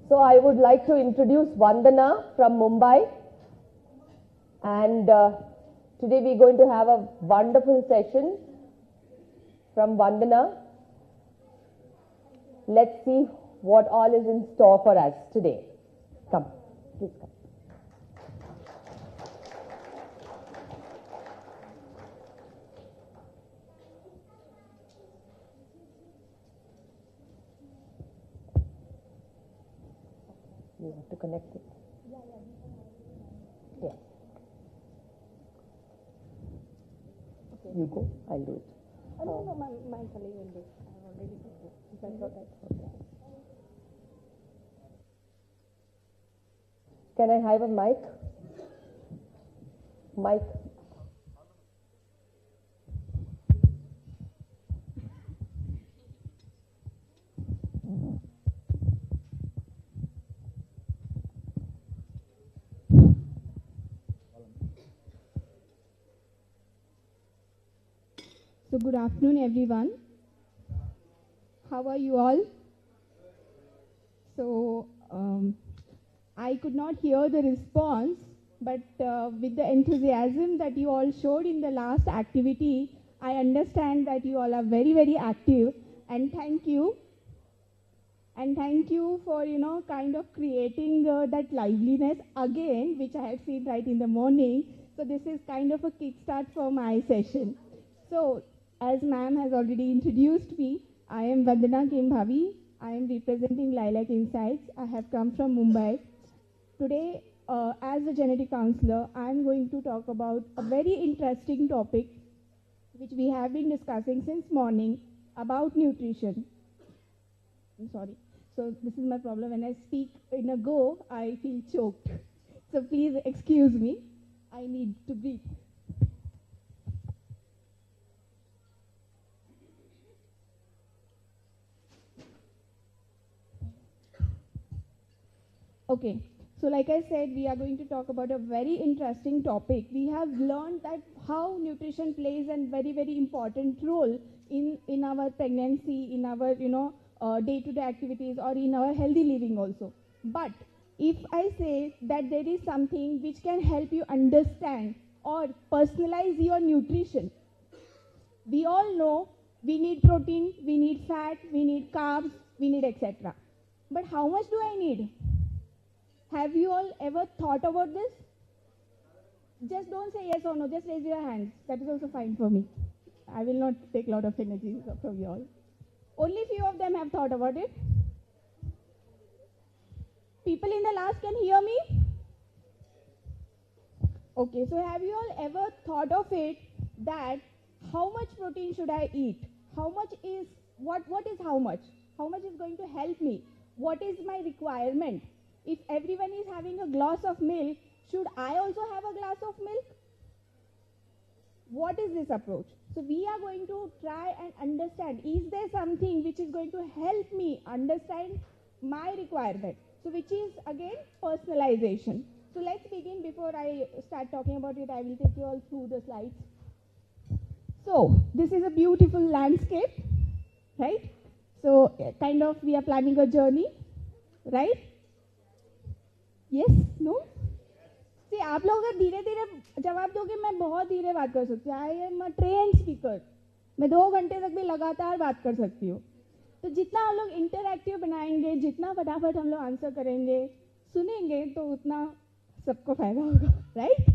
So I would like to introduce Vandana from Mumbai, and today we are going to have a wonderful session from Vandana. Let's see what all is in store for us today. Come, please come. You have to connect it. Yeah. Okay. You go, I'll do it. No, my colleague will do it. I've already done it. That's what I thought. Can I have a mic? Mic. So good afternoon everyone. How are you all? So I could not hear the response, but with the enthusiasm that you all showed in the last activity, I understand that you all are very, very active, and thank you. And thank you for, kind of creating that liveliness again, which I have seen right in the morning. So this is kind of a kickstart for my session. So as ma'am has already introduced me, I am Vandana Kembhavi. I am representing Lilac Insights. I have come from Mumbai. Today, as a genetic counselor, I am going to talk about a very interesting topic which we have been discussing since morning about nutrition. I'm sorry. So this is my problem. When I speak in a go, I feel choked. So please excuse me. I need to breathe. Okay. So like I said, we are going to talk about a very interesting topic. We have learned that how nutrition plays a very, very important role in our pregnancy, in our, day-to-day activities, or in our healthy living also. But if I say that there is something which can help you understand or personalize your nutrition, we all know we need protein, we need fat, we need carbs, we need etc. But how much do I need? Have you all ever thought about this? Just don't say yes or no, just raise your hands. That is also fine for me. I will not take a lot of energy from you all. Only few of them have thought about it. People in the last can hear me? Okay, so have you all ever thought of it that how much protein should I eat? How much is, what is how much? How much is going to help me? What is my requirement? If everyone is having a glass of milk, should I also have a glass of milk? What is this approach? So we are going to try and understand, is there something which is going to help me understand my requirement? So which is again personalization. So let's begin. Before I start talking about it, I will take you all through the slides. So this is a beautiful landscape, right? So kind of we are planning a journey, right? Yes? No? See, आप लोग अगर धीरे धीरे जवाब दोगे मैं बहुत धीरे बात कर सकती हूँ. I am a train speaker. मैं 2 घंटे तक भी लगातार बात कर सकती हूँ. तो जितना हम लोग इंटरैक्टिव बनाएंगे, जितना फटाफट हम लोग आंसर करेंगे, सुनेंगे, तो उतना सबको फायदा होगा, right?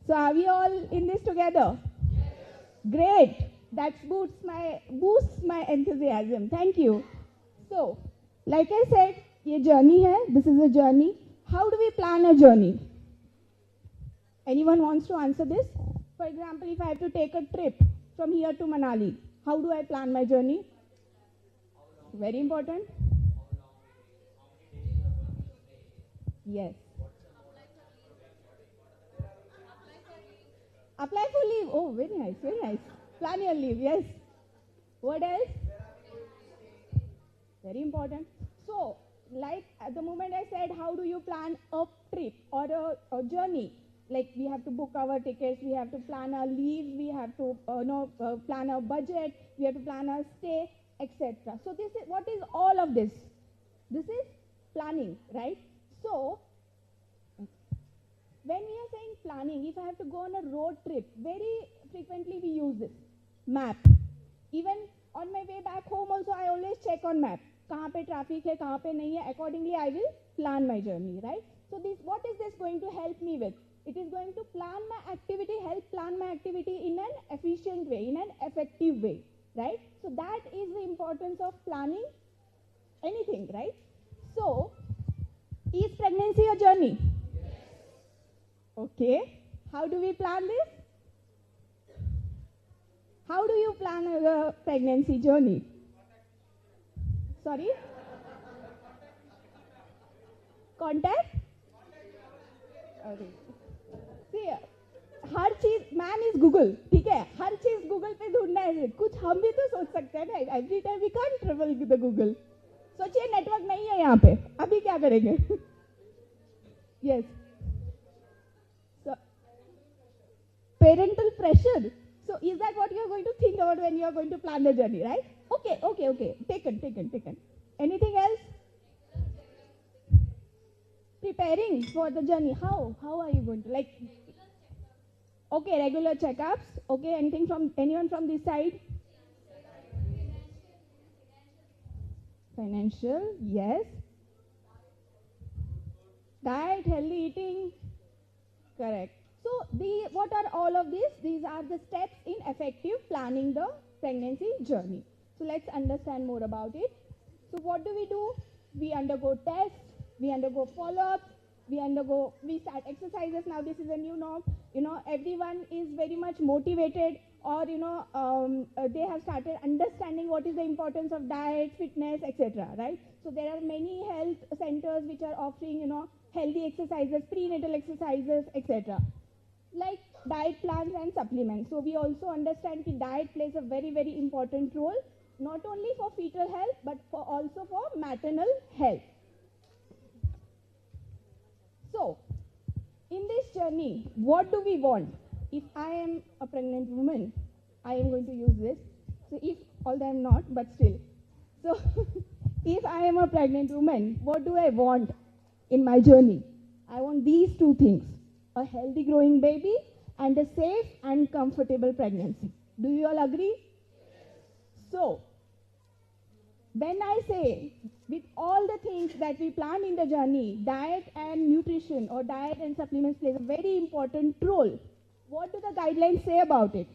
So are we all in this together? Great. That boosts my enthusiasm. Thank you. So, like I said, ये journey है. This is a journey. How do we plan a journey? Anyone wants to answer this? For example, if I have to take a trip from here to Manali, how do I plan my journey? Very important. Yes. Apply for leave. Oh, very nice, very nice. Plan your leave, yes. What else? Very important. So, like at the moment I said, how do you plan a trip or a journey? Like we have to book our tickets, we have to plan our leaves, we have to plan our budget, we have to plan our stay, etc. So this is, what is all of this? This is planning, right? So, when we are saying planning, if I have to go on a road trip, very frequently we use this map. Even on my way back home also, I always check on map. कहाँ पे traffic है, कहाँ पे नहीं है. Accordingly, I will plan my journey, right? So this, what is this going to help me with? It is going to plan my activity, help plan my activity in an efficient way, in an effective way, right? So that is the importance of planning anything, right? So, is pregnancy a journey? Okay, how do we plan this? How do you plan a pregnancy journey? Sorry? Contact? Okay. See, हर चीज man is Google, ठीक है? हर चीज Google पे ढूंढना है. कुछ हम भी तो सोच सकते हैं ना. Every time we can't travel with the Google. सोचिए नेटवर्क नहीं है यहाँ पे, अभी क्या करेंगे? Yes. Parental pressure. So is that what you are going to think about when you are going to plan the journey, right? Okay. Taken. Anything else? Preparing for the journey. How are you going to, like, okay, regular checkups. Okay, anyone from this side? Financial, yes. Diet, healthy eating, correct. So, what are all of these? These are the steps in effective planning the pregnancy journey. So, let's understand more about it. So, what do? We undergo tests, we undergo follow-ups, we start exercises. Now, this is a new norm. Everyone is very much motivated, or, they have started understanding what is the importance of diet, fitness, etc., right? So, there are many health centers which are offering, healthy exercises, prenatal exercises, etc. Like diet plans and supplements. So we also understand that diet plays a very, very important role, not only for fetal health, but also for maternal health. So, in this journey, what do we want? If I am a pregnant woman, I am going to use this. So, if, although I am not, but still. So, if I am a pregnant woman, what do I want in my journey? I want these two things, a healthy growing baby and a safe and comfortable pregnancy. Do you all agree? So, when I say with all the things that we plan in the journey, diet and nutrition or diet and supplements plays a very important role. What do the guidelines say about it?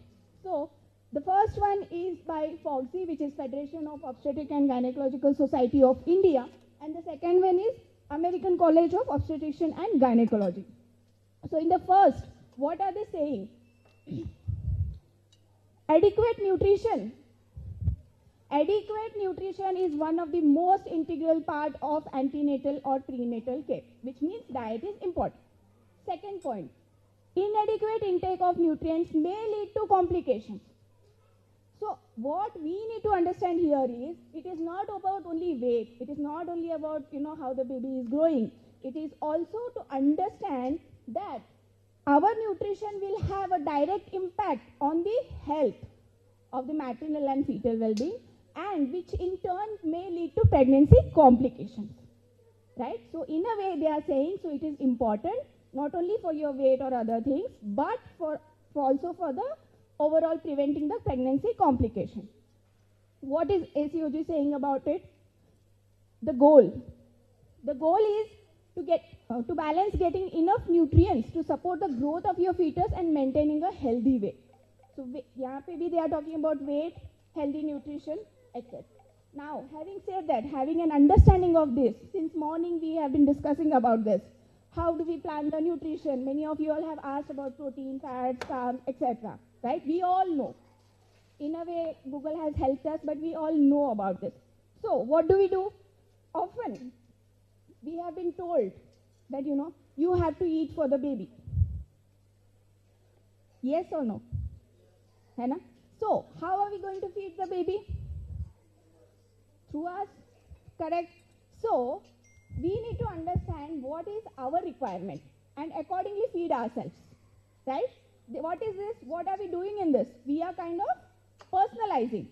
So, the first one is by FOGSI, which is Federation of Obstetric and Gynecological Society of India, and the second one is American College of Obstetrician and Gynecology. So, in the first, what are they saying? Adequate nutrition. Adequate nutrition is one of the most integral part of antenatal or prenatal care, which means diet is important. Second point, inadequate intake of nutrients may lead to complications. So what we need to understand here is, it is not about only weight, it is not only about, how the baby is growing. It is also to understand that our nutrition will have a direct impact on the health of the maternal and fetal well-being, and which in turn may lead to pregnancy complications, right? So in a way they are saying, so it is important not only for your weight or other things, but for also for the overall preventing the pregnancy complication. What is ACOG saying about it? The goal is to get to balance getting enough nutrients to support the growth of your fetus and maintaining a healthy weight. So यहाँ पे भी they are talking about weight, healthy nutrition, etc. Now, having said that, having an understanding of this, since morning we have been discussing about this. How do we plan the nutrition? Many of you all have asked about protein, fats, carbs, etc. Right? We all know. In a way, Google has helped us, but we all know about this. So, what do we do? Often, we have been told that, you have to eat for the baby. Yes or no? Hai na? So, how are we going to feed the baby? Through us, correct? So, we need to understand what is our requirement and accordingly feed ourselves, right? What is this? What are we doing in this? We are kind of personalizing,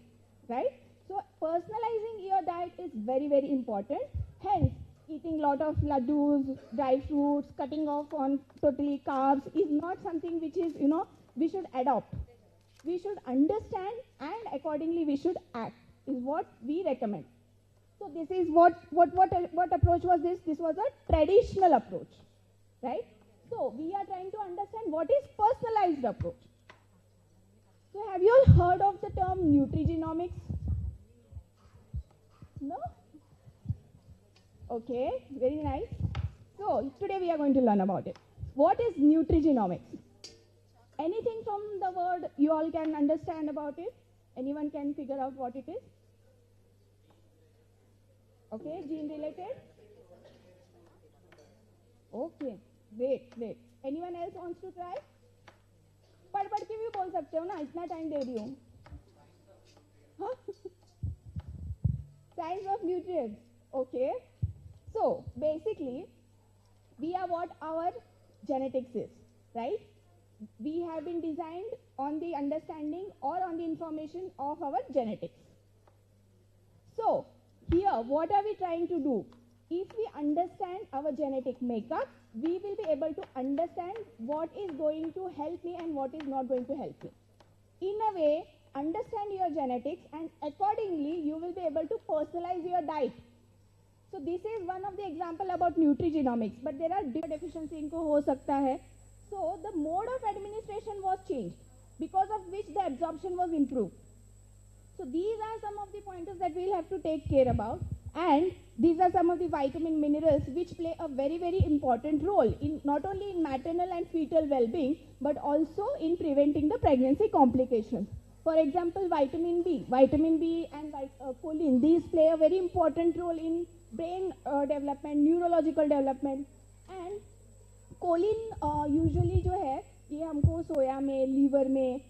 right? So, personalizing your diet is very, very important. Hence, eating lot of laddus, dry fruits, cutting off on totally carbs is not something which is, we should adopt. We should understand and accordingly we should act, is what we recommend. So this is what approach was this? This was a traditional approach, right? So we are trying to understand what is personalized approach. So have you all heard of the term nutrigenomics? No? Okay, very nice. So today we are going to learn about it. What is nutrigenomics? Anything from the word you all can understand about it? Anyone can figure out what it is? Okay, gene related? Okay, great. Anyone else wants to try? पढ़ के भी बोल सकते हो ना, इतना time दे रही हूँ. Science of nutrients. Okay. So basically, we are what our genetics is, right? We have been designed on the understanding or on the information of our genetics. So here, what are we trying to do? If we understand our genetic makeup, we will be able to understand what is going to help me and what is not going to help me. In a way, understand your genetics and accordingly, you will be able to personalize your diet. So this is one of the example about nutrigenomics, but there are different deficiency इनको हो सकता है. So the mode of administration was changed, because of which the absorption was improved. So these are some of the pointers that we'll have to take care about, and these are some of the vitamin minerals which play a very, very important role in not only in maternal and fetal well-being, but also in preventing the pregnancy complications. For example, vitamin B and choline, these play a very important role in brain development, neurological development, and choline usually जो है ये हमको सोया में, liver में,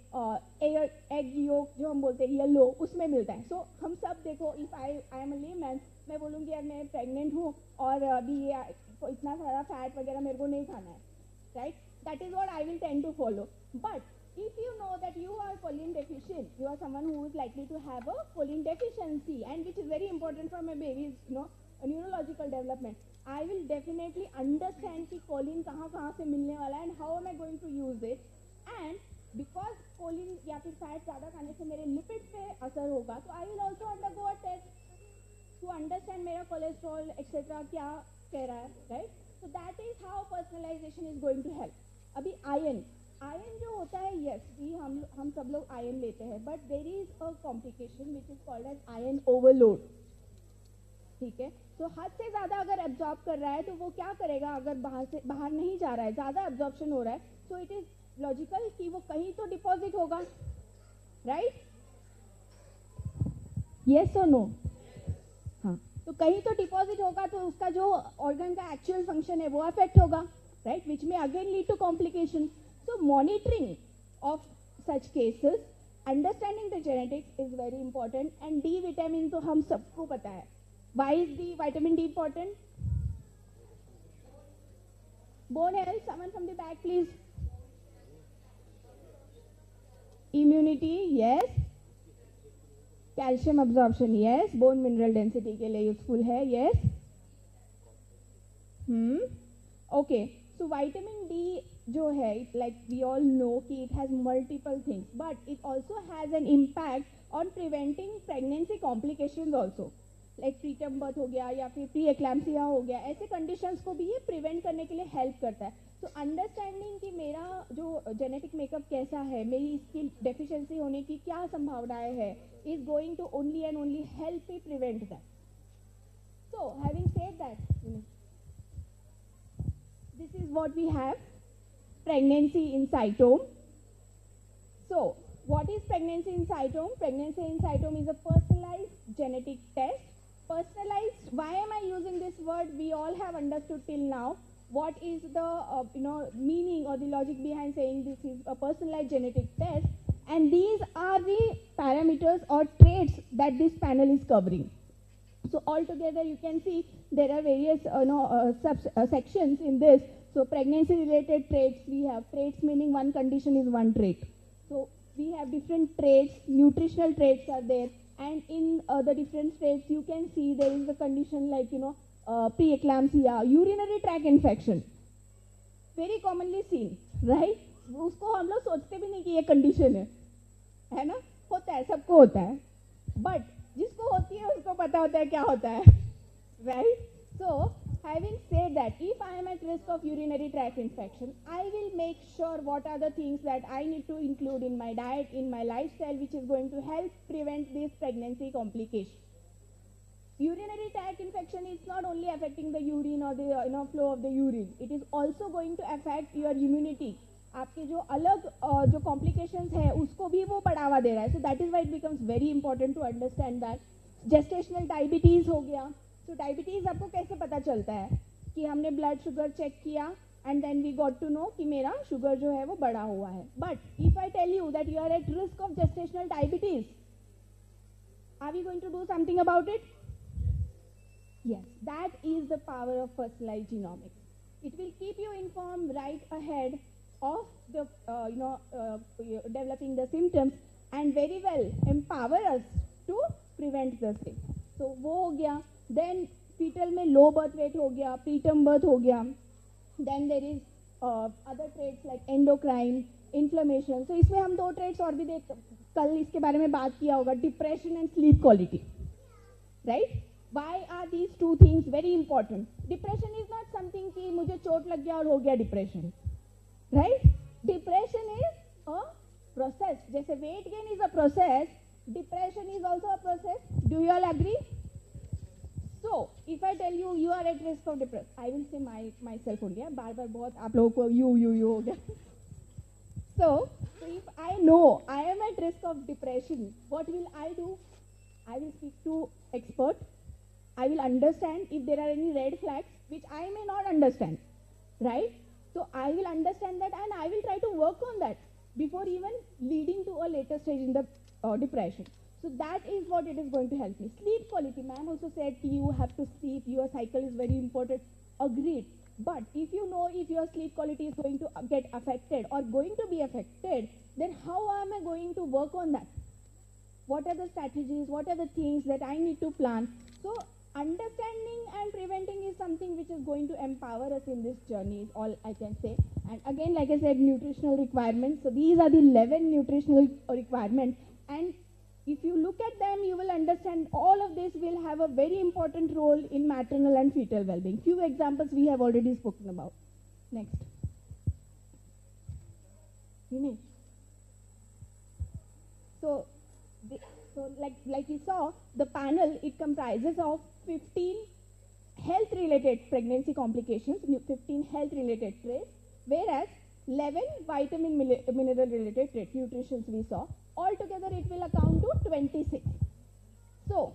egg yolk जो हम बोलते हैं येलो, उसमें मिलता है. सो हम सब देखो, if I am a layman, मैं बोलूँगी यार मैं प्रेग्नेंट हूँ और अभी ये इतना सारा फैट वगैरह मेरे को नहीं खाना है, right? That is what I will tend to follow. But if you know that you are choline deficient, you are someone who is likely to have a choline deficiency, and which is very important for my baby's, a neurological development. I will definitely understand कि choline कहाँ से मिलने वाला है and how am I going to use it. And because choline या फिर fat ज़्यादा खाने से मेरे lipids पे असर होगा, तो I will also undergo a test to understand मेरा cholesterol etc. क्या कह रहा है, right? So that is how personalization is going to help. अभी iron जो होता है, yes, हम सब लोग iron लेते हैं, but there is a complication which is called as iron overload. ठीक है, तो हद से ज़्यादा अगर एब्जॉर्ब कर रहा है तो वो क्या करेगा, अगर बाहर नहीं जा रहा है, ज़्यादा एब्जॉर्प्शन हो रहा है, तो इट इज लॉजिकल कि वो कहीं तो डिपॉजिट होगा, राइट? यस और नो? हाँ, तो कहीं तो डिपॉजिट होगा, तो उसका जो ऑर्गन का एक्चुअल फंक्शन है वो अफेक्ट होगा, right? Which may again lead to complication. So monitoring of such cases, understanding the genetics is very important. And D vitamin तो हम सबको पता है. Why is the vitamin D important? Bone health, someone from the back please. Immunity, yes. Calcium absorption, yes. Bone mineral density के लिए useful है, yes. Okay, so vitamin D जो है, like we all know कि it has multiple things, but it also has an impact on preventing pregnancy complications also. Like preterm birth हो गया या फिर प्री एक्लैम्सिया हो गया, ऐसे कंडीशंस को भी ये प्रिवेंट करने के लिए हेल्प करता है. तो अंडरस्टैंडिंग कि मेरा जो जेनेटिक मेकअप कैसा है, मेरी इसकी डेफिशिएंसी होने की क्या संभावनाएं है, is going to only and only help me prevent that. So having said that, this is what we have, pregnancy in साइटोम. So what is pregnancy in cytome? Pregnancy in cytome is a personalized genetic test. Personalized, why am I using this word? We all have understood till now what is the meaning or the logic behind saying this is a personalized genetic test, and these are the parameters or traits that this panel is covering. So altogether you can see there are various sections in this. So pregnancy related traits, we have traits meaning one condition is one trait. So we have different traits, nutritional traits are there, and in the different traits you can see there is a condition like preeclampsia, urinary tract infection, very commonly seen, right? उसको हम लोग सोचते भी नहीं कि ये condition है ना? होता है, सबको होता है, बट जिसको होती है उसको पता होता है क्या होता है, right? So having said that, if I am at risk of urinary tract infection, I will make sure what are the things that I need to include in my diet, in my lifestyle, which is going to help prevent this pregnancy complication. Urinary tract infection is not only affecting the urine or the flow of the urine, it is also going to affect your immunity. आपके जो अलग जो complications है उसको भी वो बढ़ावा दे रहा है. So that is why it becomes very important to understand that. Gestational diabetes हो गया. तो डायबिटीज आपको कैसे पता चलता है कि हमने ब्लड शुगर चेक किया and then we got to know कि मेरा शुगर जो है वो बढ़ा हुआ है. But if I tell you that you are at risk of gestational diabetes, are we going to do something about it? Yes, that is the power of personalised genomics. It will keep you inform right ahead of the developing the symptoms and very well empower us to prevent the same. तो वो हो गया. Then fetal में low birth weight हो गया, preterm birth हो गया. Then there is other traits like endocrine, inflammation. तो इसमें हम 2 ट्रेट्स और भी कल इसके बारे में बात किया होगा, depression and sleep quality, right? Why are these 2 things very important? Depression is not something कि मुझे चोट लग गया और हो गया depression, right? Depression is a process. जैसे weight gain is a process, depression is also a process. Do you all agree? So, if I tell you you are at risk of depression, I will say myself only. बार-बार बहुत आप लोगों को you हो गया. So if I know I am at risk of depression, what will I do? I will speak to expert. I will understand if there are any red flags which I may not understand, right? So I will understand that and I will try to work on that before even leading to a later stage in the depression. So that is what it is going to help me. Sleep quality, ma'am also said you have to sleep, your cycle is very important. agreed. But if you know if your sleep quality is going to get affected or going to be affected, then how am I going to work on that? What are the strategies? What are the things that I need to plan? So understanding and preventing is something which is going to empower us in this journey, is all I can say. And again, like I said, nutritional requirements. So these are the 11 nutritional requirements. And if you look at them, you will understand all of this will have a very important role in maternal and fetal well-being. Few examples we have already spoken about. Next. So like we saw, the panel, it comprises of 15 health-related pregnancy complications, 15 health-related traits, whereas 11 vitamin mineral-related traits, nutritions we saw. Altogether, it will account to 26. So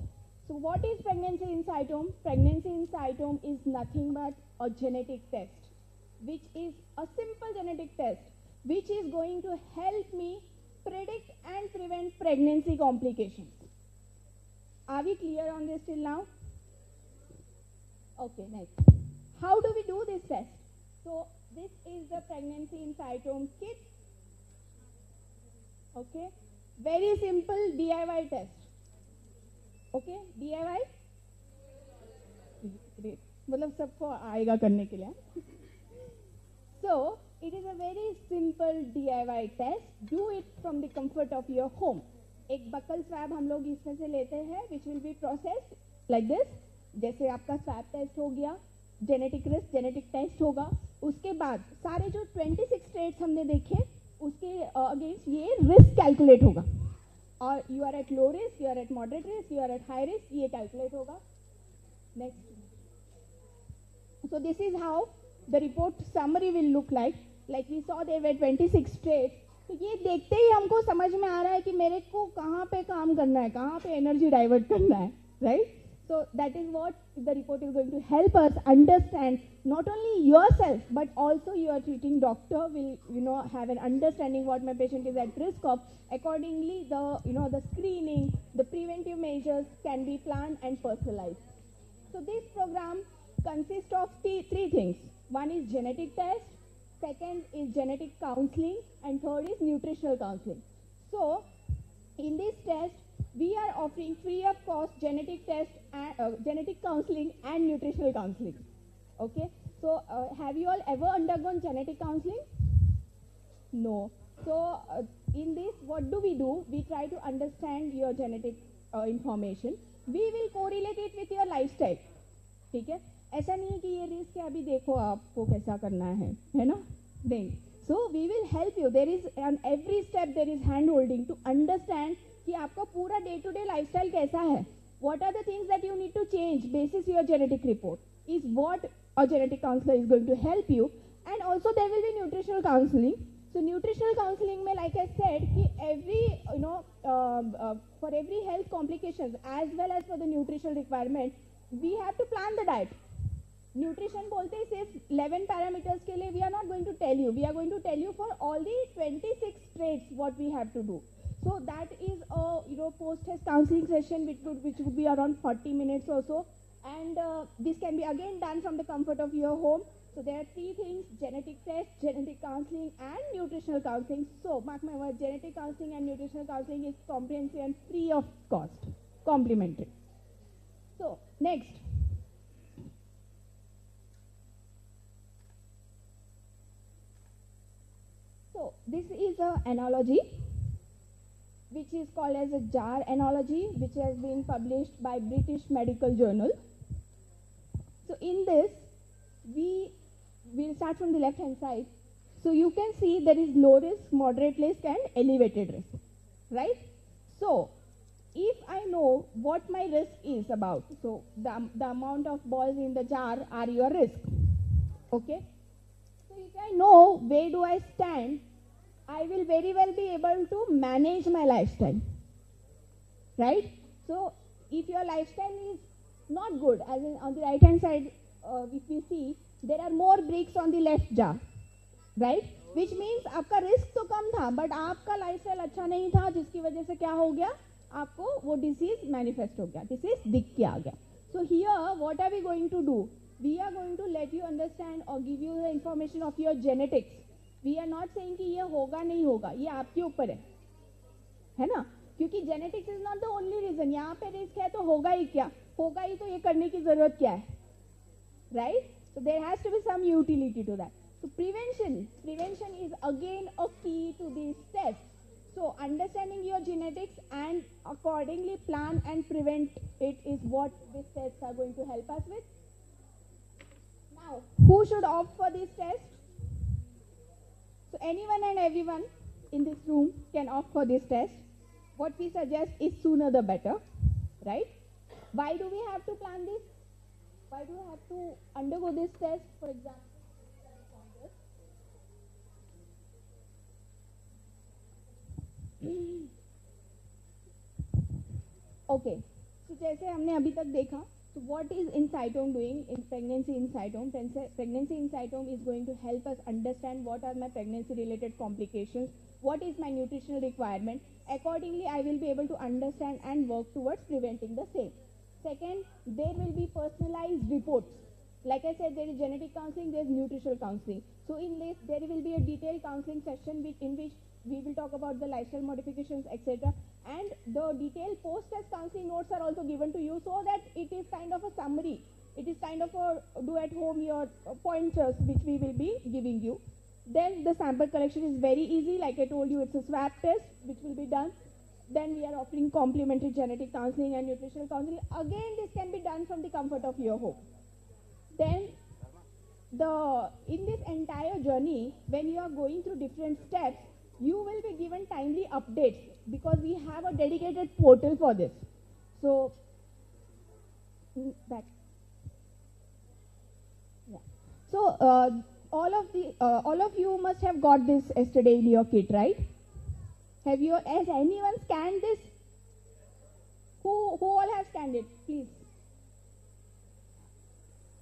what is pregnancy insight home? Pregnancy insight home is nothing but a genetic test, which is a simple genetic test, which is going to help me predict and prevent pregnancy complications. Are we clear on this till now? Okay, next. How do we do this test? So this is the pregnancy insight home kit. Okay, very simple DIY test. Okay, DIY. Great. मतलब सबको आएगा करने के लिए. So it is a very simple DIY test. Do it from the comfort of your home. एक buccal swab हम लोग इसमें से लेते हैं, which will be processed like this. जैसे आपका swab test हो गया, genetic risk, genetic test होगा. उसके बाद सारे जो 26 traits हमने देखे, उसके against ये risk calculate होगा. और you are at low risk, you are at moderate risk, you are at high risk, ये calculate होगा. Next. So this is how the report summary will look like. Like we saw there were 26 traits. तो ये देखते ही हमको समझ में आ रहा है कि मेरे को कहाँ पे काम करना है, कहाँ पे एनर्जी डाइवर्ट करना है, right? So that is what the report is going to help us understand. Not only yourself, but also your treating doctor will, have an understanding what my patient is at risk of. Accordingly, the screening, the preventive measures can be planned and personalized. So this program consists of three things. One is genetic test, second is genetic counseling, and third is nutritional counseling. So in this test, we are offering free of cost genetic test, and, genetic counseling and nutritional counseling. Okay. So have you all ever undergone genetic counseling? No. So in this, what do? We try to understand your genetic information. We will correlate it with your lifestyle. ठीक है? ऐसा नहीं है कि ये risk है अभी देखो आपको कैसा करना है ना? नहीं. So we will help you. There is on every step there is hand holding to understand कि आपका पूरा day to day lifestyle कैसा है. What are the things that you need to change basis your genetic report is what a genetic counselor is going to help you. And also there will be nutritional counseling. So nutritional counseling में like I said कि every for every health complications as well as for the nutritional requirement we have to plan the diet. Nutrition बोलते ही सिर्फ 11 parameters के लिए we are not going to tell you. We are going to tell you for all the 26 traits what we have to do. So that is a post-test counseling session which would be around 40 minutes or so, and this can be again done from the comfort of your home. So there are three things: genetic test, genetic counseling, and nutritional counseling. So mark my word, genetic counseling and nutritional counseling is comprehensive and free of cost, complimentary. So next. So this is an analogy which is called as a jar analogy, which has been published by British Medical Journal. So in this, we will start from the left hand side. So you can see there is low risk, moderate risk, and elevated risk, right? So if I know what my risk is about, so the amount of balls in the jar are your risk, okay? So if I know where do I stand, I will very well be able to manage my lifestyle, right? So if your lifestyle is not good, as in on the right hand side, if we see, there are more bricks on the left jar, right? Which means आपका risk तो कम था, but आपका lifestyle अच्छा नहीं था, जिसकी वजह से क्या हो गया? आपको वो disease manifest हो गया, disease दिख के आ गया. So here, what are we going to do? we are going to let you understand or give you the information of your genetics. We are not saying कि ये होगा नहीं होगा, ये आपके ऊपर है ना? क्योंकि genetics is not the only reason. यहाँ पे risk है तो होगा ही क्या? होगा ही तो ये करने की जरूरत क्या है? Right? So there has to be some utility to that. So prevention is again a key to these tests. So understanding your genetics and accordingly plan and prevent it is what these tests are going to help us with. Now, who should opt for these tests? So anyone and everyone in this room can opt for this test. What we suggest is sooner the better, right? Why do we have to plan this? Why do we have to undergo this test, for example? Okay, so जैसे हमने अभी तक देखा, so what is Incytome doing in pregnancy Incytome? Pregnancy Incytome is going to help us understand what are my pregnancy related complications, what is my nutritional requirement. Accordingly, I will be able to understand and work towards preventing the same. Second, there will be personalized reports. Like I said, there is genetic counseling, there is nutritional counseling. So in this, there will be a detailed counseling session in which we will talk about the lifestyle modifications, etc. And the detailed post-test counseling notes are also given to you so that it is kind of a summary. It is kind of a do at home your pointers which we will be giving you. Then the sample collection is very easy. Like I told you, it's a swab test which will be done. Then we are offering complementary genetic counseling and nutritional counseling. Again, this can be done from the comfort of your home. Then in this entire journey, when you are going through different steps, you will be given timely updates because we have a dedicated portal for this. So, back. Yeah. So, all of you must have got this yesterday in your kit, right? Has anyone scanned this? Who all have scanned it, please?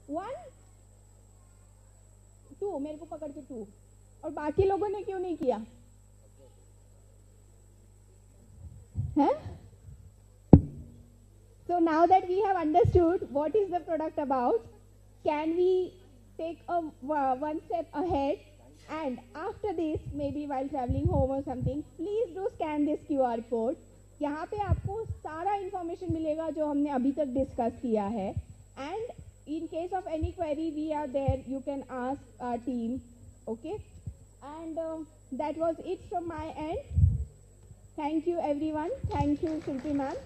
One, two, मेरे को पकड़ के two. और बाकी लोगों ने क्यों नहीं किया? Huh? So now that we have understood what is the product about, can we take one step ahead, and after this, maybe while traveling home or something, please do scan this QR code. यहाँ पे आपको सारा information मिलेगा जो हमने अभी तक discuss किया है. And in case of any query, we are there. You can ask our team. Okay? And that was it from my end. Thank you, everyone. Thank you, Shilpi ma'am.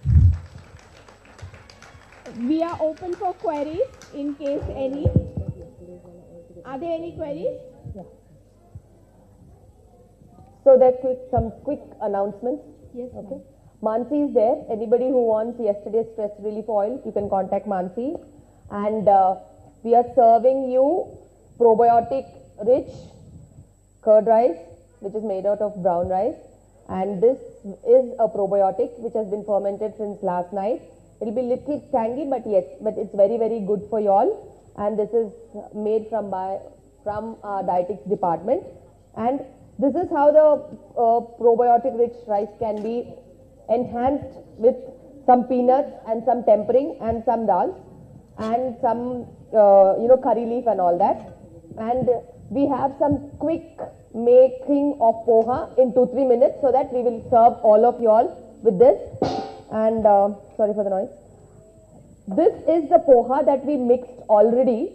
We are open for queries in case any. Are there any queries? Yeah. So there are some quick announcements. Yes. Okay. Mansi is there. Anybody who wants yesterday's stress relief oil, you can contact Mansi. And we are serving you probiotic rich curd rice, which is made out of brown rice. And this is a probiotic which has been fermented since last night. It will be little tangy, but yes, but it's very, very good for you all. And this is made from our dietetics department. And this is how the probiotic rich rice can be enhanced with some peanuts and some tempering and some dal and some curry leaf and all that. And we have some quick making of poha in 2-3 minutes, so that we will serve all of you all with this. And sorry for the noise. This is the poha that we mixed already,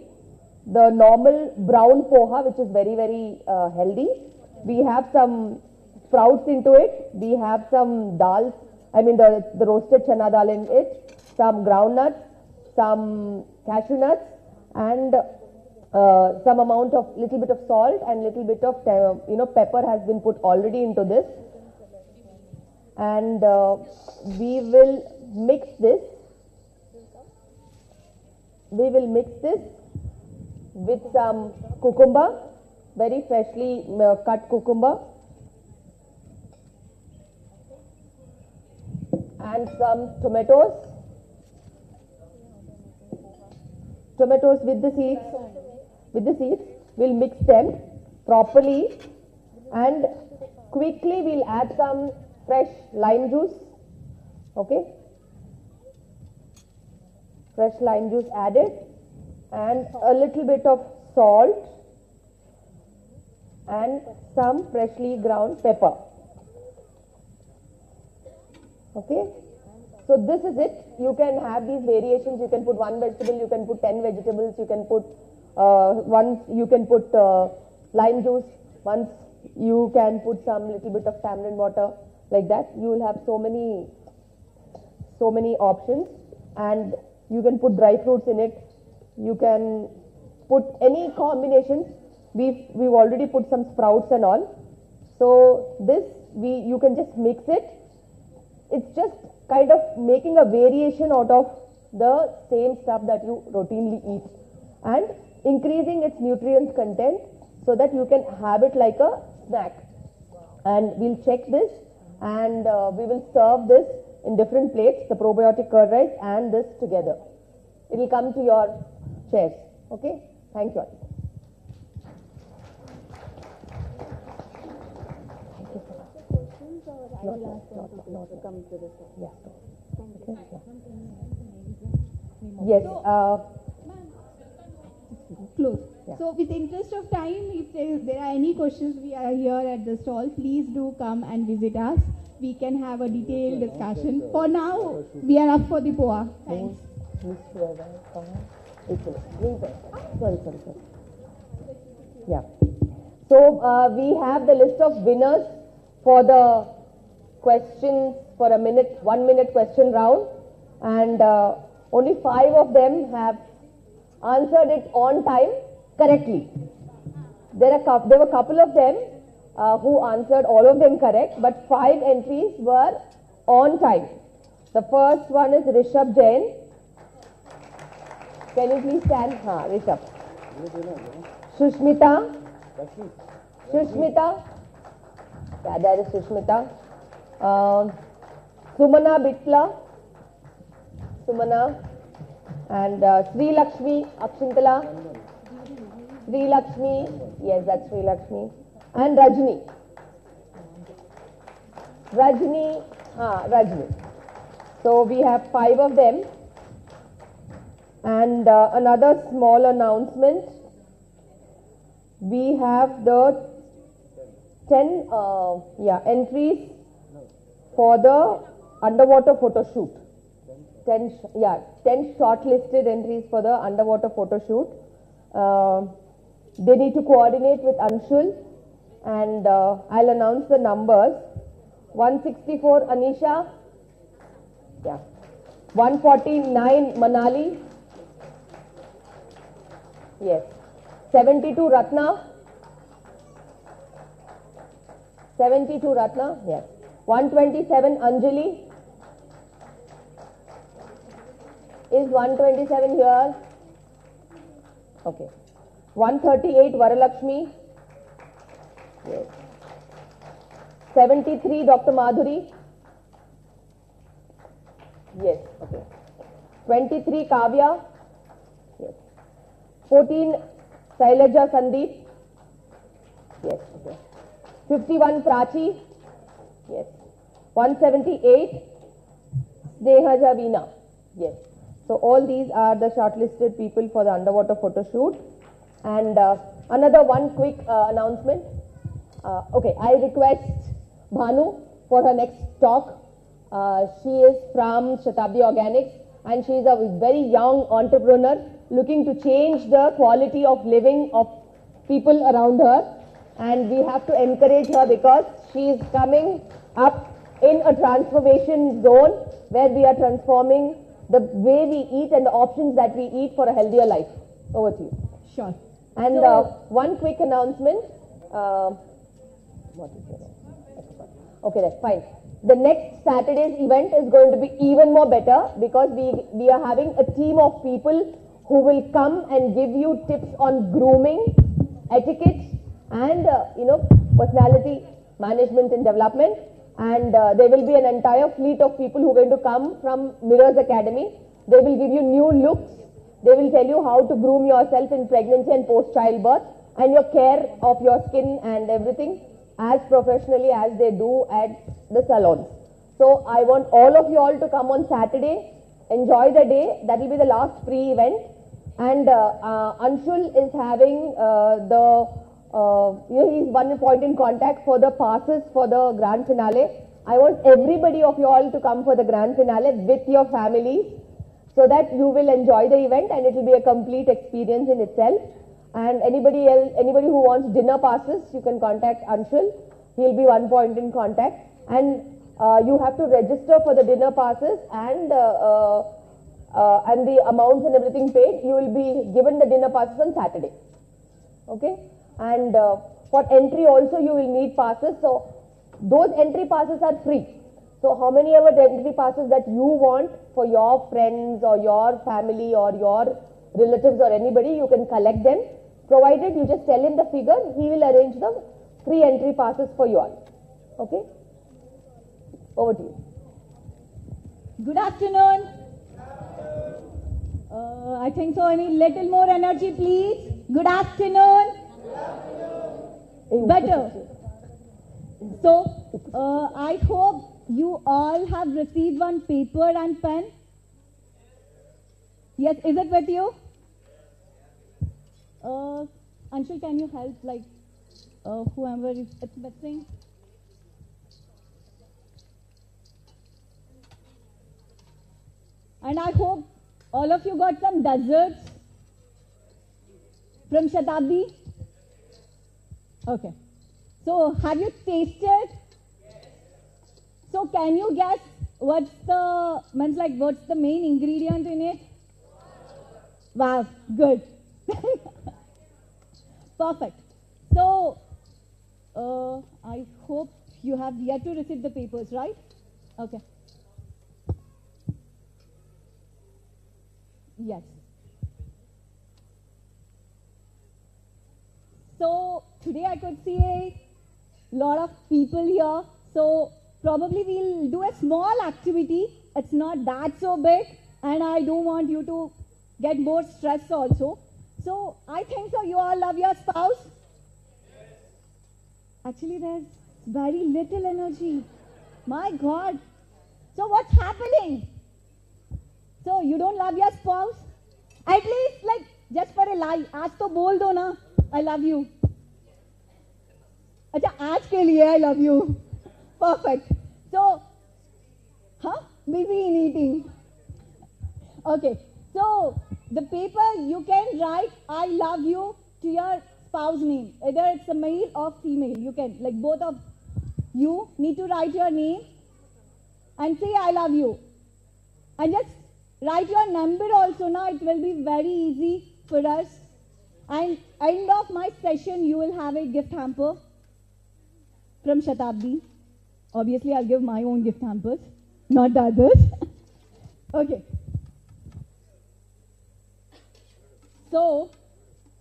the normal brown poha, which is very, very healthy. We have some sprouts into it. We have some dal, the roasted chana dal in it, some groundnuts, some cashew nuts, and some amount of little bit of salt and little bit of pepper has been put already into this. And we will mix this. We will mix this with some cucumber, very freshly cut cucumber, and some tomatoes. Tomatoes with the seeds. We'll mix them properly, and quickly we'll add some fresh lime juice. Okay, fresh lime juice added, and a little bit of salt and some freshly ground pepper. Okay, so this is it. You can have these variations. You can put one vegetable, you can put 10 vegetables, you can put lime juice, once you can put some little bit of tamarind water, like that. You will have so many options, and you can put dry fruits in it. You can put any combinations. We've already put some sprouts and all. So this you can just mix it. It's just kind of making a variation out of the same stuff that you routinely eat, and increasing its nutrient content so that you can have it like a snack. And we'll check this, and we will serve this in different plates, the probiotic curd rice and this together. It will come to your chairs. Okay? Thank you all. Yes. Close. Yeah. So with interest of time, if there are any questions, we are here at the stall. Please do come and visit us. We can have a detailed discussion. For now, we are up for the poa. Thanks. Sorry. Yeah. So we have the list of winners for the questions for 1 minute question round, and only 5 of them have answered it on time correctly. There were a couple of them who answered all of them correct, but 5 entries were on time. The first one is Rishabh Jain. Can you please stand? Rishabh. Shushmita. Yeah, there is Shushmita. Sumana Bitla. And Sri Lakshmi Akshintala. Sri Lakshmi. Yes, that's Sri Lakshmi. And Rajni. Rajni. So we have 5 of them. And another small announcement. We have the 10 entries for the underwater photo shoot. 10 shortlisted entries for the underwater photo shoot. They need to coordinate with Anshul, and I'll announce the numbers. 164 Anisha. Yeah. 149 Manali. Yes. 72 Ratna. Yes. 127 Anjali. Is 127 here? Okay. 138 Varalakshmi. Yes. 73 Dr. Madhuri. Yes. Okay. 23 Kavya. Yes. 14 Shailaja Sandeep. Yes. Okay. 51 Prachi. Yes. 178 Snehaja Veena. Yes. So all these are the shortlisted people for the underwater photo shoot. And another one quick announcement. Okay, I request Bhanu for her next talk. She is from Shatabdi Organics, and she is a very young entrepreneur looking to change the quality of living of people around her. And we have to encourage her because she is coming up in a transformation zone where we are transforming the way we eat and the options that we eat for a healthier life. Over to you. Sure. And one quick announcement. What is it? Okay, that's fine. The next Saturday's event is going to be even more better because we are having a team of people who will come and give you tips on grooming, etiquette, and personality management and development. And there will be an entire fleet of people who are going to come from Mirrors Academy. They will give you new looks. They will tell you how to groom yourself in pregnancy and post-childbirth, and your care of your skin and everything as professionally as they do at the salons. So I want all of you all to come on Saturday, enjoy the day. That will be the last free event. And Anshul is having he's one point in contact for the passes for the grand finale. I want everybody of you all to come for the grand finale with your families, so that you will enjoy the event and it will be a complete experience in itself. And anybody else, anybody who wants dinner passes, you can contact Anshul. He'll be one point in contact. And you have to register for the dinner passes, and the amounts and everything paid. You will be given the dinner passes on Saturday. Okay? And for entry also you will need passes. So those entry passes are free. So how many ever entry passes that you want for your friends or your family or your relatives or anybody, you can collect them. Provided you just tell him the figure, he will arrange the free entry passes for you all. Okay? Over to you. Good afternoon. I think so. I need little more energy, please. Good afternoon. Better. So, I hope you all have received one paper and pen. Yes, is it with you? Anshul, can you help, like, whoever is missing? And I hope all of you got some desserts from Shatabdi. Okay. So, have you tasted? So, can you guess what's the main ingredient in it? Wow, good. Perfect. So, I hope you have yet to receive the papers, right? Okay. Yes. So, today I could see a lot of people here. So, probably we'll do a small activity. It's not that so big, and I don't want you to get more stress also. So, I think so you all love your spouse? Yes. Actually, there's very little energy. My God. So, what's happening? So, you don't love your spouse? At least, like, just for a lie. आज तो बोल दो ना, I love you. अच्छा, आज के लिए I love you. Perfect. So, busy in eating. Okay. So, the paper you can write I love you to your spouse name. Either it's a male or female. You can, like, both of you need to write your name and say I love you. And just write your number also now. It will be very easy for us. And end of my session, you will have a gift hamper from Shatabdi. Obviously, I'll give my own gift hampers, not the others. Okay. So,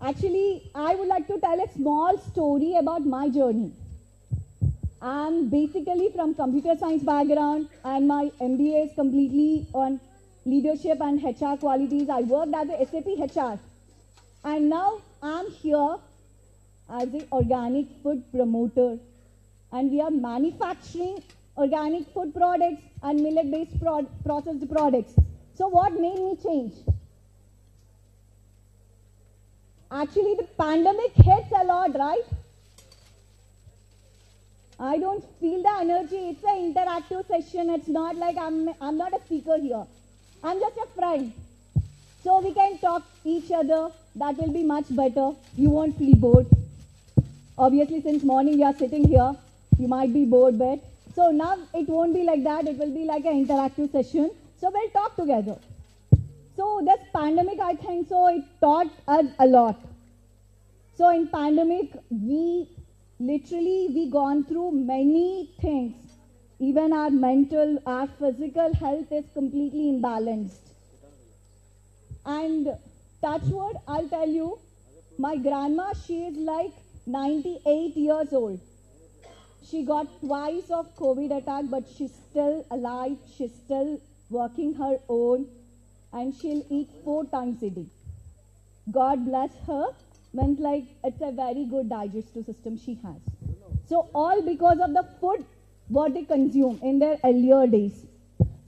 actually, I would like to tell a small story about my journey. I'm basically from computer science background, and my MBA is completely on leadership and HR qualities. I worked as a SAP HR. And now I'm here as an organic food promoter. And we are manufacturing organic food products and millet-based processed products. So what made me change? Actually, the pandemic hits a lot, right? I don't feel the energy. It's an interactive session. It's not like I'm not a speaker here. I'm just a friend. So we can talk each other. That will be much better. You won't feel bored. Obviously, since morning you are sitting here, you might be bored, but so now it won't be like that. It will be like an interactive session. So we'll talk together. So this pandemic, I think so, it taught us a lot. So in pandemic, we gone through many things. Even our mental, our physical health is completely imbalanced. And touch wood, I'll tell you, my grandma, she is like 98 years old. She got twice of COVID attack, but she's still alive. She's still working her own, and she'll eat 4 times a day. God bless her. Meant like it's a very good digestive system she has. So all because of the food what they consume in their earlier days.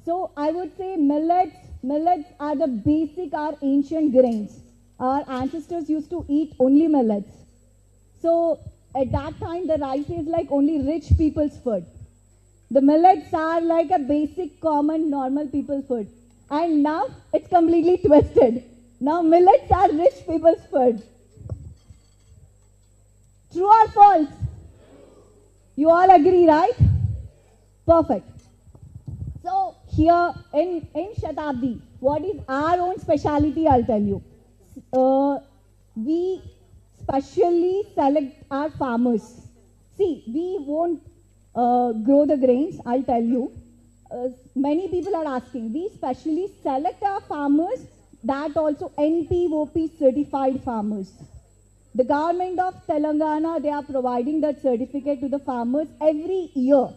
So I would say millets are the basic, our ancient grains. Our ancestors used to eat only millets. So at that time, the rice is like only rich people's food. The millets are like a basic, common, normal people's food. And now it's completely twisted. Now millets are rich people's food. True or false? You all agree, right? Perfect. So here in Shatabdi, what is our own speciality, I'll tell you. We specially select our farmers. See, we won't grow the grains, I'll tell you. Many people are asking, we specially select our farmers, that also NPOP certified farmers. The government of Telangana, they are providing that certificate to the farmers every year.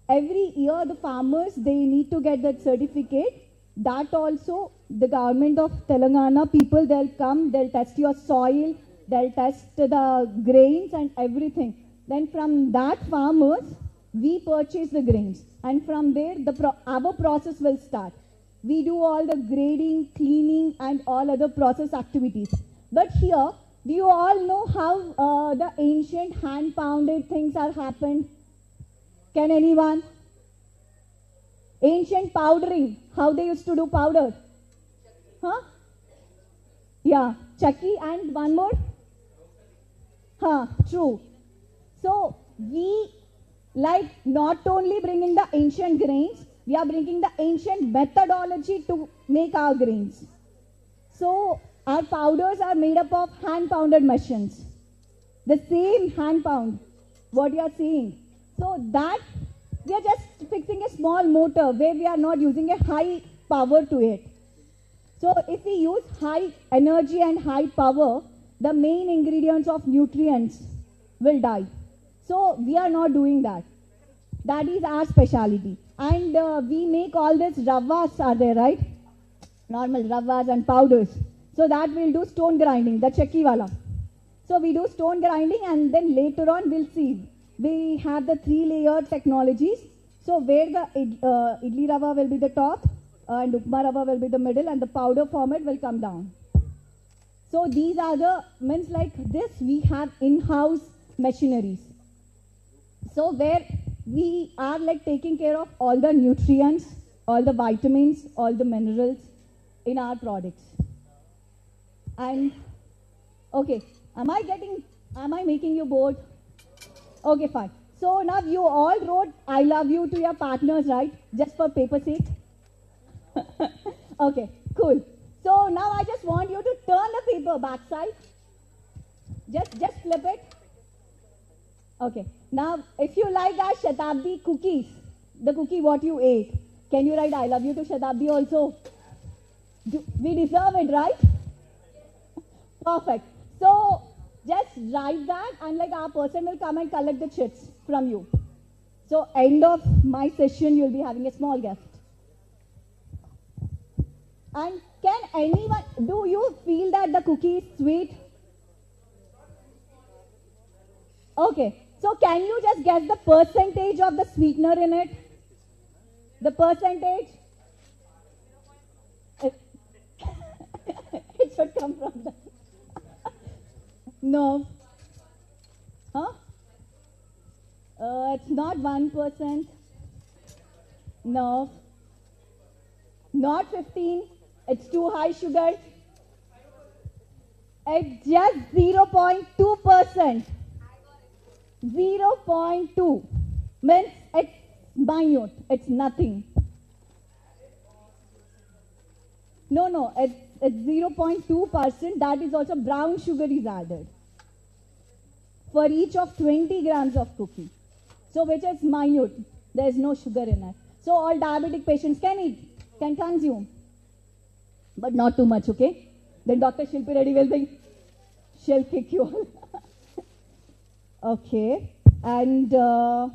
Every year the farmers, they need to get that certificate. That also the government of Telangana people, they'll come, they'll test your soil, they'll test the grains and everything. Then from that farmers, we purchase the grains. And from there, our process will start. We do all the grading, cleaning and all other process activities. But here, do you all know how the ancient hand-pounded things are happened? Can anyone? Ancient powdering, how they used to do powder? Huh? Yeah, chakki and one more? Huh, true. So, we like not only bringing the ancient grains, we are bringing the ancient methodology to make our grains. So, our powders are made up of hand-pounded machines. The same hand-pound, what you are seeing. So, that we are just fixing a small motor where we are not using a high power to it. So, if we use high energy and high power, the main ingredients of nutrients will die. So, we are not doing that. That is our speciality. And we make all this ravas are there, right? Normal ravas and powders. So, that we'll do stone grinding, the chakki wala. So, we do stone grinding and then later on we'll see. We have the 3-layer technologies. So, where the idli rava will be the top and upma rava will be the middle and the powder format will come down. So, these are the, means like this we have in-house machineries. So, where we are like taking care of all the nutrients, all the vitamins, all the minerals in our products. And, okay, am I making you bored? Okay, fine. So now you all wrote I love you to your partners, right? Just for paper sake? Okay, cool. So now I just want you to turn the paper backside. Just flip it. Okay. Now, if you like our Shatabdi cookies, the cookie what you ate, can you write I love you to Shatabdi also? We deserve it, right? Perfect. So, just write that and like our person will come and collect the chits from you. So, end of my session, you'll be having a small gift. And can anyone, do you feel that the cookie is sweet? Okay. So, can you just guess the percentage of the sweetener in it? The percentage? It should come from the... No. Huh? It's not 1%. No. Not 15. It's too high sugar. It's just 0.2%. 0.2 means it's minute. It's nothing. No, it's 0.2%. That is also brown sugar is added for each of 20 grams of cookie. So which is minute. There is no sugar in it. So all diabetic patients can eat, can consume, but not too much. Okay? Then Dr. Shilpi Reddy will think she'll kick you all. Okay. And do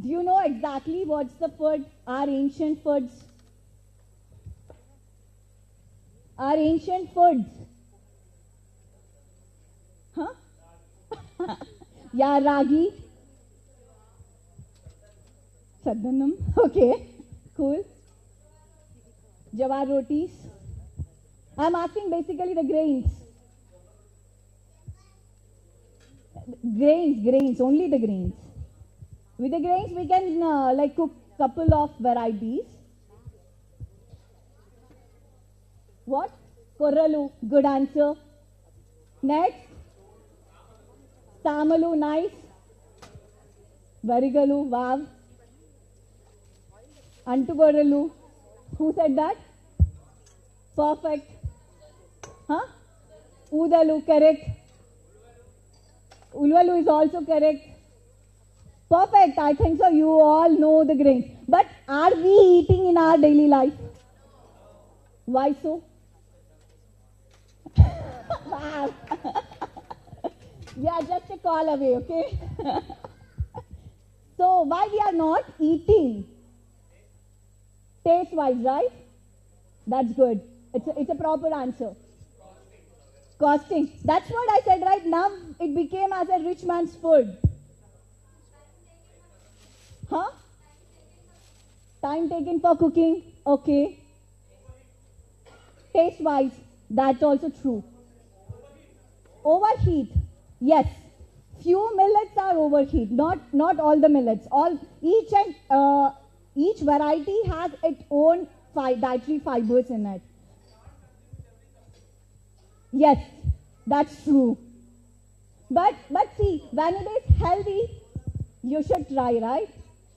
you know exactly what's the food? Our ancient foods. Our ancient foods. Huh? Yeah, ragi. Sadhanam. Okay. Cool. Jawar rotis. I'm asking basically the grains. Grains, only the grains. With the grains, we can like cook couple of varieties. What? Korralu, good answer. Next. Samalu, nice. Varigalu, wow. Antugoralu, who said that? Perfect. Huh? Udalu, correct. Ulvalu is also correct. Perfect. I think so. You all know the grains. But are we eating in our daily life? Why so? Wow. We are just a call away, okay? So why we are not eating? Taste-wise, right? That's good. It's a proper answer. Costing. That's what I said, right? Now it became as a rich man's food. Huh? Time taken for cooking. Okay. Taste-wise, that's also true. Overheat. Yes. Few millets are overheat. Not all the millets. Each variety has its own dietary fibers in it. Yes, that's true. But see, when it is healthy, you should try, right?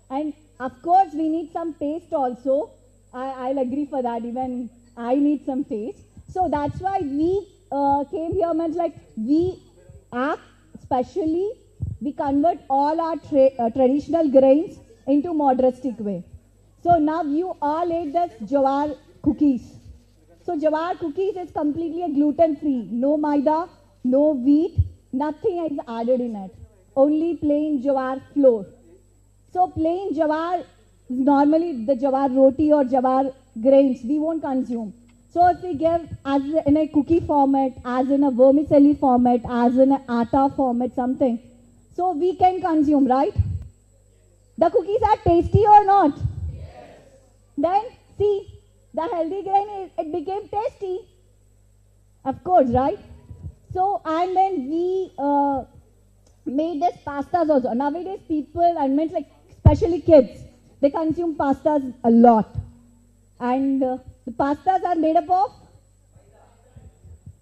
And of course, we need some taste also. I'll agree for that. Even I need some taste. So that's why we came here. Means like we act specially. We convert all our traditional grains into modernistic way. So now you all ate this jawar cookies. So jawar cookies is completely gluten free. No maida, no wheat, nothing is added in it. Only plain jawar flour. So plain jawar, normally the jawar roti or jawar grains, we won't consume. So if we give as in a cookie format, as in a vermicelli format, as in an atta format, something, so we can consume, right? The cookies are tasty or not? Yes. Then see, the healthy grain, it became tasty. Of course, right? So, and then we made this pastas also. Nowadays people, I mean like especially kids, they consume pastas a lot. And the pastas are made up of?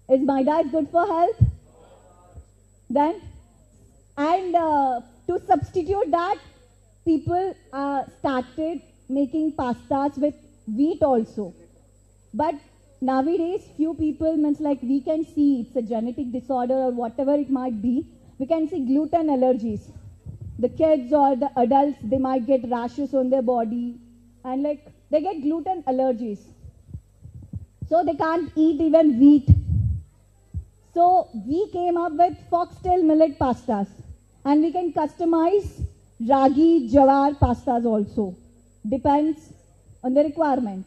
Is maida is good for health? Then? And to substitute that, people started making pastas with wheat also. But nowadays, few people, means like we can see it's a genetic disorder or whatever it might be, we can see gluten allergies. The kids or the adults, they might get rashes on their body and like they get gluten allergies. So they can't eat even wheat. So we came up with foxtail millet pastas and we can customize ragi, jawar pastas also. Depends on the requirement.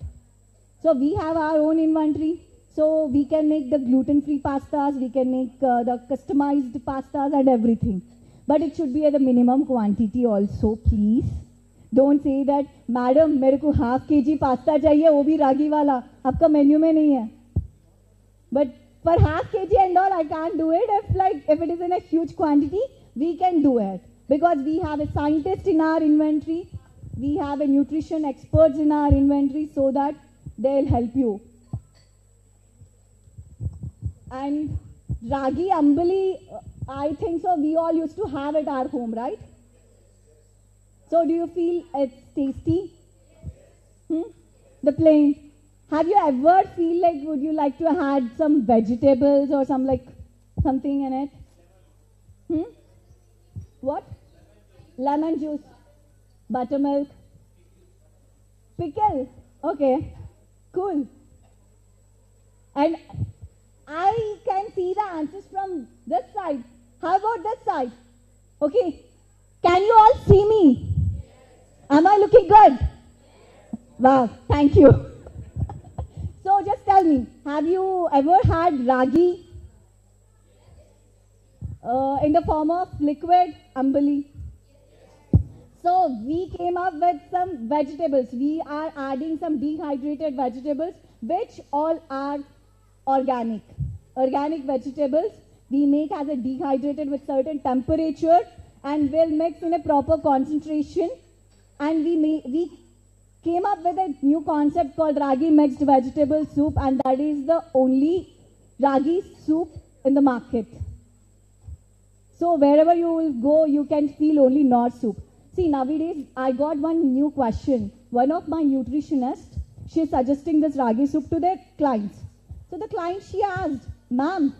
So we have our own inventory. So we can make the gluten-free pastas, we can make the customized pastas and everything. But it should be at the minimum quantity also, please. Don't say that, madam, मेरे को half kg pasta चाहिए, वो भी रागी वाला, आपका menu में नहीं है. But for half kg and all, I can't do it. If it is in a huge quantity, we can do it. Because we have a scientist in our inventory, we have a nutrition experts in our inventory so that they'll help you. And ragi ambali, I think so, we all used to have at our home, right? So do you feel it's tasty? The plain. Have you ever feel like would you like to add some vegetables or some like something in it? What? Lemon juice, buttermilk, pickle. Okay, cool. And I can see the answers from this side. How about this side? Okay, can you all see me? Am I looking good? Wow, thank you. So just tell me, have you ever had ragi in the form of liquid ambali? So we came up with some vegetables. We are adding some dehydrated vegetables which all are organic. Organic vegetables we make as a dehydrated with certain temperature and we'll mix in a proper concentration, and we came up with a new concept called ragi mixed vegetable soup, and that is the only ragi soup in the market. So wherever you will go, you can feel only North soup. See, nowadays I got one new question. One of my nutritionists, she is suggesting this ragi soup to their clients. So the client, she asked, "Ma'am,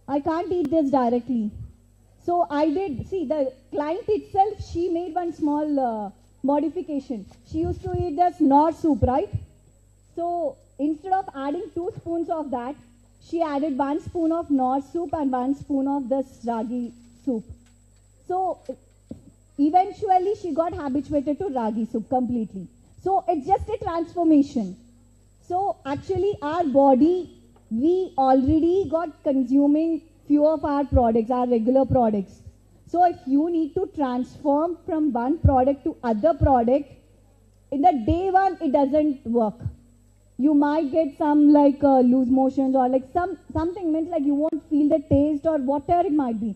I can't eat this directly." So I did. See, the client itself, she made one small modification. She used to eat this North soup, right? So instead of adding 2 spoons of that, she added 1 spoon of North soup and 1 spoon of this ragi soup. So eventually she got habituated to ragi soup completely. So it's just a transformation. So actually our body, we already got consuming few of our products, our regular products. So if you need to transform from one product to other product, in the day one it doesn't work. You might get some like loose motions or like something means like you won't feel the taste or whatever it might be.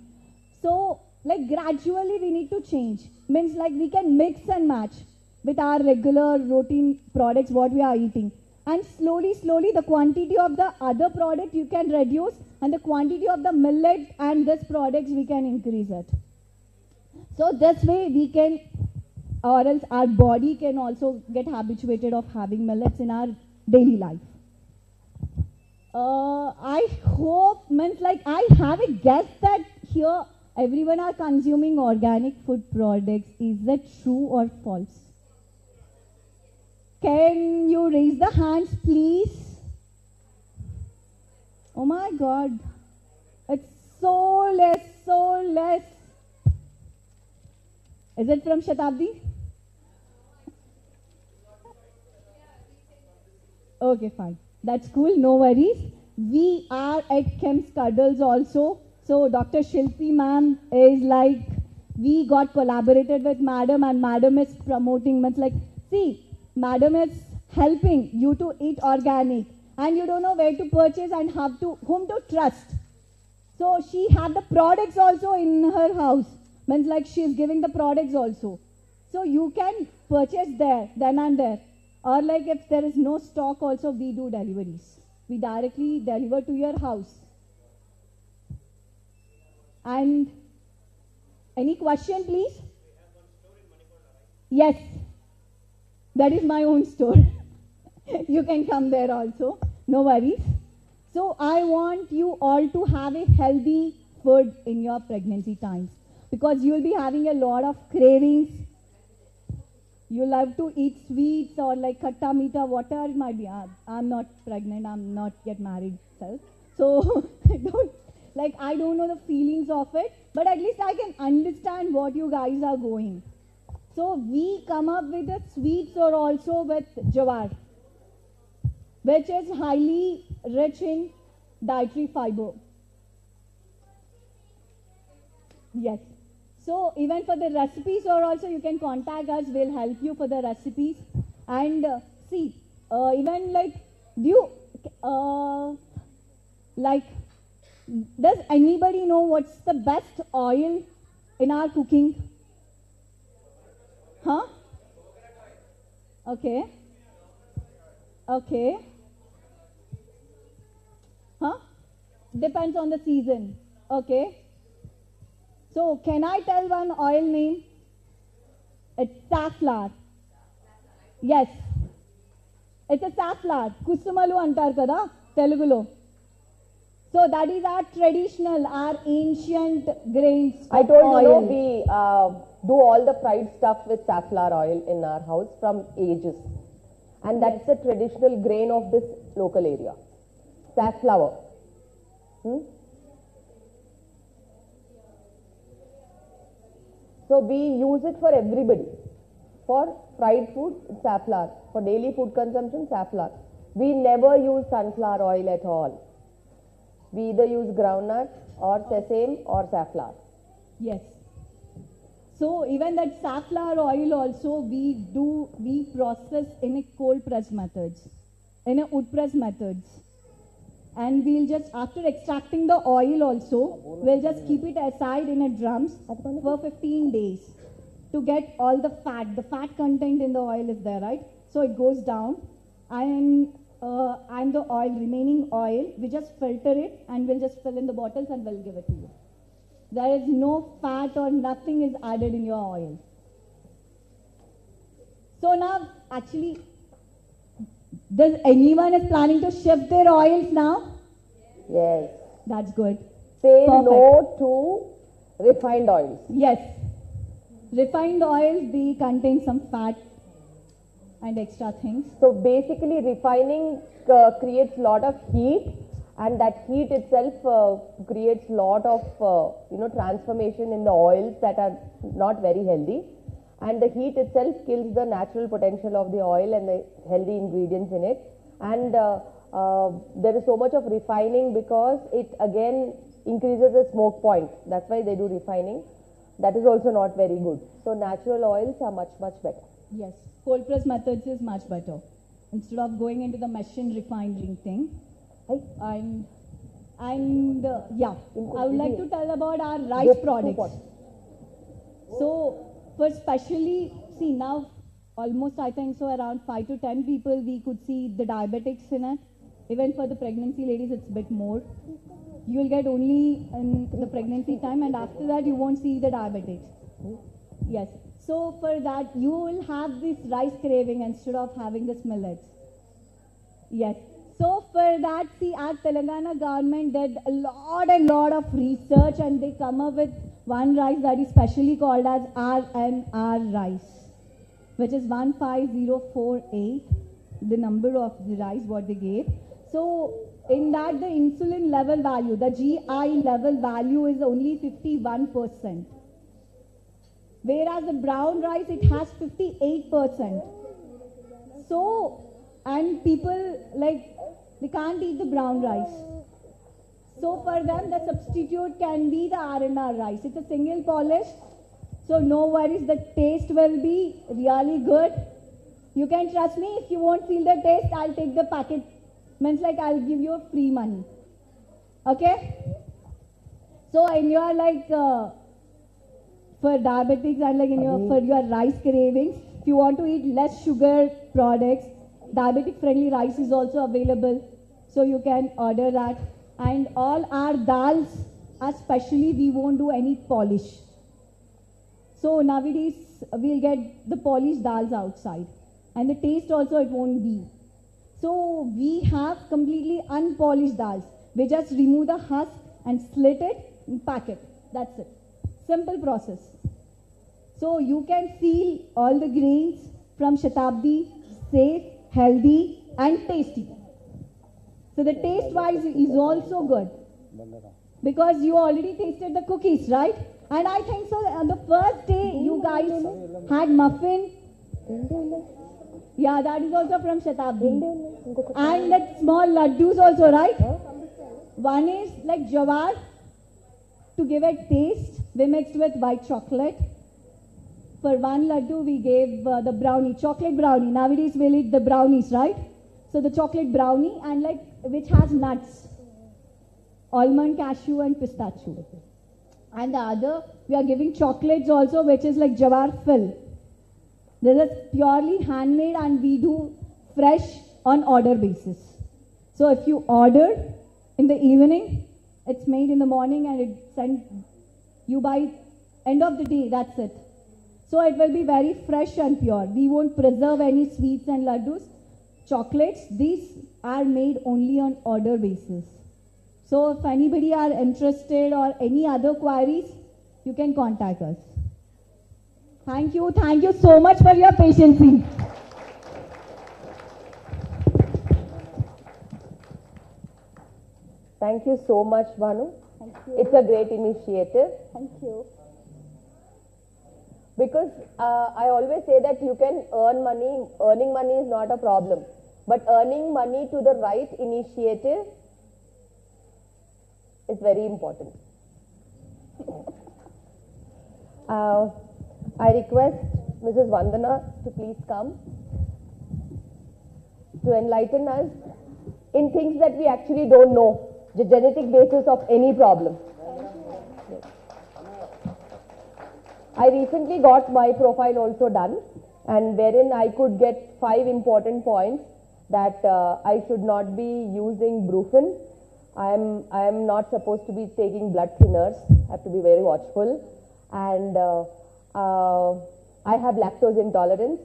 So like gradually we need to change. Means like we can mix and match with our regular routine products what we are eating. And slowly the quantity of the other product you can reduce and the quantity of the millet and this products we can increase it. So this way we can, or else our body can also get habituated of having millets in our daily life. I hope, means like I have a guess that here everyone are consuming organic food products. Is that true or false? Can you raise the hands, please? Oh my God, it's so less. Is it from Shatabdi? Okay, fine. That's cool, no worries. We are at KIMS Cuddles also. So Dr. Shilpi ma'am is like, we got collaborated with madam and madam is promoting, means like, see, madam is helping you to eat organic and you don't know where to purchase and whom to trust. So she had the products also in her house. Means like she is giving the products also. So you can purchase there, then and there. Or like if there is no stock also, we do deliveries. We directly deliver to your house. And any question please? Yes. That is my own store. You can come there also. No worries. So I want you all to have a healthy food in your pregnancy times. Because you will be having a lot of cravings. You love to eat sweets or like khatta meeta, whatever it might be. I'm not pregnant, I'm not yet married self. So I don't know the feelings of it, but at least I can understand what you guys are going. So we come up with the sweets or also with jawar, which is highly rich in dietary fiber. Yes. So even for the recipes or also you can contact us, we'll help you for the recipes. And see, even like, does anybody know what's the best oil in our cooking? Huh? Okay. Okay. Huh? Depends on the season. Okay. So, can I tell one oil name? It's safflower. Yes. It's a safflower. Kusumalu antar kada, Telugulo. So, that is our traditional, our ancient grains. I told you, we do all the fried stuff with safflower oil in our house from ages. And that's the traditional grain of this local area. Safflower. So we use it for everybody. For fried food, safflower. For daily food consumption, safflower. We never use sunflower oil at all. We either use groundnut or sesame or safflower. Yes. So even that safflower oil also we process in a cold press methods, in a wood press methods. And we'll just, after extracting the oil also, we'll just keep it aside in a drums for 15 days to get all the fat. The fat content in the oil is there, right? So it goes down, and the oil, remaining oil, we just filter it and we'll just fill in the bottles and we'll give it to you. There is no fat or nothing is added in your oil. So now, actually, does anyone is planning to shift their oils now? Yes. That's good. Say Perfect. no to refined oils. Yes. Refined oils, they contain some fat and extra things. So basically refining creates lot of heat, and that heat itself creates lot of transformation in the oils that are not very healthy, and the heat itself kills the natural potential of the oil and the healthy ingredients in it. And there is so much of refining because it again increases the smoke point. That's why they do refining. That is also not very good. So natural oils are much better. Yes, cold press methods is much better instead of going into the machine refining thing. And yeah, I would like to tell about our rice products. So for especially, see now almost I think so around 5 to 10 people we could see the diabetics in it. Even for the pregnancy ladies it's a bit more. You will get only in the pregnancy time, and after that you won't see the diabetics. Yes. So for that you will have this rice craving instead of having this millets. Yes. So for that, see, our Telangana government did a lot of research, and they come up with one rice that is specially called as RNR rice, which is 15048, the number of the rice what they gave. So in that the insulin level value, the GI level value is only 51%. Whereas the brown rice, it has 58%. So, and people like, they can't eat the brown rice. So for them, the substitute can be the RNR rice. It's a single polish, so no worries, the taste will be really good. You can trust me, if you won't feel the taste, I'll take the packet. Means like I'll give you free money. Okay? So in your like, for diabetics and like in your, for your rice cravings, if you want to eat less sugar products, diabetic friendly rice is also available, so you can order that. And all our dals, especially, we won't do any polish. So nowadays we'll get the polished dals outside, and the taste also it won't be. So we have completely unpolished dals. We just remove the husk and slit it and pack it. That's it. Simple process. So you can feel all the grains from Shatabdi, safe, healthy and tasty. So the taste wise is also good, because you already tasted the cookies, right? And I think so on the first day you guys had muffin. Yeah, that is also from Shatabdi. And that small laddus also, right? One is like jawar, to give it taste, we mixed with white chocolate. For one laddu we gave the brownie, chocolate brownie. Nowadays we'll eat the brownies, right? So the chocolate brownie, and like which has nuts, almond, cashew and pistachio. And the other, we are giving chocolates also, which is like jawar fill. This is purely handmade, and we do fresh on order basis. So if you order in the evening, it's made in the morning and it's sent you by end of the day, that's it. So it will be very fresh and pure. We won't preserve any sweets and laddus. Chocolates, these are made only on order basis. So if anybody are interested or any other queries, you can contact us. Thank you so much for your patience. Thank you so much, Bhanu. Thank you. It's a great initiative. Thank you. Because I always say that you can earn money. Earning money is not a problem. But earning money to the right initiative is very important. I request Mrs. Vandana to please come to enlighten us in things that we actually don't know, the genetic basis of any problem. I recently got my profile also done, and wherein I could get 5 important points that I should not be using Brufen. I am not supposed to be taking blood thinners. I have to be very watchful, and I have lactose intolerance.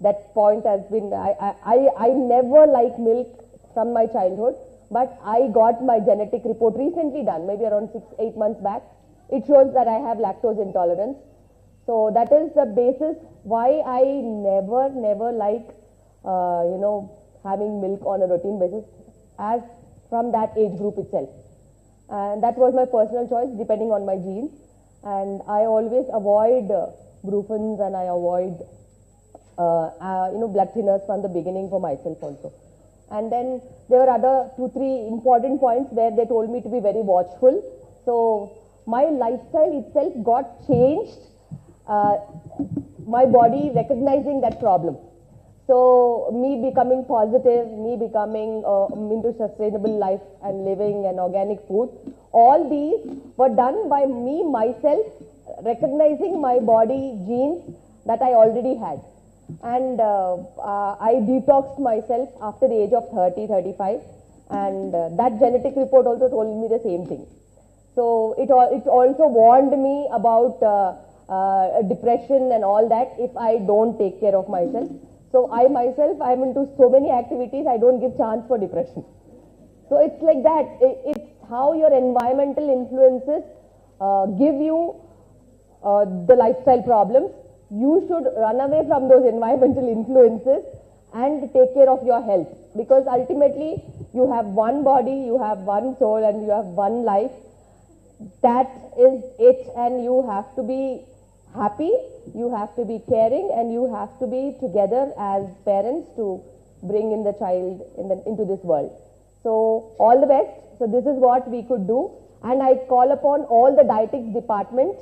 That point has been, I never liked milk from my childhood, but I got my genetic report recently done, maybe around 6-8 months back. It shows that I have lactose intolerance. So that is the basis why I never like, having milk on a routine basis as from that age group itself. And that was my personal choice depending on my genes. And I always avoid Brufens, and I avoid blood thinners from the beginning for myself also. And then there were other 2-3 important points where they told me to be very watchful. So my lifestyle itself got changed, my body recognizing that problem. So me becoming positive, me becoming into sustainable life and living and organic food, all these were done by me myself, recognizing my body genes that I already had. And I detoxed myself after the age of 30-35, and that genetic report also told me the same thing. So it also warned me about depression and all that if I don't take care of myself. So I myself, I'm into so many activities, I don't give chance for depression. So it's like that. It's how your environmental influences give you the lifestyle problems. You should run away from those environmental influences and take care of your health, because ultimately you have one body, you have one soul, and you have one life. That is it, and you have to be happy, you have to be caring, and you have to be together as parents to bring in the child into this world. So all the best. So this is what we could do, and I call upon all the dietetics department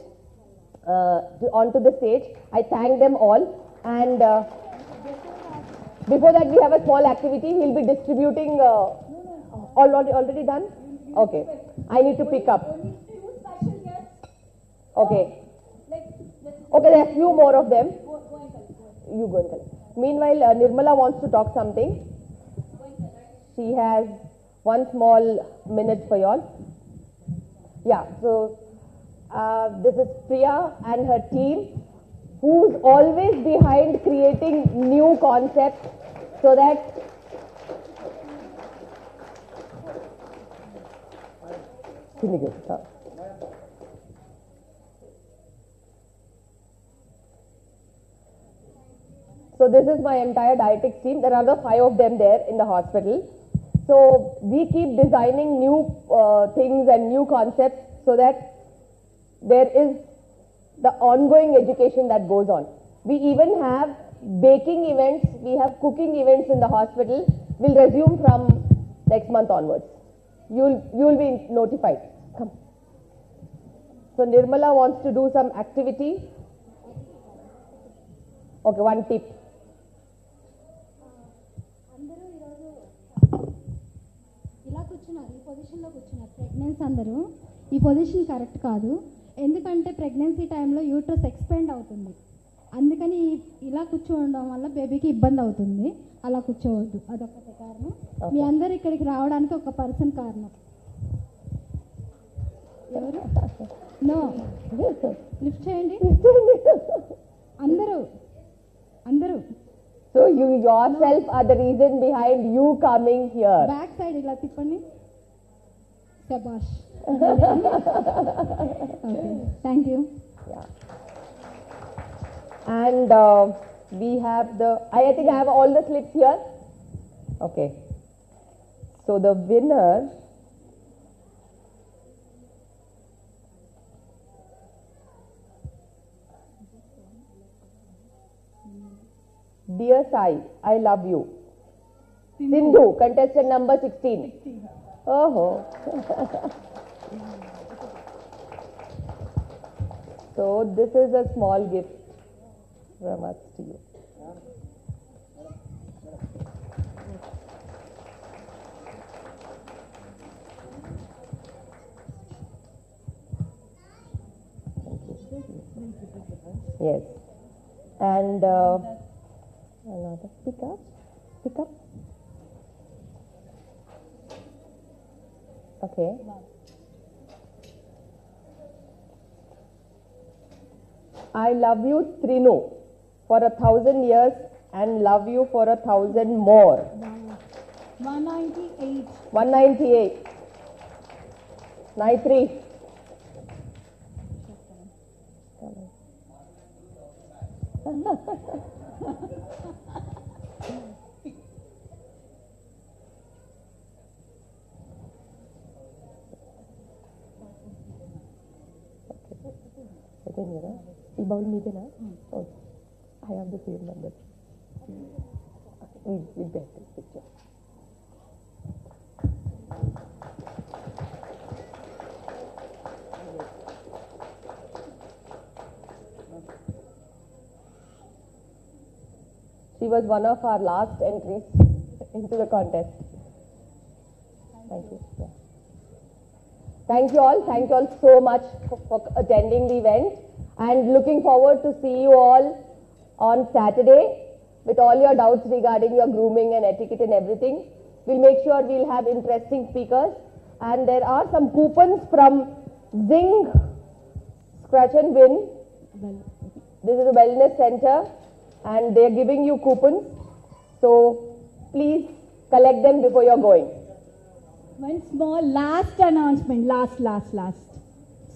onto the stage. I thank them all, and before that we have a small activity. We'll be distributing already done? Okay. I need to pick up. Okay. Okay, there are a few more of them. You go and collect. Meanwhile, Nirmala wants to talk something. She has one small minute for y'all. Yeah, so this is Priya and her team, who's always behind creating new concepts so that So this is my entire dietetics team. There are other 5 of them there in the hospital. So we keep designing new things and new concepts so that there is the ongoing education that goes on. We even have baking events, we have cooking events in the hospital. Will resume from next month onwards. You'll be notified. Come. So Nirmala wants to do some activity. Okay, one tip. ఈ పొజిషన్లో కూర్చున్నారు pregnancy అందరూ. ఈ position correct కాదు, ఎందుకంటే pregnancy టైంలో uterus expand అవుతుంది. అందుకని ఇలా కూర్చోవడం వల్ల బేబీకి ఇబ్బంది అవుతుంది. అలా కూర్చోవద్దు, అదొకటి కారణం. మీ అందరు ఇక్కడికి రావడానికి ఒక పర్సన్ కారణం. ఎవరు? నో, లిఫ్ట్ చేయండి అందరూ అందరూ. So you yourself are the reason behind you coming here. Back side ఇలా తిప్పండి. శబాష్. Okay, thank you. Yeah. And we have I think I have all the slips here. Okay. So the winner Dear Sai, I love you. Sindhu, contestant number 16. Oh. So this is a small gift from us to you. Yes. And another pick up. Okay. I love you, Trinu, for 1,000 years and love you for 1,000 more. 198. 198. 93. Oh, I have the same number. We get this picture. She was one of our last entries into the contest. Thank you. Yeah. Thank you all so much for attending the event, and looking forward to see you all on Saturday with all your doubts regarding your grooming and etiquette and everything. We'll make sure we'll have interesting speakers, and there are some coupons from Zing Scratch and Win. This is a wellness center and they're giving you coupons, so please collect them before you're going. One small last announcement, last.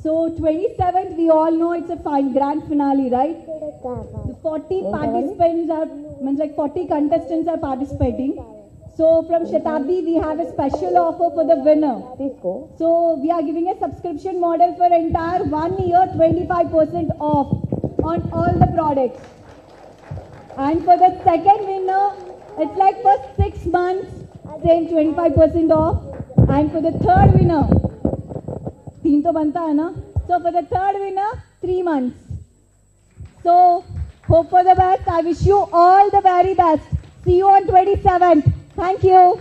So 27th, we all know it's a grand finale, right? The 40 participants are, 40 contestants are participating. So from Shatabdi, we have a special offer for the winner. So we are giving a subscription model for entire 1 year, 25% off on all the products. And for the second winner, it's like for 6 months, same 25% off. And for the third winner, so for the third winner, 3 months. So hope for the best. I wish you all the very best. See you on 27th. Thank you.